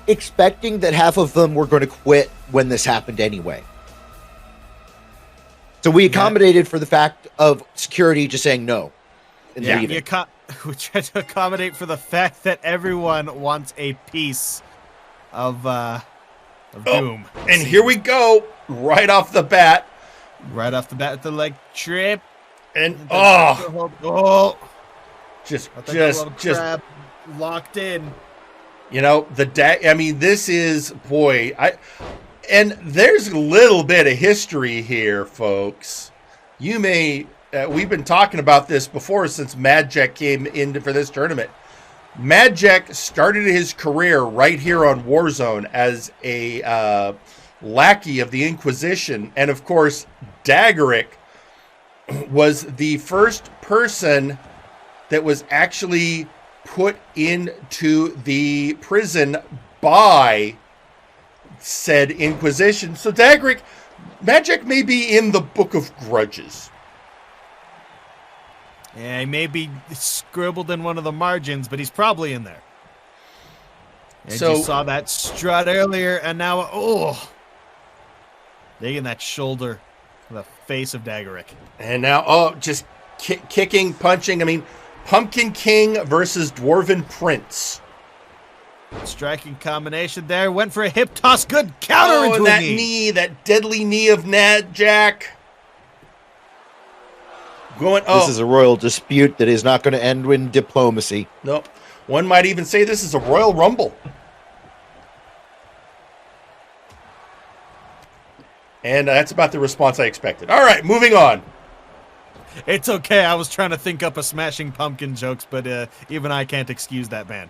expecting that half of them were going to quit when this happened anyway. So we accommodated for the fact of security just saying no and leaving. We tried to accommodate for the fact that everyone wants a piece of doom. And here we go, right off the bat. Right off the bat with the leg trip. And just locked in. You know, this is, and there's a little bit of history here, folks. You may, we've been talking about this before since Madjack came in for this tournament. Madjack started his career right here on Warzone as a lackey of the Inquisition. And of course, Dagrik was the first person that was actually put into the prison by said Inquisition. So Madjack may be in the Book of Grudges. Yeah, he may be scribbled in one of the margins, but he's probably in there. And you saw that strut earlier, and now, digging that shoulder to the face of Dagrik. And now, just kicking, punching. I mean, Pumpkin King versus Dwarven Prince. Striking combination there. Went for a hip toss. Good counter into that knee. That deadly knee of Madjack. This is a royal dispute that is not going to end in diplomacy. Nope. One might even say this is a Royal Rumble. And that's about the response I expected. All right, moving on. It's okay. I was trying to think up a Smashing Pumpkin jokes, but even I can't excuse that band.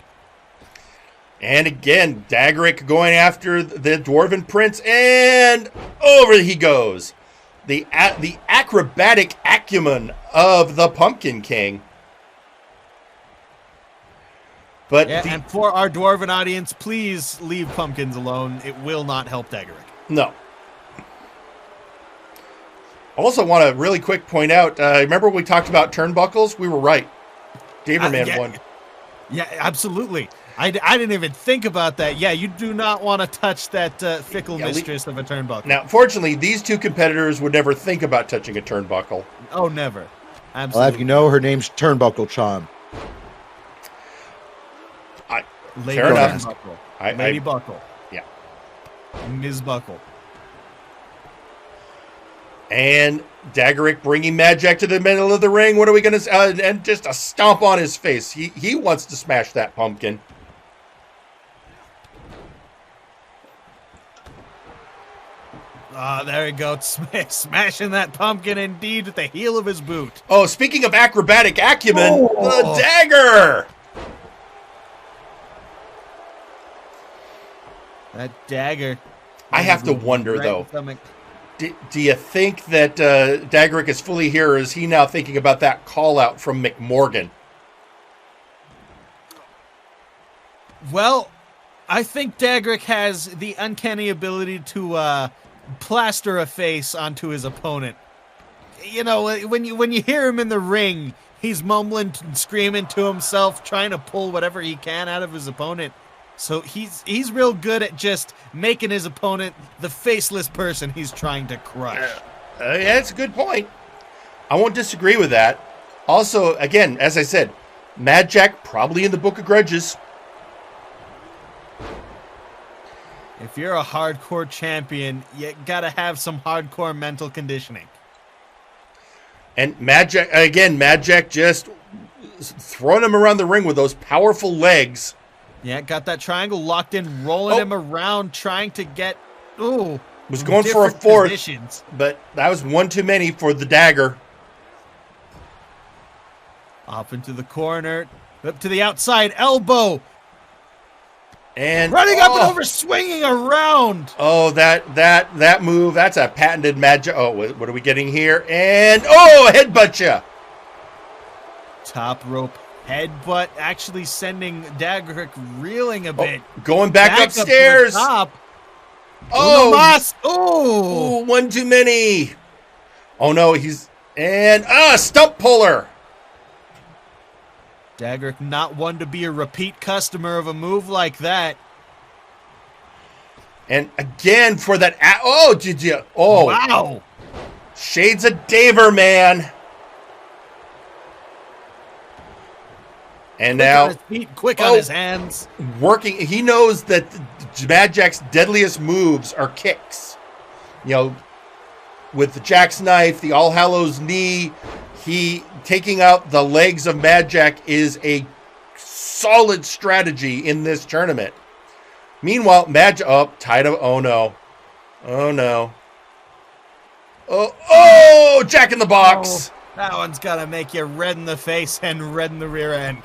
And again, Dagrik going after the Dwarven Prince, and over he goes. The acrobatic acumen of the Pumpkin King. But and for our Dwarven audience, please leave pumpkins alone. It will not help Dagrik. No. I also want to really quick point out, remember when we talked about turnbuckles? We were right. Daverman won. Yeah, absolutely. I didn't even think about that. Yeah, you do not want to touch that fickle mistress of a turnbuckle. Now, fortunately, these two competitors would never think about touching a turnbuckle. Oh, never. Absolutely. Well, if you know, her name's Turnbuckle Charm. Fair enough. Lady Buckle. Yeah. Ms. Buckle. And Dagrik bringing Madjack to the middle of the ring. What are we going to... and just a stomp on his face. He wants to smash that pumpkin. There he goes. Smashing that pumpkin indeed with the heel of his boot. Oh, speaking of acrobatic acumen, the dagger! That dagger. I have to wonder, though. Do you think that Dagrik is fully here, or is he now thinking about that call-out from McMorgan? Well, I think Dagrik has the uncanny ability to plaster a face onto his opponent. You know, when you hear him in the ring, he's mumbling and screaming to himself, trying to pull whatever he can out of his opponent. So he's real good at just making his opponent the faceless person he's trying to crush. Yeah, that's a good point. I won't disagree with that. Also, again, as I said, Madjack probably in the Book of Grudges. If you're a hardcore champion, you gotta have some hardcore mental conditioning. And Madjack just throwing him around the ring with those powerful legs. Yeah, got that triangle locked in, rolling him around, trying to get... was going for a fourth, but that was one too many for the dagger. Up into the corner, up to the outside, elbow. And running up and over, swinging around. Oh, that move, that's a patented Madjack. Oh, what are we getting here? And headbutt ya. Top rope headbutt, actually sending Dagrik reeling a bit. Going back upstairs. Top. Oh, one too many. Oh no, stump puller. Dagrik not one to be a repeat customer of a move like that. And again for that. Did you? Oh, wow. Shades of Daverman. And now, on his feet, quick on his hands. Working. He knows that Madjack's deadliest moves are kicks. You know, with the Jack's knife, the All Hallows knee, taking out the legs of Madjack is a solid strategy in this tournament. Meanwhile, Madjack tied up. Oh no. Oh, Jack in the Box. That one's gonna make you red in the face and red in the rear end.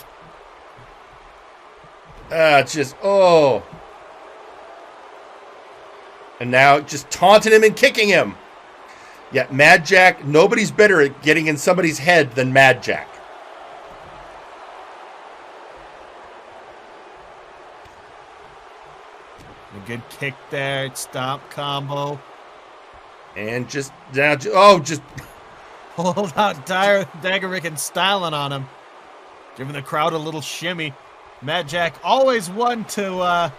And now just taunting him and kicking him. Yeah, Madjack, nobody's better at getting in somebody's head than Madjack. A good kick there, stomp combo. And just hold out Dagrik and styling on him. Giving the crowd a little shimmy. Madjack always one to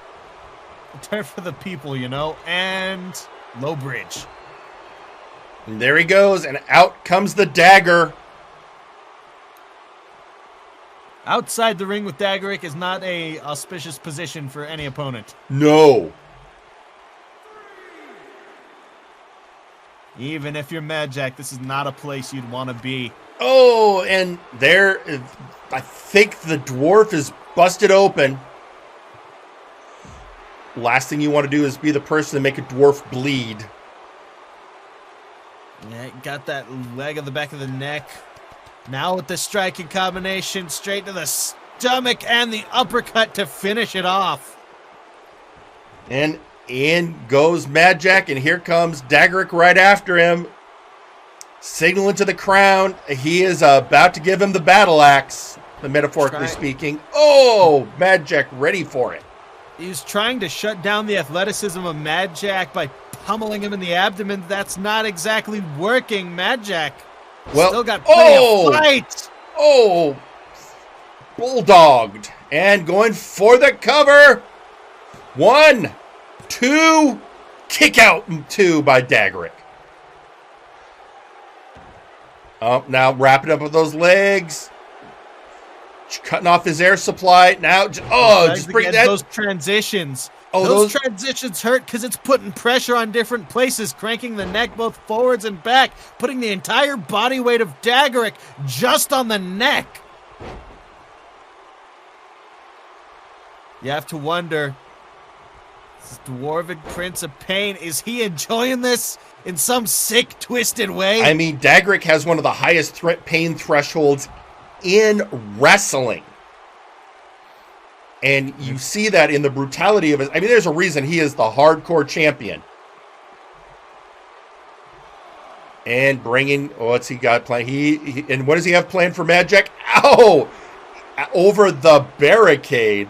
turn for the people, you know. And low bridge. And there he goes, and out comes the dagger. Outside the ring with Dagrik is not a auspicious position for any opponent. No. Even if you're Madjack, this is not a place you'd want to be. Oh, and there, I think the dwarf is busted open. Last thing you want to do is be the person to make a dwarf bleed. Yeah, got that leg on the back of the neck. Now with the striking combination, straight to the stomach and the uppercut to finish it off. And in goes Madjack, and here comes Dagrik right after him. Signaling to the crowd. He is about to give him the battle axe, metaphorically speaking. Oh, Madjack ready for it. He was trying to shut down the athleticism of Madjack by pummeling him in the abdomen. That's not exactly working. Madjack still got plenty of fight. Oh, bulldogged. And going for the cover. 1, 2, kick out 2 by Dagrik. Now wrap it up with those legs. Cutting off his air supply. Now, just bring that. Those transitions. Those transitions hurt because it's putting pressure on different places, cranking the neck both forwards and back, putting the entire body weight of Dagrik just on the neck. You have to wonder, this Dwarven Prince of Pain, is he enjoying this in some sick, twisted way? I mean, Dagrik has one of the highest pain thresholds in wrestling. And you see that in the brutality of it. I mean, there's a reason he is the hardcore champion. And bringing, what's he got planned? And what does he have planned for Madjack? Ow! Over the barricade.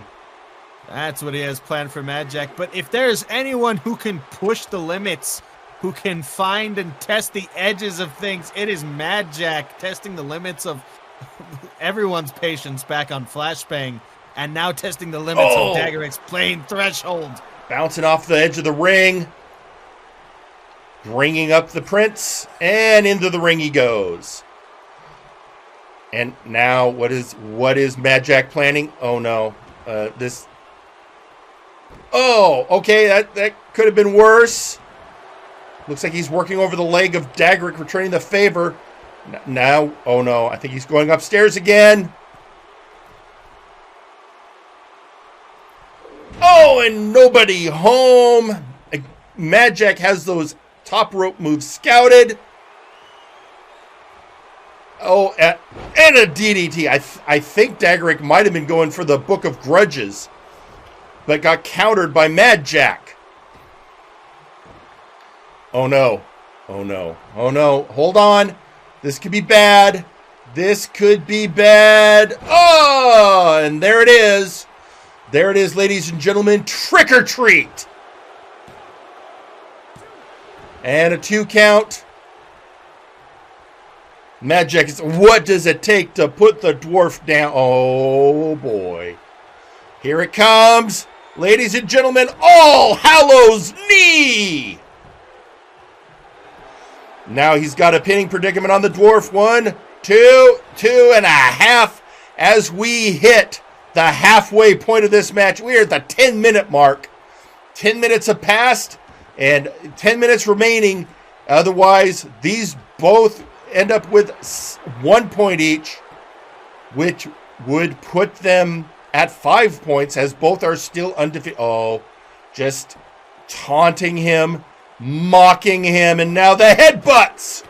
That's what he has planned for Madjack. But if there's anyone who can push the limits, who can find and test the edges of things, it is Madjack, testing the limits of everyone's patience back on Flashbang. And now testing the limits of Dagrik's playing threshold. Bouncing off the edge of the ring. Bringing up the Prince. And into the ring he goes. And now what is Madjack planning? Oh no. This. Oh, okay. That could have been worse. Looks like he's working over the leg of Dagrik, returning the favor. Now, oh no. I think he's going upstairs again. Oh, and nobody home. Madjack has those top rope moves scouted. Oh, and a DDT. I think Dagrik might have been going for the Book of Grudges. but got countered by Madjack. Oh no. Oh no. Oh no. Hold on. This could be bad. This could be bad. Oh, and there it is. There it is, ladies and gentlemen. Trick or treat. And a 2 count. Madjack is, what does it take to put the dwarf down? Oh boy. Here it comes. Ladies and gentlemen, All Hallows Knee. Now he's got a pinning predicament on the dwarf. 1, 2, 2.5. As we hit the halfway point of this match, we are at the 10-minute mark. 10 minutes have passed and 10 minutes remaining. Otherwise, these both end up with 1 point each, which would put them at 5 points as both are still undefeated. Oh, just taunting him, mocking him, and now the headbutts.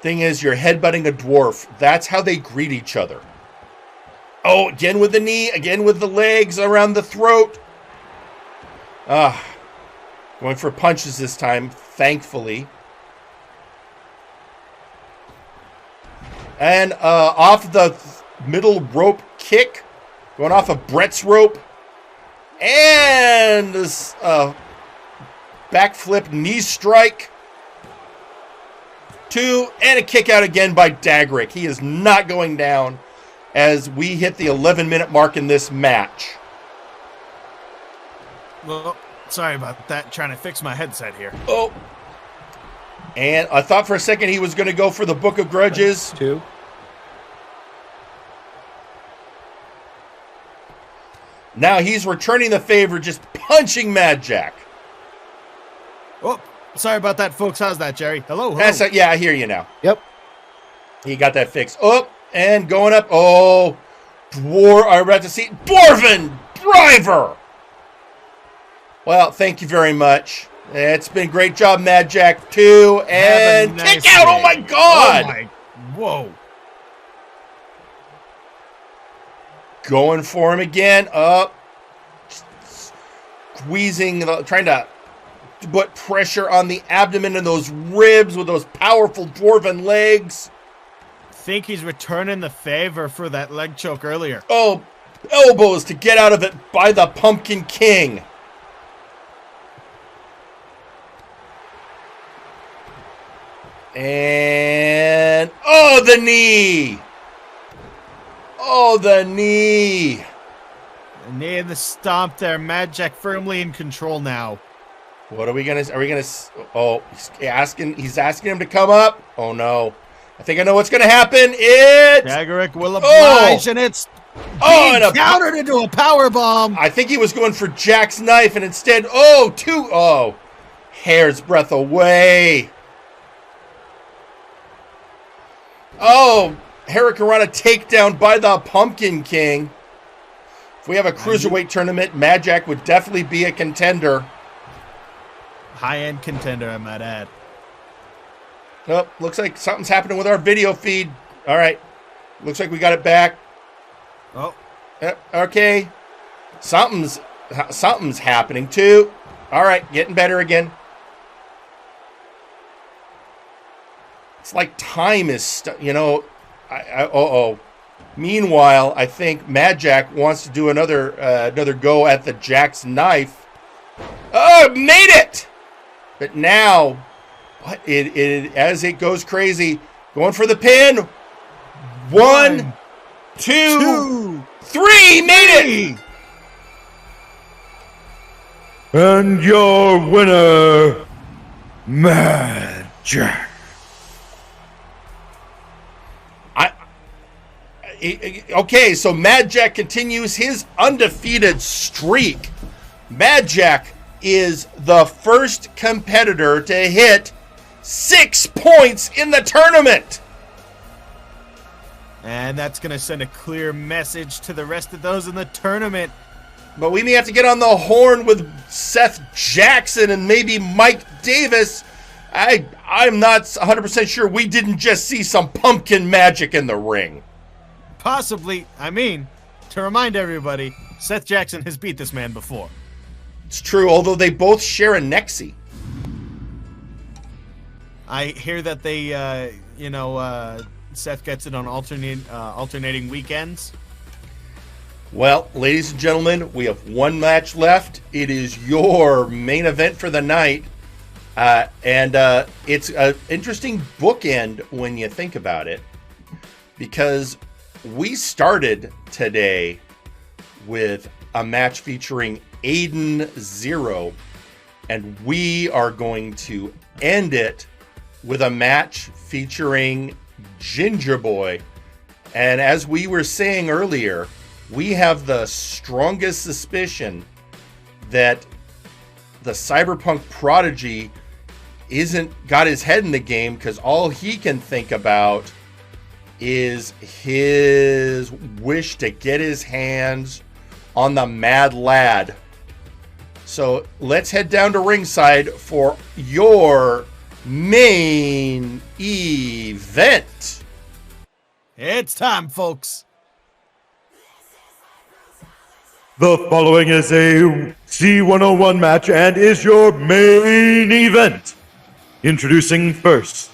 Thing is, you're headbutting a dwarf. That's how they greet each other. Oh, again with the knee, again with the legs around the throat. Going for punches this time, thankfully. And off the middle rope kick, going off of Brett's rope. And this backflip knee strike. 2, and a kick out again by Dagrik. He is not going down as we hit the 11-minute mark in this match. Well, sorry about that. Trying to fix my headset here. Oh. And I thought for a second he was going to go for the Book of Grudges. 2. Now he's returning the favor, just punching Madjack. Oh, sorry about that, folks. How's that, Jerry? Hello. Hello. Yeah, I hear you now. Yep. He got that fixed. Oh, and going up. Oh, I'm about to see Dwarven Driver. Well, thank you very much. It's been a great job, Madjack, too. And nice kick out. day. Oh, my God. Oh, my. Whoa. Going for him again. Up. Squeezing, trying to put pressure on the abdomen and those ribs with those powerful dwarven legs. Think he's returning the favor for that leg choke earlier. Oh, elbows to get out of it by the Pumpkin King. And, oh, the knee. Oh, the knee. The knee and the stomp there. Madjack firmly in control now. What are we gonna? Oh, he's asking him to come up. Oh no! I think I know what's gonna happen. Dagrik will oblige, and it's and countered into a power bomb. I think he was going for Jack's knife, and instead, hair's breadth away. Oh, Hurricanrana takedown by the Pumpkin King. If we have a cruiserweight tournament, Madjack would definitely be a contender. High-end contender, I might add. Oh, looks like something's happening with our video feed. All right. Looks like we got it back. Oh. Okay. Something's happening, too. All right, getting better again. It's like time is, Meanwhile, I think Madjack wants to do another go at the Jack's knife. Oh, made it! But now, as it goes crazy, going for the pin. 1, 2, 3, made it! And your winner, Madjack. Okay, so Madjack continues his undefeated streak. Madjack is the first competitor to hit 6 points in the tournament. And that's going to send a clear message to the rest of those in the tournament. But we may have to get on the horn with Seth Jackson and maybe Mike Davis. I'm not 100% sure we didn't just see some pumpkin magic in the ring. possibly, to remind everybody, Seth Jackson has beat this man before. It's true, although they both share a Nexi. I hear that they, Seth gets it on alternating weekends. Well, ladies and gentlemen, we have one match left. It is your main event for the night. And it's an interesting bookend when you think about it. Because we started today with a match featuring Aiden Xero. And we are going to end it with a match featuring Gingerboi. And as we were saying earlier, we have the strongest suspicion that the cyberpunk prodigy isn't got his head in the game, because all he can think about is his wish to get his hands on the Mad Lad. So let's head down to ringside for your main event. It's time, folks. The following is a C101 match and is your main event. Introducing first,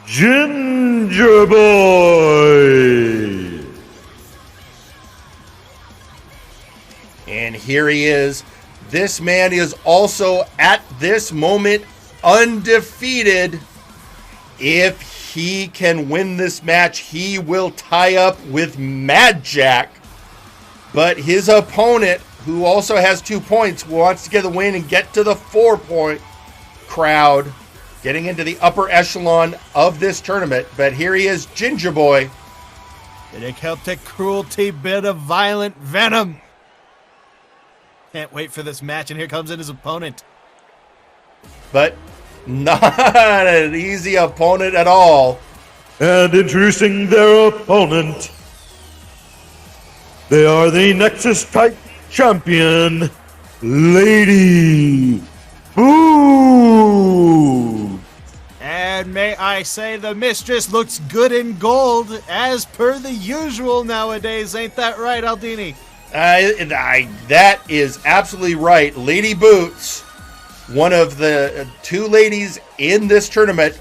Gingerboi. And here he is. This man is also at this moment undefeated. If he can win this match, he will tie up with Madjack. But his opponent, who also has 2 points, wants to get the win and get to the 4-point crowd, getting into the upper echelon of this tournament. But here he is, Gingerboi. Celtic cruelty, bit of violent venom. Can't wait for this match, and here comes in his opponent. But not an easy opponent at all. And introducing their opponent, they are the Nexus type champion, Lady Boo. And may I say, the mistress looks good in gold, as per the usual nowadays. Ain't that right, Aldini? That is absolutely right. Lady Boots, one of the 2 ladies in this tournament,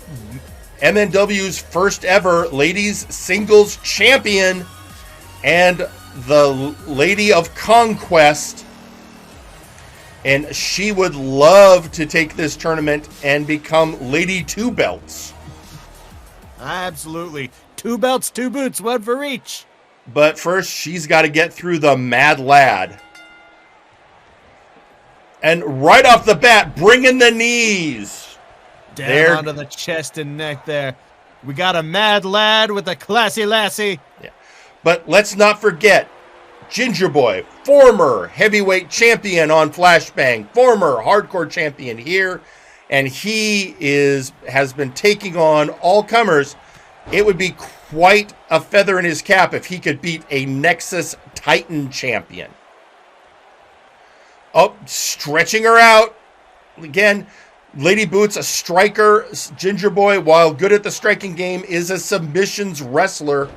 MNW's first ever ladies singles champion, and the Lady of Conquest. And she would love to take this tournament and become Lady 2 Belts. Absolutely. 2 belts, 2 boots, 1 for each. But first, she's got to get through the Mad Lad. And right off the bat, bringing the knees. Down onto the chest and neck there. We got a Mad Lad with a classy lassie. Yeah. But let's not forget, Gingerboi, former heavyweight champion on Flashbang, former hardcore champion here, and he has been taking on all comers. It would be quite a feather in his cap if he could beat a Nexus Titan champion. Oh, stretching her out. Again, Lady Boots, a striker. Gingerboi, while good at the striking game, is a submissions wrestler.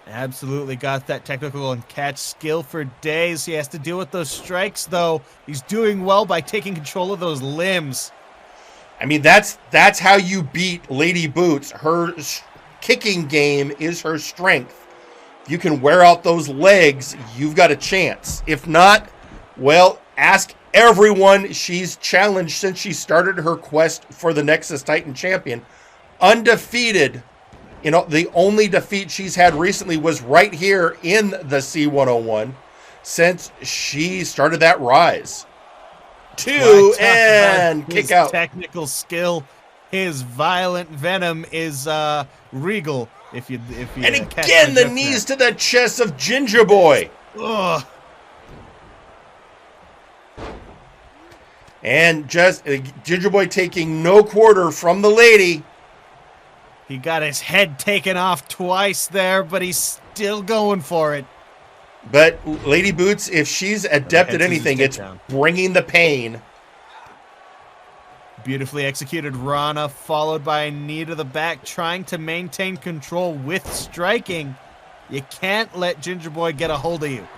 Absolutely got that technical and catch skill for days. He has to deal with those strikes, though. He's doing well by taking control of those limbs. I mean, that's how you beat Lady Boots. Her kicking game is her strength. If you can wear out those legs, you've got a chance. If not, well, ask everyone she's challenged since she started her quest for the Nexus Titan champion. Undefeated. You know, the only defeat she's had recently was right here in the C101 since she started that rise. 2 and kick out. Technical skill, his violent venom is regal. If you and again the knees to the chest of Gingerboi. Ugh. And just Gingerboi taking no quarter from the lady. He got his head taken off twice there, but he's still going for it. But Lady Boots, if she's adept at anything, it's bringing the pain. Beautifully executed Rana, followed by a knee to the back, trying to maintain control with striking. You can't let Gingerboi get a hold of you.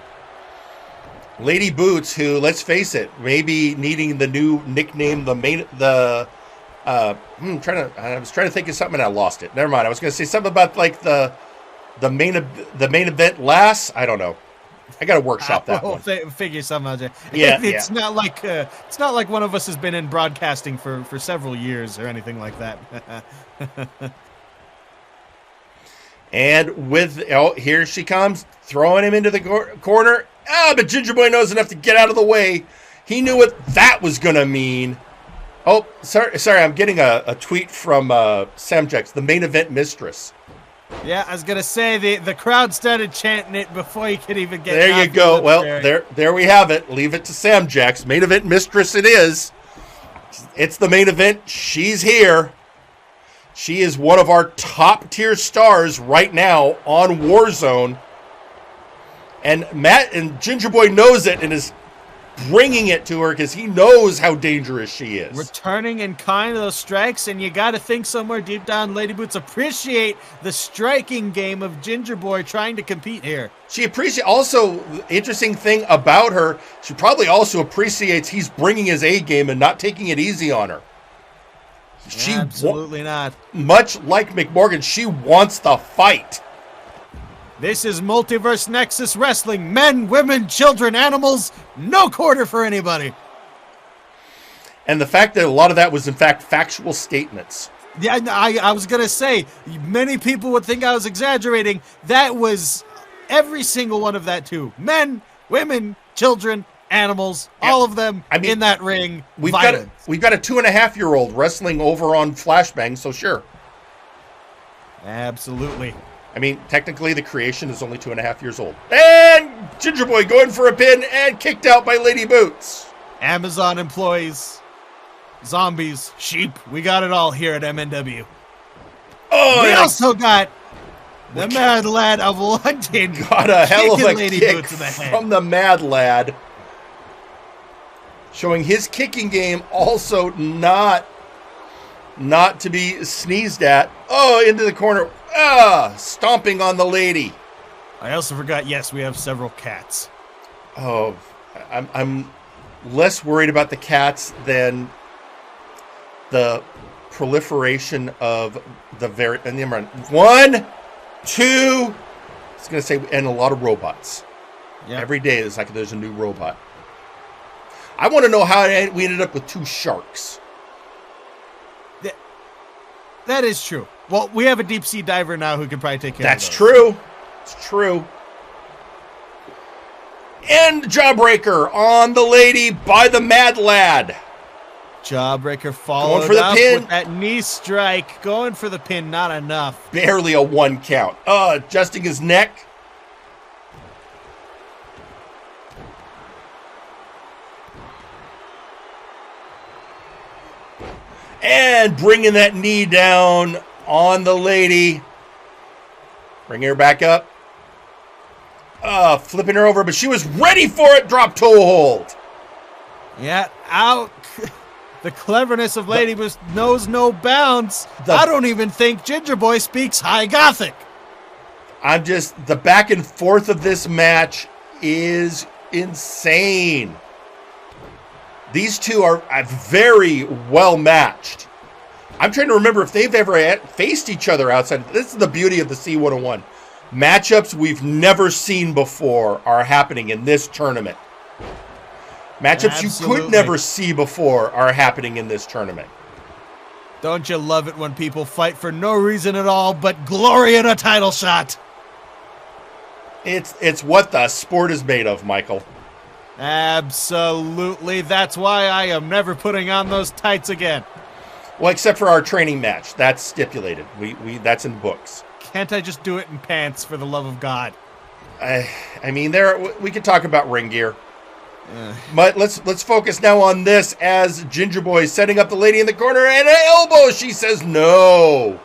Lady Boots, who, let's face it, maybe needing the new nickname, I was trying to think of something and I lost it. Never mind. I was going to say something about like the main event last. I don't know. I got to workshop that one. Figure something out there. Yeah, it's not like one of us has been in broadcasting for several years or anything like that. And here she comes, throwing him into the corner. But Gingerboi knows enough to get out of the way. He knew what that was going to mean. Oh, sorry, I'm getting a tweet from Samjax, the main event mistress. Yeah, I was going to say, the crowd started chanting it before you could even get there you go. Well, there we have it. Leave it to Samjax. Main event mistress it is. It's the main event. She's here. She is one of our top-tier stars right now on Warzone. And Gingerboi knows it and is bringing it to her because he knows how dangerous she is. Returning in kind of those strikes, and you got to think somewhere deep down, Lady Boots appreciate the striking game of Gingerboi trying to compete here. She appreciates, also, interesting thing about her, she probably also appreciates he's bringing his A game and not taking it easy on her. Absolutely not. Much like McMorgan, she wants the fight. This is Multiverse Nexus Wrestling. Men, women, children, animals, no quarter for anybody. And the fact that a lot of that was, in fact, factual statements. Yeah, I was going to say, many people would think I was exaggerating. That was every single one of that, too. Men, women, children, animals, all of them in that ring. We've got a 2.5-year-old wrestling over on Flashbang, so sure. Absolutely. I mean, technically, the creation is only 2.5 years old. And Gingerboi going for a pin and kicked out by Lady Boots. Amazon employees, zombies, sheep. We got it all here at MNW. Oh, we also got the Mad Lad of London. Got a hell of a Lady kick Boots in the head. from the Mad Lad. Showing his kicking game also not to be sneezed at. Oh, into the corner. Stomping on the lady. I also forgot, yes, we have several cats. Oh, I'm less worried about the cats than the proliferation of the one, two, I was going to say, and a lot of robots. Yep. Every day it's like there's a new robot. I want to know how we ended up with 2 sharks. That is true. Well, we have a deep sea diver now who can probably take care of those. That's true. It's true. And Jawbreaker on the lady by the Mad Lad. Jawbreaker followed for the up pin. with that knee strike. Going for the pin, not enough. Barely a 1 count. Adjusting his neck. And bringing that knee down on the lady. Bring her back up. Flipping her over, but she was ready for it. Drop toe hold. Yeah, out. The cleverness of Lady knows no bounds. I don't even think Gingerboi speaks High Gothic. The back and forth of this match is insane. These two are very well matched. I'm trying to remember if they've ever faced each other outside. This is the beauty of the C101. Matchups we've never seen before are happening in this tournament. Matchups you could never see before are happening in this tournament. Don't you love it when people fight for no reason at all but glory in a title shot? It's what the sport is made of, Michael. Absolutely. That's why I am never putting on those tights again. Well, except for our training match. That's stipulated. We that's in books. Can't I just do it in pants, for the love of God? I mean, we could talk about ring gear. But let's focus now on this as Gingerboi setting up the lady in the corner and an elbow. She says no.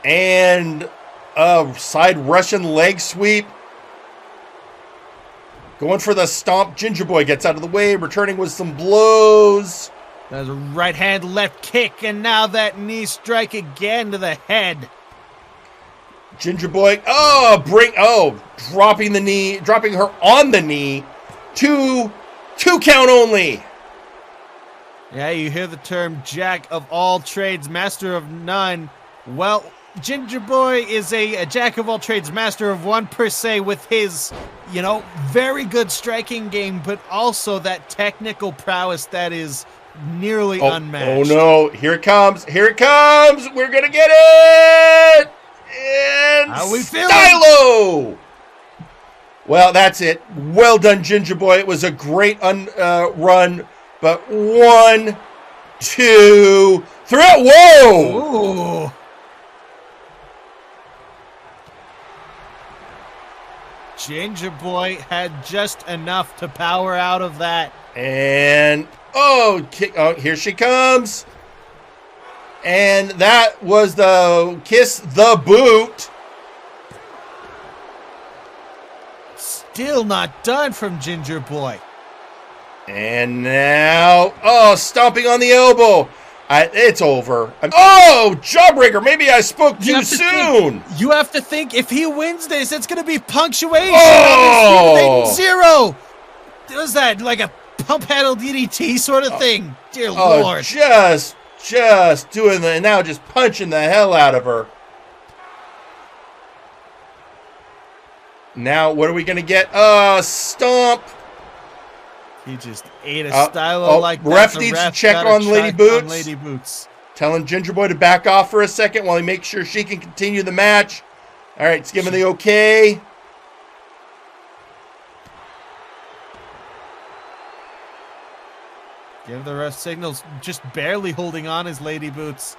And a side Russian leg sweep. Going for the stomp. Gingerboi gets out of the way, returning with some blows. There's a right hand, left kick, and now that knee strike again to the head. Gingerboi, dropping the knee, dropping her on the knee. Two count only. Yeah, you hear the term jack of all trades, master of none. Well, Gingerboi is a jack of all trades, master of one per se, with his, very good striking game, but also that technical prowess that is nearly unmatched. Oh no, here it comes. Here it comes. We're going to get it. And how we feeling? Stylo. Well, that's it. Well done, Gingerboi. It was a great run, but 1, 2, 3. Whoa! Ooh. Gingerboi had just enough to power out of that. And here she comes. And that was the kiss the boot. Still not done from Gingerboi. And now, stomping on the elbow. It's over. Jawbreaker. Maybe I spoke too soon. You have to think if he wins this, it's going to be punctuation. Xero. Was that like a pump handle DDT sort of thing? Dear Lord. Just doing now just punching the hell out of her. Now, what are we going to get? Stomp. He just ate a stylo like that. Ref needs to check on Lady Boots. Telling Gingerboi to back off for a second while he makes sure she can continue the match. All right, it's giving the okay. Give the ref signals, just barely holding on his Lady Boots.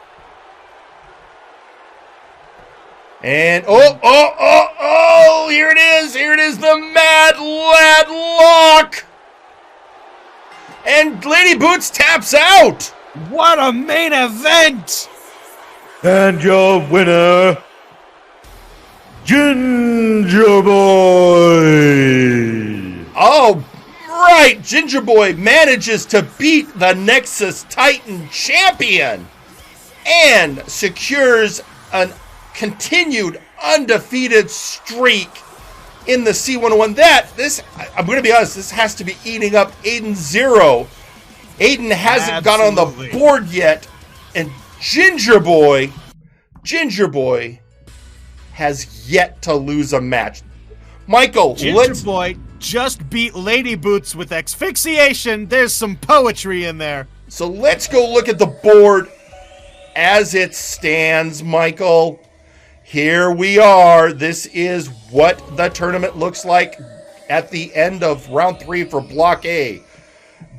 And here it is. Here it is, the Mad Lad Lock. And Lady Boots taps out. What a main event. And your winner, Gingerboi. Oh, right. Gingerboi manages to beat the Nexus Titan champion and secures a continued undefeated streak in the C101. I'm going to be honest, this has to be eating up Aiden's Xero. Aiden hasn't got on the board yet, and Gingerboi has yet to lose a match. Michael, Gingerboi just beat Lady Boots with asphyxiation. There's some poetry in there. So let's go look at the board as it stands, Michael. Here we are. This is what the tournament looks like at the end of round 3 for Block A.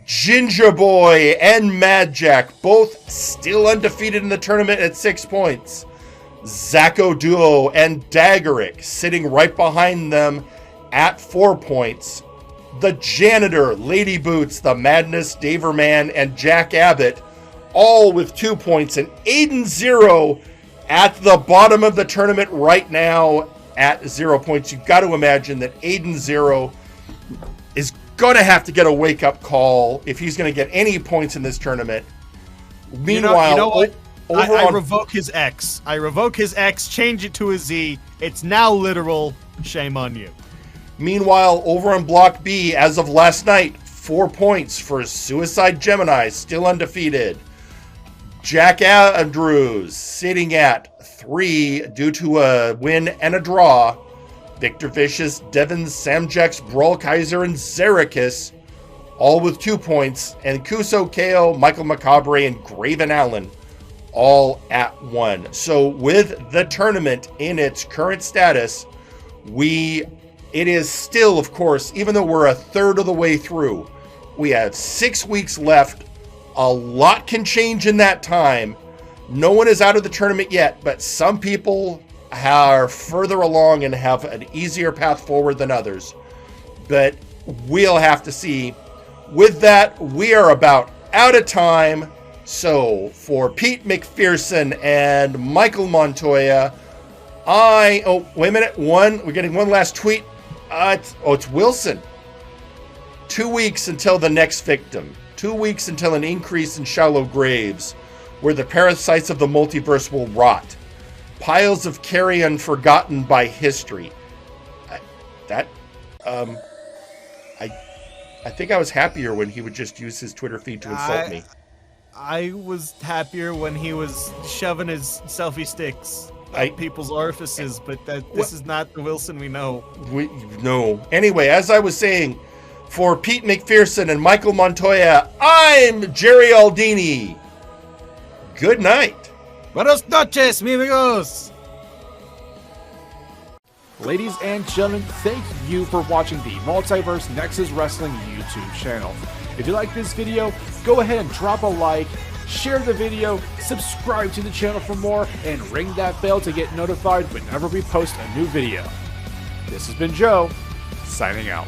Gingerboi and Madjack both still undefeated in the tournament at 6 points. Zako Duo and Dagrik sitting right behind them at 4 points. The Janitor, Lady Boots, the Madness, Daverman, and Jack Abbott all with 2 points. And Aiden Xero at the bottom of the tournament right now at 0 points. You've got to imagine that Aiden Xero is going to have to get a wake-up call if he's going to get any points in this tournament. Meanwhile, you know what? I revoke his X. I revoke his X, change it to a Z. It's now literal. Shame on you. Meanwhile, over on Block B, as of last night, 4 points for Suicide Gemini, still undefeated. Jack Andrews sitting at 3 due to a win and a draw. Victor Vicious, Devin Samjax, Brawl Kaiser, and Zericus, all with 2 points. And Kuso Kao, Michael Macabre, and Graven Allen, all at 1. So with the tournament in its current status, it is still, of course, even though we're a third of the way through, we have 6 weeks left. A lot can change in that time. No one is out of the tournament yet, but some people are further along and have an easier path forward than others. But we'll have to see. With that, we are about out of time. So for Pete McPherson and Michael Montoya, wait a minute. We're getting one last tweet. It's Wilson. 2 weeks until the next victim. 2 weeks until an increase in shallow graves, where the parasites of the multiverse will rot. Piles of carrion forgotten by history. I think I was happier when he would just use his Twitter feed to insult me. I was happier when he was shoving his selfie sticks up people's orifices, but this is not the Wilson we know. No. Anyway, as I was saying, for Pete McPherson and Michael Montoya, I'm Jerry Aldini. Good night. Buenos noches, mi amigos. Ladies and gentlemen, thank you for watching the Multiverse Nexus Wrestling YouTube channel. If you like this video, go ahead and drop a like, share the video, subscribe to the channel for more, and ring that bell to get notified whenever we post a new video. This has been Joe, signing out.